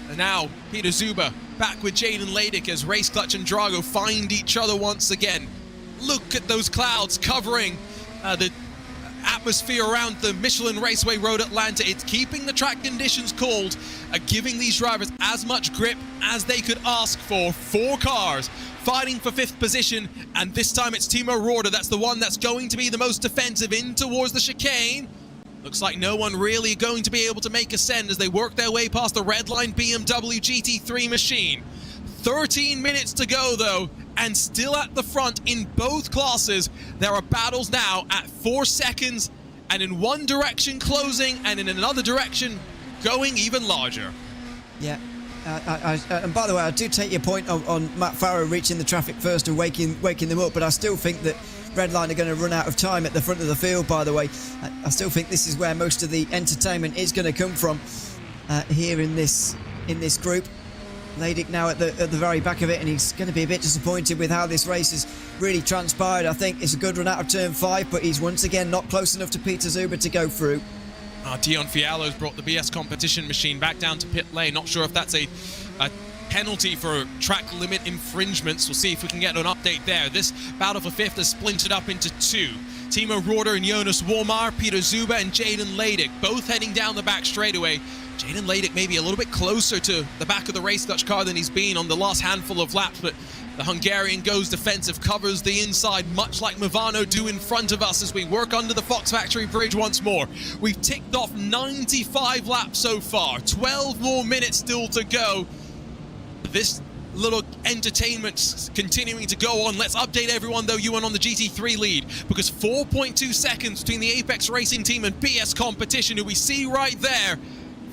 And now, Peter Zuber back with Jaden Ladick as Race Clutch and Drago find each other once again. Look at those clouds covering the atmosphere around the Michelin Raceway Road Atlanta. It's keeping the track conditions cold, giving these drivers as much grip as they could ask for. 4 cars fighting for 5th position, and this time it's Timo Roorder. That's the one that's going to be the most defensive in towards the chicane. Looks like no one really going to be able to make a send as they work their way past the red line BMW GT3 machine. 13 minutes to go though, and still at the front in both classes. There are battles now at 4 seconds, and in one direction closing and in another direction going even larger. Yeah. And by the way, I do take your point on Matt Farah reaching the traffic first and waking them up, but I still think that Redline are going to run out of time at the front of the field, by the way. I still think this is where most of the entertainment is going to come from here in this group. Ladick now at the very back of it, and he's going to be a bit disappointed with how this race has really transpired. I think it's a good run out of turn 5, but he's once again not close enough to Peter Zuber to go through. Dion Fiallo's brought the BS competition machine back down to pit lane. Not sure if that's a penalty for track limit infringements. We'll see if we can get an update there. This battle for 5th is splintered up into 2. Timo Roorder and Jonas Walmar, Peter Zuber and Jaden Ladick, both heading down the back straightaway. Jaden Ladick maybe a little bit closer to the back of the Race Clutch car than he's been on the last handful of laps, but the Hungarian goes defensive, covers the inside, much like Movano do in front of us as we work under the Fox Factory Bridge once more. We've ticked off 95 laps so far, 12 more minutes still to go. This little entertainment continuing to go on. Let's update everyone, though, Ewan, on the GT3 lead, because 4.2 seconds between the Apex Racing team and BS Competition, who we see right there.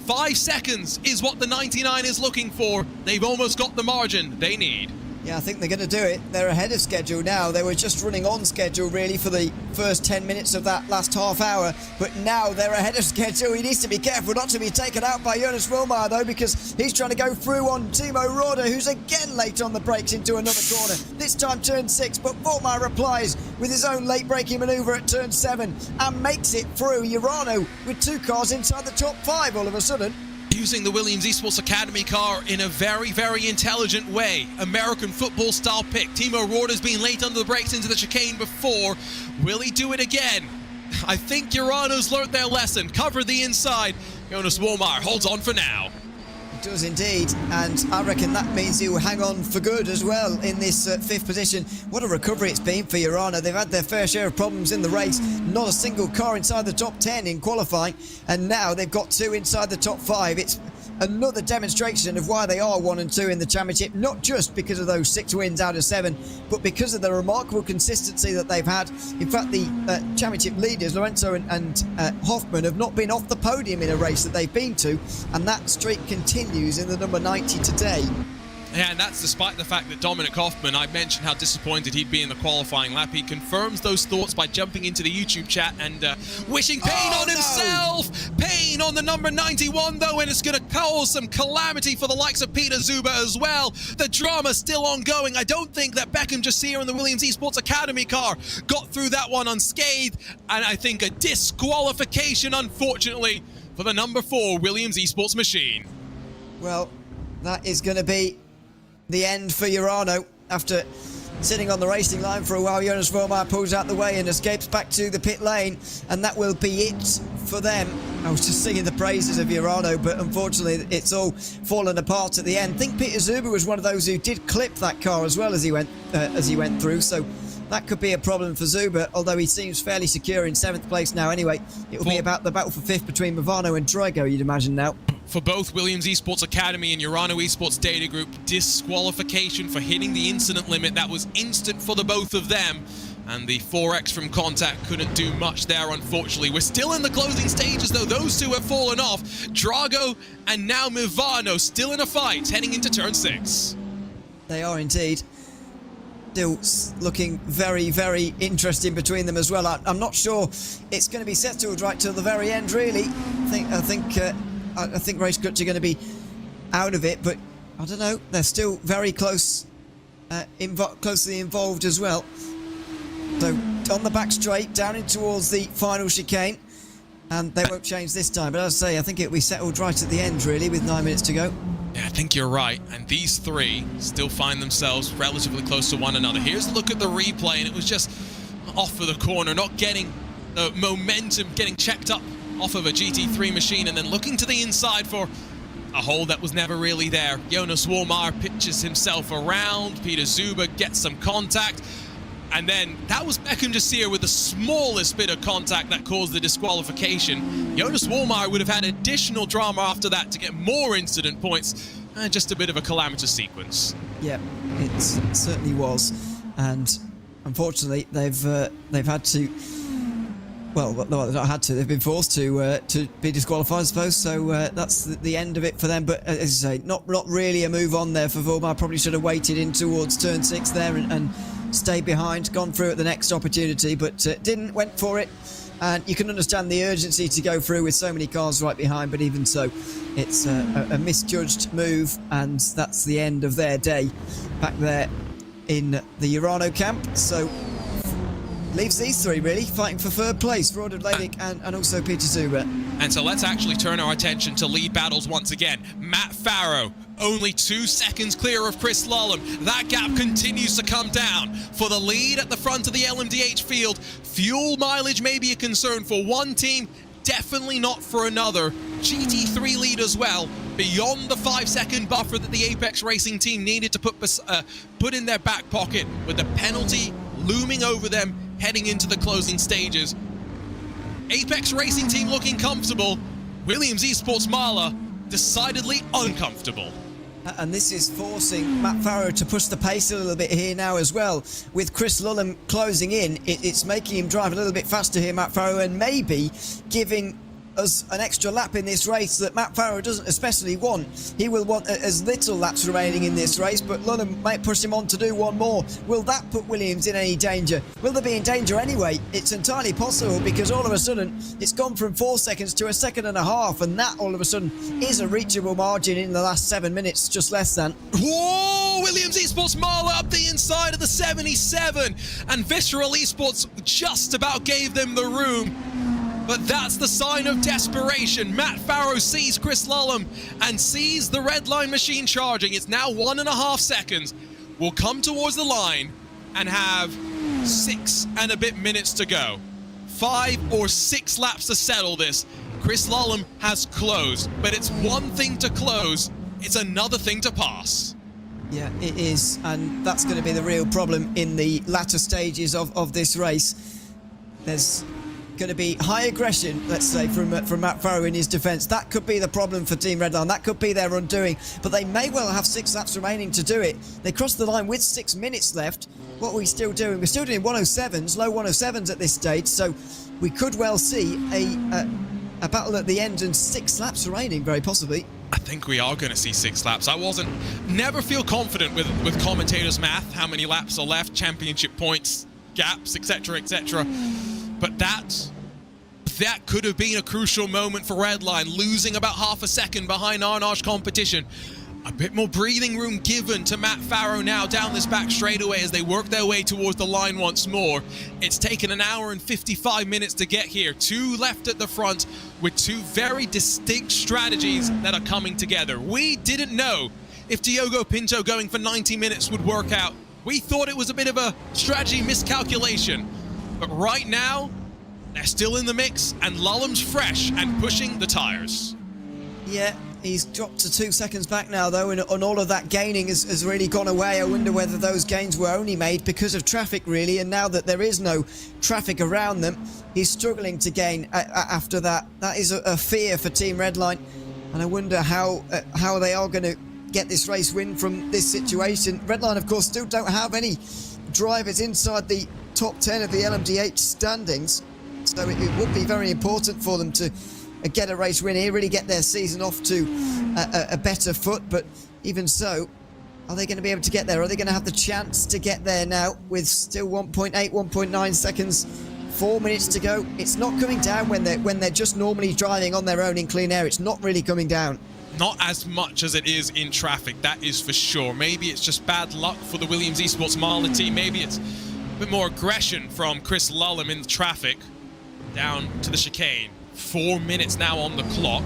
5 seconds is what the 99 is looking for. They've almost got the margin they need. Yeah, I think they're going to do it. They're ahead of schedule now. They were just running on schedule, really, for the first 10 minutes of that last half hour. But now they're ahead of schedule. He needs to be careful not to be taken out by Jonas Wilmar, though, because he's trying to go through on Timo Roorder, who's again late on the brakes into another corner. This time turn 6, but Wilmar replies with his own late braking manoeuvre at turn 7 and makes it through. Urano with 2 cars inside the top 5 all of a sudden. Using the Williams Esports Academy car in a very, very intelligent way. American football style pick. Timo Roorder's been late under the brakes into the chicane before. Will he do it again? I think Urano's learnt their lesson. Cover the inside. Jonas Walmar holds on for now. It does indeed, and I reckon that means he'll hang on for good as well in this 5th position. What a recovery it's been for Urano. They've had their fair share of problems in the race. Not a single car inside the top 10 in qualifying, and now they've got 2 inside the top 5. It's another demonstration of why they are 1 and 2 in the championship, not just because of those 6 wins out of 7, but because of the remarkable consistency that they've had. In fact, the championship leaders, Lorenzo and Hoffman, have not been off the podium in a race that they've been to, and that streak continues in the number 90 today. Yeah, and that's despite the fact that Dominic Hoffman, I mentioned how disappointed he'd be in the qualifying lap. He confirms those thoughts by jumping into the YouTube chat and wishing pain on himself. Pain on the number 91, though, and it's going to cause some calamity for the likes of Peter Zuber as well. The drama's still ongoing. I don't think that Beckham Jasir in the Williams Esports Academy car got through that one unscathed, and I think a disqualification, unfortunately, for the number 4 Williams Esports machine. Well, that is going to be the end for Urano. After sitting on the racing line for a while, Jonas Vollmar pulls out the way and escapes back to the pit lane, and that will be it for them. I was just singing the praises of Urano, but unfortunately it's all fallen apart at the end. I think Peter Zuber was one of those who did clip that car as well as he went through, so that could be a problem for Zuber, although he seems fairly secure in 7th place now anyway. It will be about the battle for 5th between Movano and Drago, you'd imagine now. For both Williams Esports Academy and Urano Esports Data Group, disqualification for hitting the incident limit. That was instant for the both of them. And the 4X from contact couldn't do much there, unfortunately. We're still in the closing stages, though. Those two have fallen off. Drago and now Movano still in a fight, heading into turn 6. They are indeed. Still looking very, very interesting between them as well. I'm not sure it's going to be settled right till the very end, really. I think Race Crutch are going to be out of it, but I don't know. They're still very close, closely involved as well. So on the back straight, down in towards the final chicane, and they won't change this time. But as I say, I think it'll be settled right at the end, really, with 9 minutes to go. Yeah, I think you're right. And these three still find themselves relatively close to one another. Here's a look at the replay, and it was just off of the corner, not getting the momentum, getting checked up off of a GT3 machine, and then looking to the inside for a hole that was never really there. Jonas Vollmar pitches himself around. Peter Zuber gets some contact. And then that was Beckham Jasir with the smallest bit of contact that caused the disqualification. Jonas Vollmar would have had additional drama after that to get more incident points. Just a bit of a calamitous sequence. Yeah, it certainly was. And unfortunately, they've had to... Well, no, they've not had to. They've been forced to be disqualified, I suppose. So that's the end of it for them. But as you say, not really a move on there for Vollmar. Probably should have waited in towards turn 6 there and stayed behind, gone through at the next opportunity, but didn't, went for it. And you can understand the urgency to go through with so many cars right behind, but even so, it's a misjudged move, and that's the end of their day back there in the Urano camp. So leaves these three really fighting for 3rd place, Roder Vladik and also Peter Zuber. And so let's actually turn our attention to lead battles once again. Matt Farrow, only 2 seconds clear of Chris Lulham. That gap continues to come down for the lead at the front of the LMDh field. Fuel mileage may be a concern for one team, definitely not for another. GT3 lead as well, beyond the 5-second buffer that the Apex Racing team needed to put in their back pocket, with the penalty looming over them heading into the closing stages. Apex Racing team looking comfortable. Williams Esports Marla decidedly uncomfortable. And this is forcing Matt Farrow to push the pace a little bit here now as well. With Chris Lulham closing in, it's making him drive a little bit faster here, Matt Farrow, and maybe giving us an extra lap in this race that Matt Farrow doesn't especially want. He will want as little laps remaining in this race, but Lulham might push him on to do one more. Will that put Williams in any danger? Will they be in danger anyway? It's entirely possible, because all of a sudden it's gone from 4 seconds to 1.5 seconds, and that all of a sudden is a reachable margin in the last 7 minutes, just less than. Whoa! Williams Esports Marla up the inside of the 77, and Visceral Esports just about gave them the room. But that's the sign of desperation. Matt Farrow sees Chris Lulham and sees the red line machine charging. It's now 1.5 seconds. We'll come towards the line and have 6 and a bit minutes to go. 5 or 6 laps to settle this. Chris Lulham has closed, but it's one thing to close, it's another thing to pass. Yeah, it is, and that's going to be the real problem in the latter stages of this race. There's going to be high aggression, let's say, from Matt Farrow in his defence. That could be the problem for Team Redline. That could be their undoing. But they may well have 6 laps remaining to do it. They crossed the line with 6 minutes left. What are we still doing? We're still doing 107s, low 107s at this stage. So we could well see a battle at the end and 6 laps remaining, very possibly. I think we are going to see 6 laps. Never feel confident with commentators' math, how many laps are left, championship points, gaps, etc., etc. But that could have been a crucial moment for Redline, losing about half a second behind Arnage competition. A bit more breathing room given to Matt Farrow now down this back straightaway as they work their way towards the line once more. It's taken an hour and 55 minutes to get here. 2 left at the front with 2 very distinct strategies that are coming together. We didn't know if Diogo Pinto going for 90 minutes would work out. We thought it was a bit of a strategy miscalculation. But right now, they're still in the mix and Lallum's fresh and pushing the tires. Yeah, he's dropped to 2 seconds back now, though, and all of that gaining has really gone away. I wonder whether those gains were only made because of traffic, really, and now that there is no traffic around them, he's struggling to gain after that. That is a fear for Team Redline, and I wonder how they are going to get this race win from this situation. Redline, of course, still don't have any drivers inside the top 10 of the LMDh standings, so it would be very important for them to get a race win here, really get their season off to a better foot. But even so, are they going to be able to get there? Are they going to have the chance to get there now with still 1.8, 1.9 seconds, 4 minutes to go? It's not coming down when they're just normally driving on their own in clean air. It's not really coming down. Not as much as it is in traffic, that is for sure. Maybe it's just bad luck for the Williams Esports Marla team. Maybe it's a bit more aggression from Chris Lallum in the traffic down to the chicane. 4 minutes now on the clock.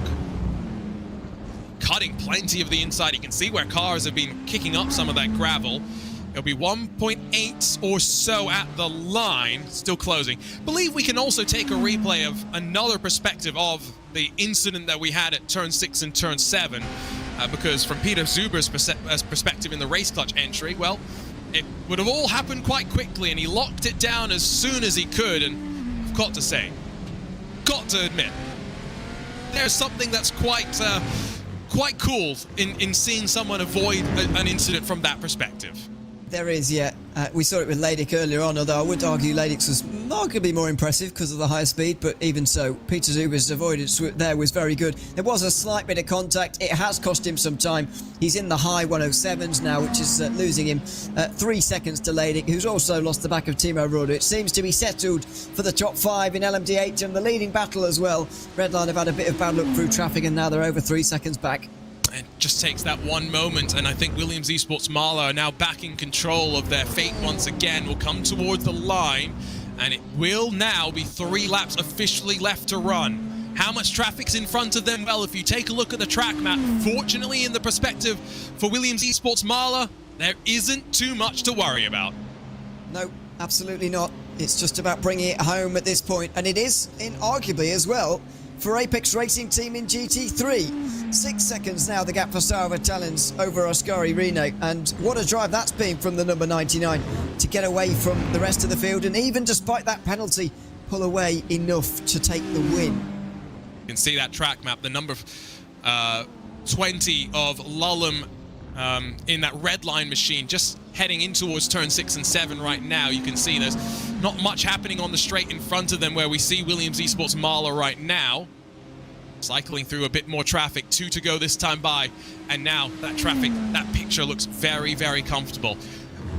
Cutting plenty of the inside. You can see where cars have been kicking up some of that gravel. It'll be 1.8 or so at the line, still closing. Believe we can also take a replay of another perspective of the incident that we had at turn 6 and turn 7, because from Peter Zuber's perspective in the race clutch entry, well, it would have all happened quite quickly, and he locked it down as soon as he could. And I've got to say, got to admit, there's something that's quite cool in seeing someone avoid an incident from that perspective. There is, yeah. We saw it with Leidik earlier on, although I would argue Leidik's was markedly more impressive because of the higher speed, but even so, Peter Zuber's avoidance there was very good. There was a slight bit of contact. It has cost him some time. He's in the high 107s now, which is losing him 3 seconds to Leidik, who's also lost the back of Timo Roder. It seems to be settled for the top 5 in LMDh and the leading battle as well. Redline have had a bit of bad luck through traffic, and now they're over 3 seconds back. It just takes that one moment, and I think Williams Esports Marla are now back in control of their fate once again. Will come towards the line, and it will now be 3 laps officially left to run. How much traffic's in front of them? Well, if you take a look at the track map, fortunately in the perspective for Williams Esports Marla, there isn't too much to worry about. No, absolutely not. It's just about bringing it home at this point, and it is, arguably as well, for Apex Racing Team in GT3. 6 seconds now, the gap for Salva Talens over Oskari Rene. And what a drive that's been from the number 99 to get away from the rest of the field. And even despite that penalty, pull away enough to take the win. You can see that track map, the number 20 of Lallum in that red line machine, just heading in towards turn 6 and 7 right now. You can see there's not much happening on the straight in front of them where we see Williams Esports Marla right now. Cycling through a bit more traffic, 2 to go this time by, and now that traffic, that picture looks very, very comfortable.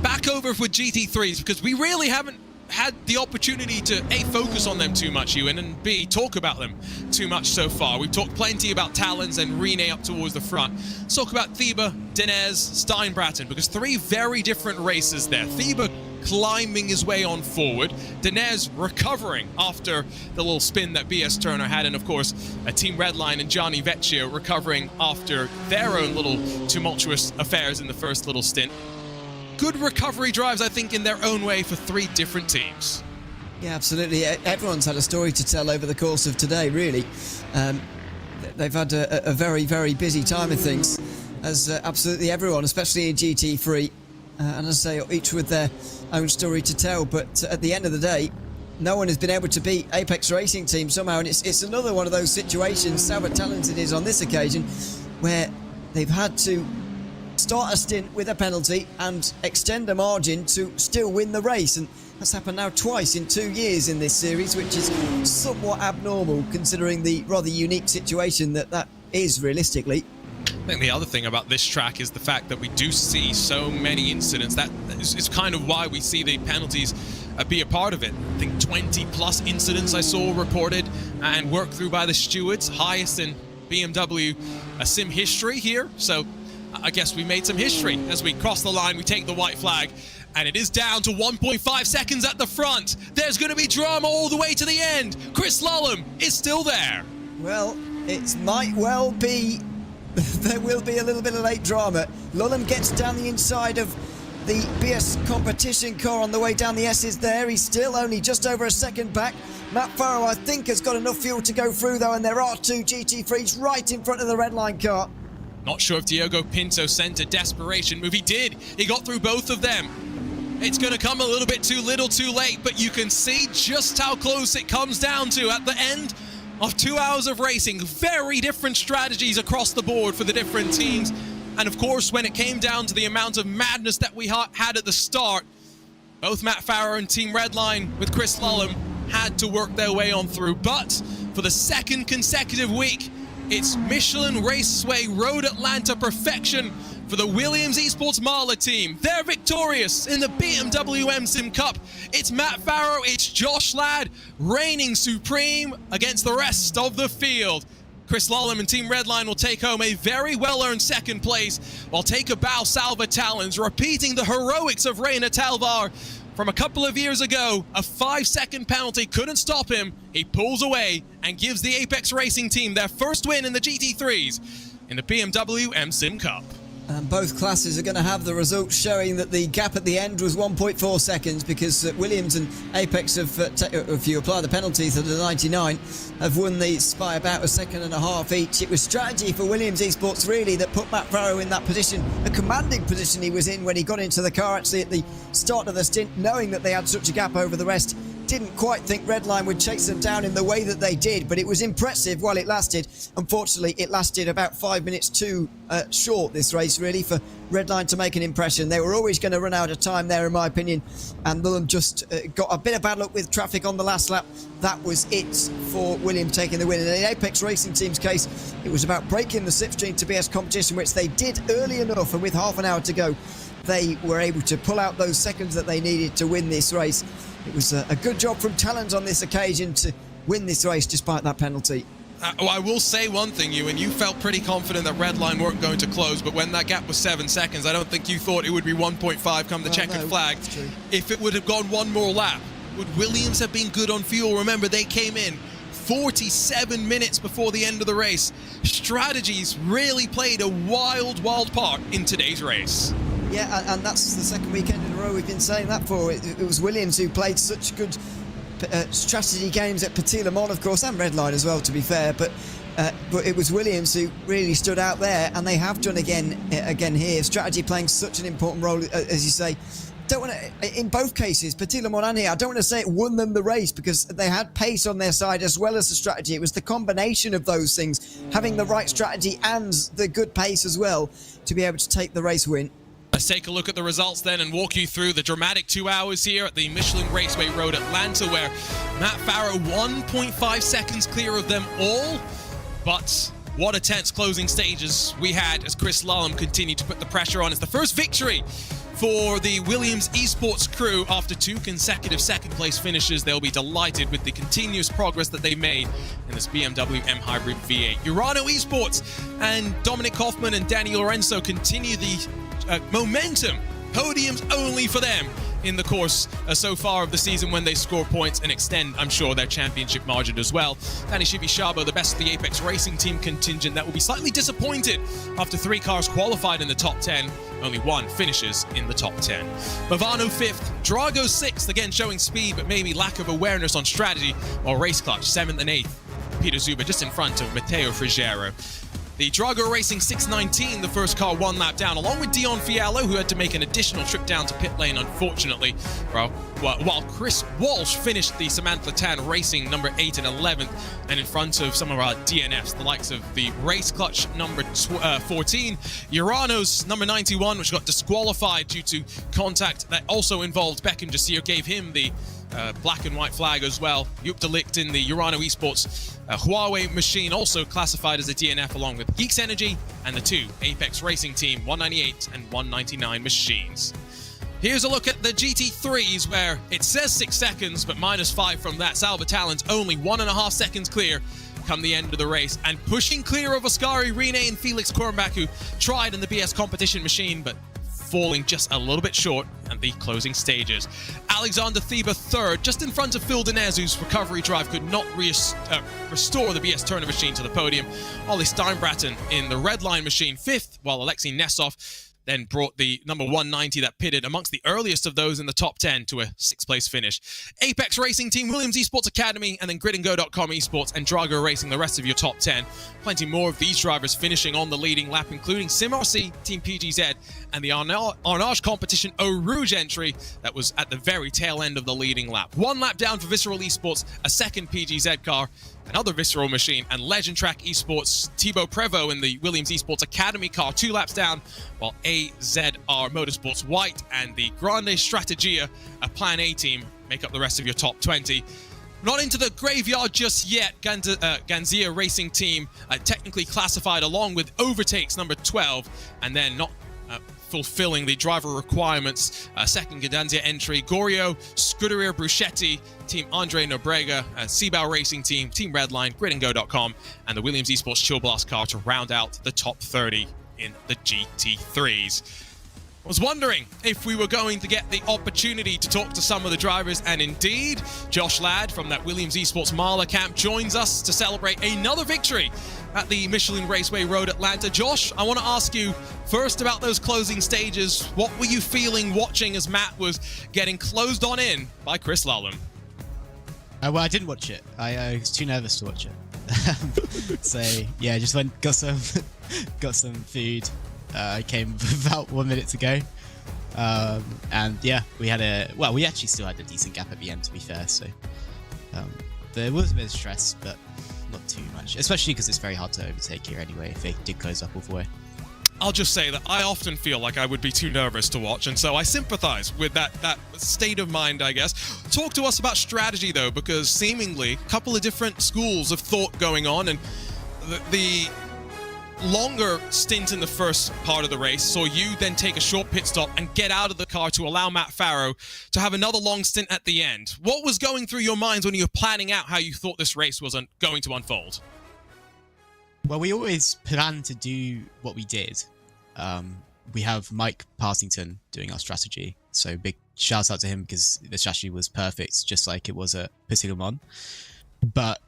Back over with GT3s, because we really haven't had the opportunity to A, focus on them too much, Ewan, and B, talk about them too much so far. We've talked plenty about Talens and Rene up towards the front. Let's talk about Thiba, Denez, Steinbraten, because 3 very different races there. Thiba climbing his way on forward, Denez recovering after the little spin that BS Turner had, and of course Team Redline and Gianni Vecchio recovering after their own little tumultuous affairs in the first little stint. Good recovery drives, I think, in their own way for 3 different teams. Yeah, absolutely. Everyone's had a story to tell over the course of today, really. They've had a very, very busy time of things, as absolutely everyone, especially in GT3. And as I say, each with their own story to tell. But at the end of the day, no one has been able to beat Apex Racing Team somehow. And it's another one of those situations, Salva Talens it is on this occasion, where they've had to start a stint with a penalty and extend a margin to still win the race. And that's happened now twice in 2 years in this series, which is somewhat abnormal considering the rather unique situation that is realistically. think the other thing about this track is the fact that we do see so many incidents. That is kind of why we see the penalties be a part of it. I think 20 plus incidents I saw reported and worked through by the stewards, highest in BMW sim history here. So I guess we made some history. As we cross the line, we take the white flag, and it is down to 1.5 seconds at the front. There's going to be drama all the way to the end. Chris Lullum is still there. Well, it might well be. There will be a little bit of late drama. Lullum gets down the inside of the BS competition car on the way down the S's there. He's still only just over a second back. Matt Farrow, I think, has got enough fuel to go through, though, and there are two GT3s right in front of the red line car. Not sure if Diogo Pinto sent a desperation move. He did. He got through both of them. It's going to come a little bit too little too late, but you can see just how close it comes down to at the end of 2 hours of racing. Very different strategies across the board for the different teams. And of course, when it came down to the amount of madness that we had at the start, both Matt Farrow and Team Redline with Chris Lullum had to work their way on through. But for the second consecutive week, it's Michelin Raceway Road Atlanta perfection for the Williams Esports Marla team. They're victorious in the BMW M SIM Cup. It's Matt Farrow, it's Josh Ladd reigning supreme against the rest of the field. Chris Lullum and Team Redline will take home a very well-earned second place, while Take a Bow Salva Talons repeating the heroics of Reina Talvar from a couple of years ago. A 5-second penalty couldn't stop him. He pulls away and gives the Apex Racing team their first win in the GT3s in the BMW M SIM Cup. And both classes are going to have the results showing that the gap at the end was 1.4 seconds because Williams and Apex have, if you apply the penalties at the 99, have won these by about 1.5 seconds each. It was strategy for Williams Esports really that put Matt Farrow in that position, a commanding position he was in when he got into the car actually at the start of the stint, knowing that they had such a gap over the rest. Didn't quite think Redline would chase them down in the way that they did, but it was impressive while it lasted. Unfortunately, it lasted about 5 minutes too short, this race, really, for Redline to make an impression. They were always going to run out of time there, in my opinion, and Lullum just got a bit of bad luck with traffic on the last lap. That was it for William taking the win. And in the Apex Racing team's case, it was about breaking the slipstream to BS competition, which they did early enough, and with half an hour to go, they were able to pull out those seconds that they needed to win this race. It was a good job from Talons on this occasion to win this race despite that penalty. I will say one thing, Ewan, you felt pretty confident that Redline weren't going to close, but when that gap was 7 seconds, I don't think you thought it would be 1.5 come the checkered flag. If it would have gone one more lap, would Williams have been good on fuel? Remember, they came in 47 minutes before the end of the race. Strategies really played a wild part in today's race. Yeah, and that's the second weekend in a row we've been saying that for. It was Williams who played such good strategy games at Petit Le Mans, of course, and Redline as well, to be fair. But it was Williams who really stood out there, and they have done again here. Strategy playing such an important role, as you say. Don't want to, in both cases, Petit Le Mans and here, I don't want to say it won them the race because they had pace on their side as well as the strategy. It was the combination of those things, having the right strategy and the good pace as well, to be able to take the race win. Let's take a look at the results then and walk you through the dramatic 2 hours here at the Michelin Raceway Road Atlanta, where Matt Farrow 1.5 seconds clear of them all. But what a tense closing stages we had as Chris Lullum continued to put the pressure on. It's the first victory for the Williams Esports crew after 2 consecutive second place finishes. They'll be delighted with the continuous progress that they made in this BMW M Hybrid V8. Urano Esports and Dominic Hoffman and Danny Lorenzo continue the momentum. Podiums only for them in the course so far of the season when they score points and extend, I'm sure, their championship margin as well. Danny Shibishabo, the best of the Apex Racing team contingent, that will be slightly disappointed after 3 cars qualified in the top 10. Only 1 finishes in the top 10. Bavano 5th, Drago 6th, again showing speed but maybe lack of awareness on strategy, while Race Clutch 7th and 8th. Peter Zuba just in front of Matteo Friggero. The Drago Racing 619, the first car 1 lap down, along with Dion Fiallo, who had to make an additional trip down to pit lane, unfortunately, while Chris Walsh finished the Samantha Tan Racing number 8 and 11th, and in front of some of our DNFs, the likes of the Race Clutch number 14, Urano's number 91, which got disqualified due to contact that also involved Beckham Jasir, gave him the black and white flag as well. Joep de Ligt in the Urano Esports Huawei machine, also classified as a DNF, along with Geeks Energy and the 2 Apex Racing Team 198 and 199 machines. Here's a look at the GT3s, where it says 6 seconds, but -5 from that. Salva Talon's only 1.5 seconds clear come the end of the race, and pushing clear of Ascari, Rene, and Felix Kornbach, who tried in the BS competition machine, but falling just a little bit short at the closing stages. Alexander Thieber third, just in front of Phil Denez, whose recovery drive could not restore the BS Turner machine to the podium. Ollie Steinbraten in the Redline machine fifth, while Alexei Nesov then brought the number 190 that pitted amongst the earliest of those in the top 10 to a 6th place finish. Apex Racing Team, Williams Esports Academy, and then gridandgo.com Esports and Drago Racing, the rest of your top 10. Plenty more of these drivers finishing on the leading lap, including SimRC, Team PGZ, and the Arnage Competition Eau Rouge entry that was at the very tail end of the leading lap. 1 lap down for Visceral Esports, a second PGZ car, another Visceral machine, and Legend Track Esports, Thibaut Prevost in the Williams Esports Academy car, 2 laps down, while AZR Motorsports White and the Grande Strategia, a Plan A team, make up the rest of your top 20. Not into the graveyard just yet. Ganzia Racing Team, technically classified along with Overtakes number 12, and then not fulfilling the driver requirements. Second Ganzia entry, Gorio, Scuderia Bruschetti, Team Andre Nobrega, Seabao Racing Team, Team Redline, gridandgo.com, and the Williams Esports Chill Blast car to round out the top 30 in the GT3s. I was wondering if we were going to get the opportunity to talk to some of the drivers, and indeed, Josh Ladd from that Williams Esports Marla camp joins us to celebrate another victory at the Michelin Raceway Road Atlanta. Josh, I want to ask you first about those closing stages. What were you feeling watching as Matt was getting closed on in by Chris Lallam? Well, I didn't watch it. I was too nervous to watch it. So yeah, just went, got some food. I came about 1 minute to go, and yeah, we actually still had a decent gap at the end, to be fair. So there was a bit of stress, but not too much, especially because it's very hard to overtake here anyway if they did close up all the way. I'll just say that I often feel like I would be too nervous to watch, and so I sympathize with that state of mind, I guess. Talk to us about strategy, though, because seemingly a couple of different schools of thought going on, and the longer stint in the first part of the race saw you then take a short pit stop and get out of the car to allow Matt Farrow to have another long stint at the end. What was going through your minds when you were planning out how you thought this race was going to unfold? Well, we always planned to do what we did. We have Mike Partington doing our strategy, so big shout out to him because the strategy was perfect, just like it was at Petit Le Mans. But,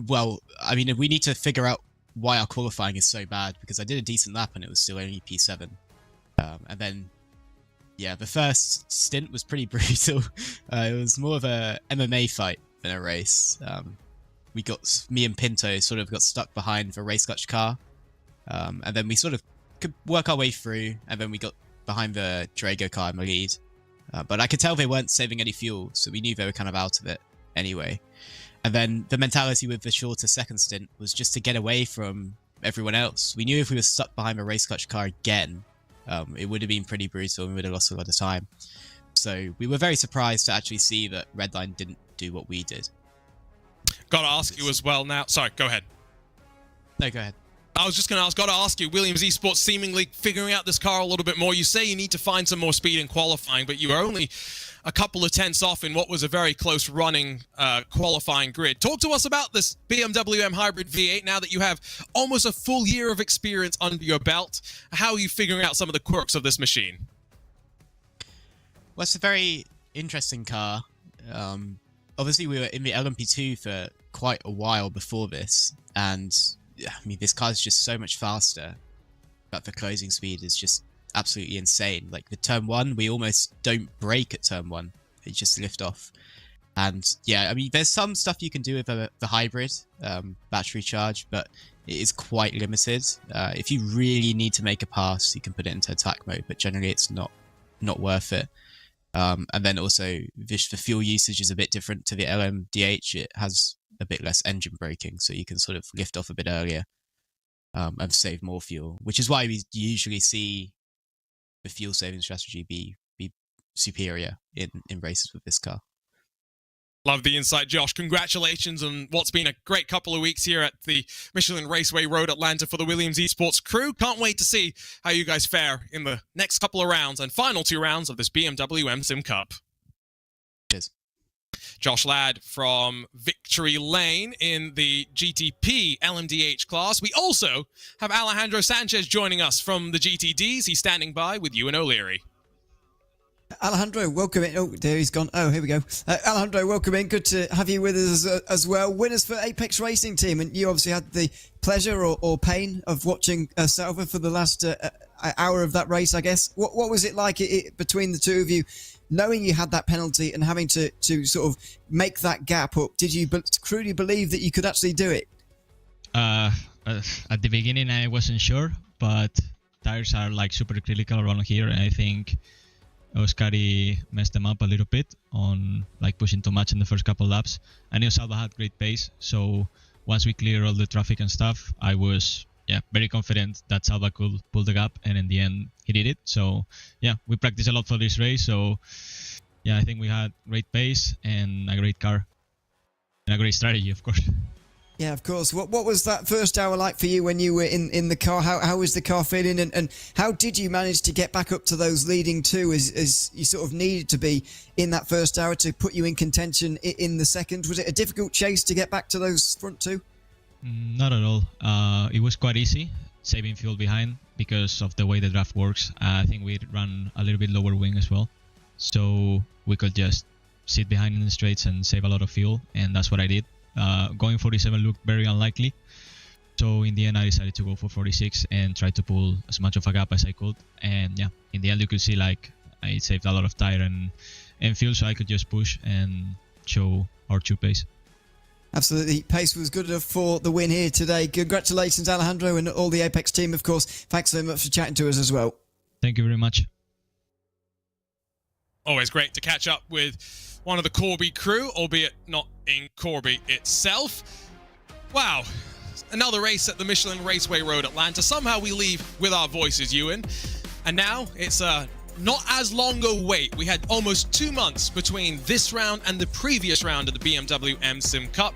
well, I mean, we need to figure out why our qualifying is so bad, because I did a decent lap and it was still only P7. And then, yeah, the first stint was pretty brutal. It was more of a MMA fight than a race. Me and Pinto sort of got stuck behind the race clutch car. And then we sort of could work our way through, and then we got behind the Drago car in the lead. But I could tell they weren't saving any fuel, so we knew they were kind of out of it anyway. And then the mentality with the shorter second stint was just to get away from everyone else. We knew if we were stuck behind a race clutch car again, it would have been pretty brutal and we would have lost a lot of time. So we were very surprised to actually see that Redline didn't do what we did. Gotta ask you as well now. Sorry, go ahead. No, go ahead. I was just going to ask, got to ask you, Williams Esports seemingly figuring out this car a little bit more. You say you need to find some more speed in qualifying, but you were only a couple of tenths off in what was a very close running qualifying grid. Talk to us about this BMW M Hybrid V8 now that you have almost a full year of experience under your belt. How are you figuring out some of the quirks of this machine? Well, it's a very interesting car. Obviously, we were in the LMP2 for quite a while before this, and I mean, this car is just so much faster, but the closing speed is just absolutely insane. Like the turn 1, we almost don't brake at turn 1. It just lift off. And yeah, I mean, there's some stuff you can do with the hybrid battery charge, but it is quite limited. If you really need to make a pass, you can put it into attack mode, but generally it's not worth it. And then also the fuel usage is a bit different to the LMDh. It has a bit less engine braking, so you can sort of lift off a bit earlier and save more fuel, which is why we usually see the fuel saving strategy be superior in races with this car. Love the insight, Josh. Congratulations on what's been a great couple of weeks here at the Michelin Raceway Road Atlanta for the Williams Esports crew. Can't wait to see how you guys fare in the next couple of rounds and final 2 rounds of this BMW M SIM Cup. Cheers. Josh Ladd from Victory Lane in the GTP LMDh class. We also have Alejandro Sanchez joining us from the GTDs. He's standing by with Ewan O'Leary. Alejandro, welcome in. Oh, there he's gone. Oh, here we go. Alejandro, welcome in. Good to have you with us as well. Winners for Apex Racing Team, and you obviously had the pleasure or pain of watching Salva for the last hour of that race, I guess. What was it like between the two of you, knowing you had that penalty and having to sort of make that gap up? Did you truly believe that you could actually do it? At the beginning, I wasn't sure, but tires are like super critical around here, and I think Oscari messed them up a little bit on like pushing too much in the first couple laps. I knew Salva had great pace, so once we cleared all the traffic and stuff, I was very confident that Salva could pull the gap, and in the end he did it. So we practiced a lot for this race, so I think we had great pace and a great car and a great strategy, of course. Yeah, of course. What was that first hour like for you when you were in the car? How was the car feeling, and how did you manage to get back up to those leading two as you sort of needed to be in that first hour to put you in contention in the second? Was it a difficult chase to get back to those front two? Not at all. It was quite easy, saving fuel behind because of the way the draft works. I think we ran a little bit lower wing as well, so we could just sit behind in the straights and save a lot of fuel, and that's what I did. Going 47 looked very unlikely, so in the end I decided to go for 46 and try to pull as much of a gap as I could, and in the end you could see like I saved a lot of tire and fuel, so I could just push and show our true pace. Absolutely. Pace was good enough for the win here today. Congratulations, Alejandro, and all the Apex team, of course. Thanks so much for chatting to us as well. Thank you very much. Always great to catch up with one of the Corby crew, albeit not in Corby itself. Wow. Another race at the Michelin Raceway Road Atlanta. Somehow we leave with our voices, Ewan. And now it's not as long a wait. We had almost 2 months between this round and the previous round of the BMW M SIM Cup.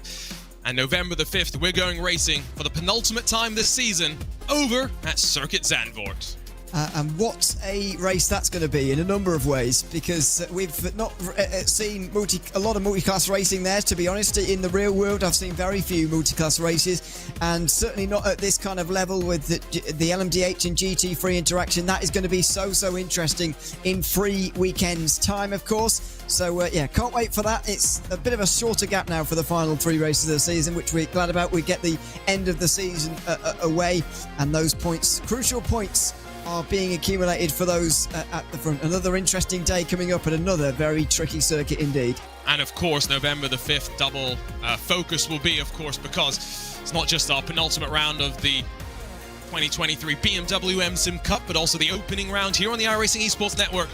And November the 5th, we're going racing for the penultimate time this season over at Circuit Zandvoort. And what a race that's going to be in a number of ways, because we've not seen a lot of multi-class racing there, to be honest. In the real world, I've seen very few multi-class races, and certainly not at this kind of level with the LMDh and GT3 interaction. That is going to be so interesting in 3 weekends' time, of course. So, can't wait for that. It's a bit of a shorter gap now for the final 3 races of the season, which we're glad about. We get the end of the season away, and those points, crucial points, are being accumulated for those at the front. Another interesting day coming up, and another very tricky circuit indeed. And of course, November the 5th, double focus will be, of course, because it's not just our penultimate round of the 2023 BMW M SIM Cup, but also the opening round here on the iRacing Esports Network,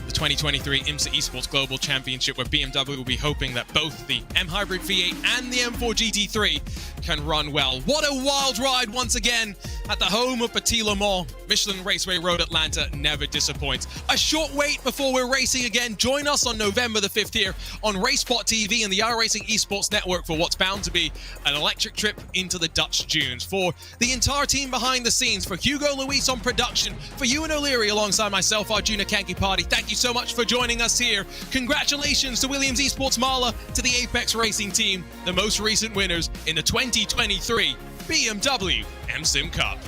the 2023 IMSA Esports Global Championship, where BMW will be hoping that both the M Hybrid V8 and the M4 GT3 can run well. What a wild ride once again at the home of Petit Le Mans. Michelin Raceway Road Atlanta never disappoints. A short wait before we're racing again. Join us on November the 5th here on RaceSpotTV and the iRacing Esports Network for what's bound to be an electric trip into the Dutch dunes. For the entire team behind the scenes, for Hugo Luis on production, for Ewan O'Leary alongside myself, Arjuna Kankipati, thank you so much for joining us here. Congratulations to Williams Esports Marla, to the Apex Racing team, the most recent winners in the 2023 BMW M SIM Cup.